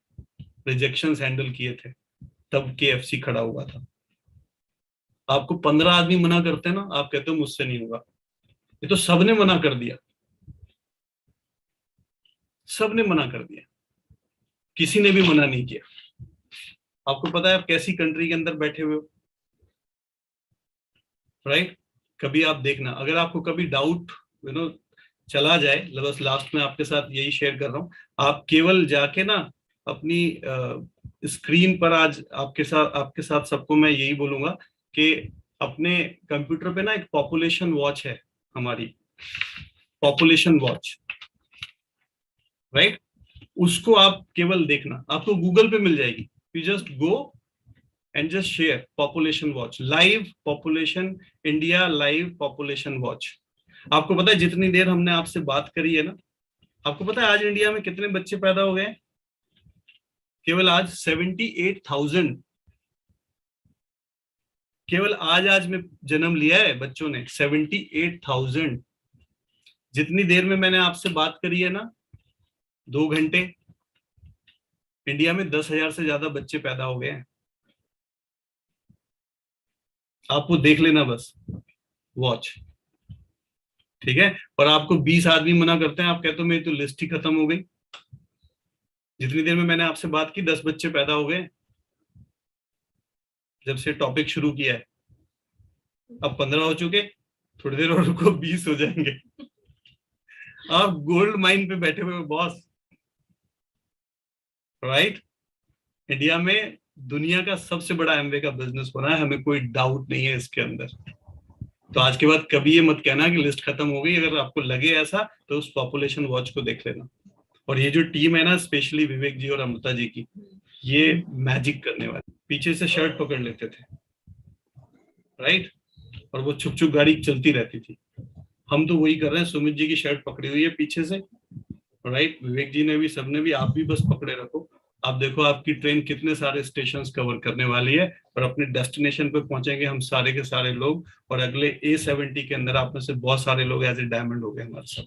रिजेक्शंस हैंडल किए थे, तब KFC खड़ा हुआ था। आपको 15 आदमी मना करते हैं ना, आप कहते हो मुझसे नहीं होगा। ये तो सबने मना कर दिया, सबने मना कर दिया, किसी ने भी मना नहीं किया। आपको पता है आप कैसी कंट्री के अंदर बैठे हुए हो, राइट? कभी आप देखना, अगर आपको कभी डाउट चला जाए, बस लास्ट में आपके साथ यही शेयर कर रहा हूं, आप केवल जाके ना अपनी स्क्रीन पर, आज आपके साथ सबको मैं यही बोलूंगा कि अपने कंप्यूटर पे ना एक पॉपुलेशन वॉच है हमारी, पॉपुलेशन वॉच, राइट? उसको आप केवल देखना, आपको गूगल पे मिल जाएगी। You just go and just share population watch, live population India, live population watch. आपको पता है जितनी देर हमने आपसे बात करी है ना, आपको पता है आज इंडिया में कितने बच्चे पैदा हो गए? केवल आज 78,000, केवल आज में जन्म लिया है बच्चों ने, 78,000। जितनी देर में मैंने आपसे बात करी है ना, 2 घंटे, इंडिया में 10,000 से ज्यादा बच्चे पैदा हो गए हैं। आप वो देख लेना बस, वॉच, ठीक है? और आपको 20 आदमी मना करते हैं, आप कहते हो मेरी तो लिस्ट ही खत्म हो गई। जितनी देर में मैंने आपसे बात की 10 बच्चे पैदा हो गए जब से टॉपिक शुरू किया है। अब 15 हो चुके, थोड़ी देर और रुको 20 हो जाएंगे। आप गोल्ड माइन पे बैठे हुए हो बॉस, राइट? इंडिया में दुनिया का सबसे बड़ा एमवे का बिजनेस बना है, हमें कोई डाउट नहीं है इसके अंदर। तो आज के बाद कभी ये मत कहना कि लिस्ट खत्म हो गई, अगर आपको लगे ऐसा तो उस पॉपुलेशन वॉच को देख लेना। और ये जो टीम है ना, स्पेशली विवेक जी और अमृता जी की, ये मैजिक करने वाले, पीछे से शर्ट पकड़ लेते थे, राइट, और वो छुप छुप गाड़ी चलती रहती थी। हम तो वही कर रहे हैं, सुमित जी की शर्ट पकड़ी हुई है पीछे से, राइट, विवेक जी ने भी, सबने भी, आप भी बस पकड़े रखो। आप देखो आपकी ट्रेन कितने सारे स्टेशंस कवर करने वाली है और अपने डेस्टिनेशन पे पहुंचेंगे हम सारे के सारे लोग। और अगले A70 के अंदर आप में से बहुत सारे लोग एज ए डायमंड हो गए हमारे साथ।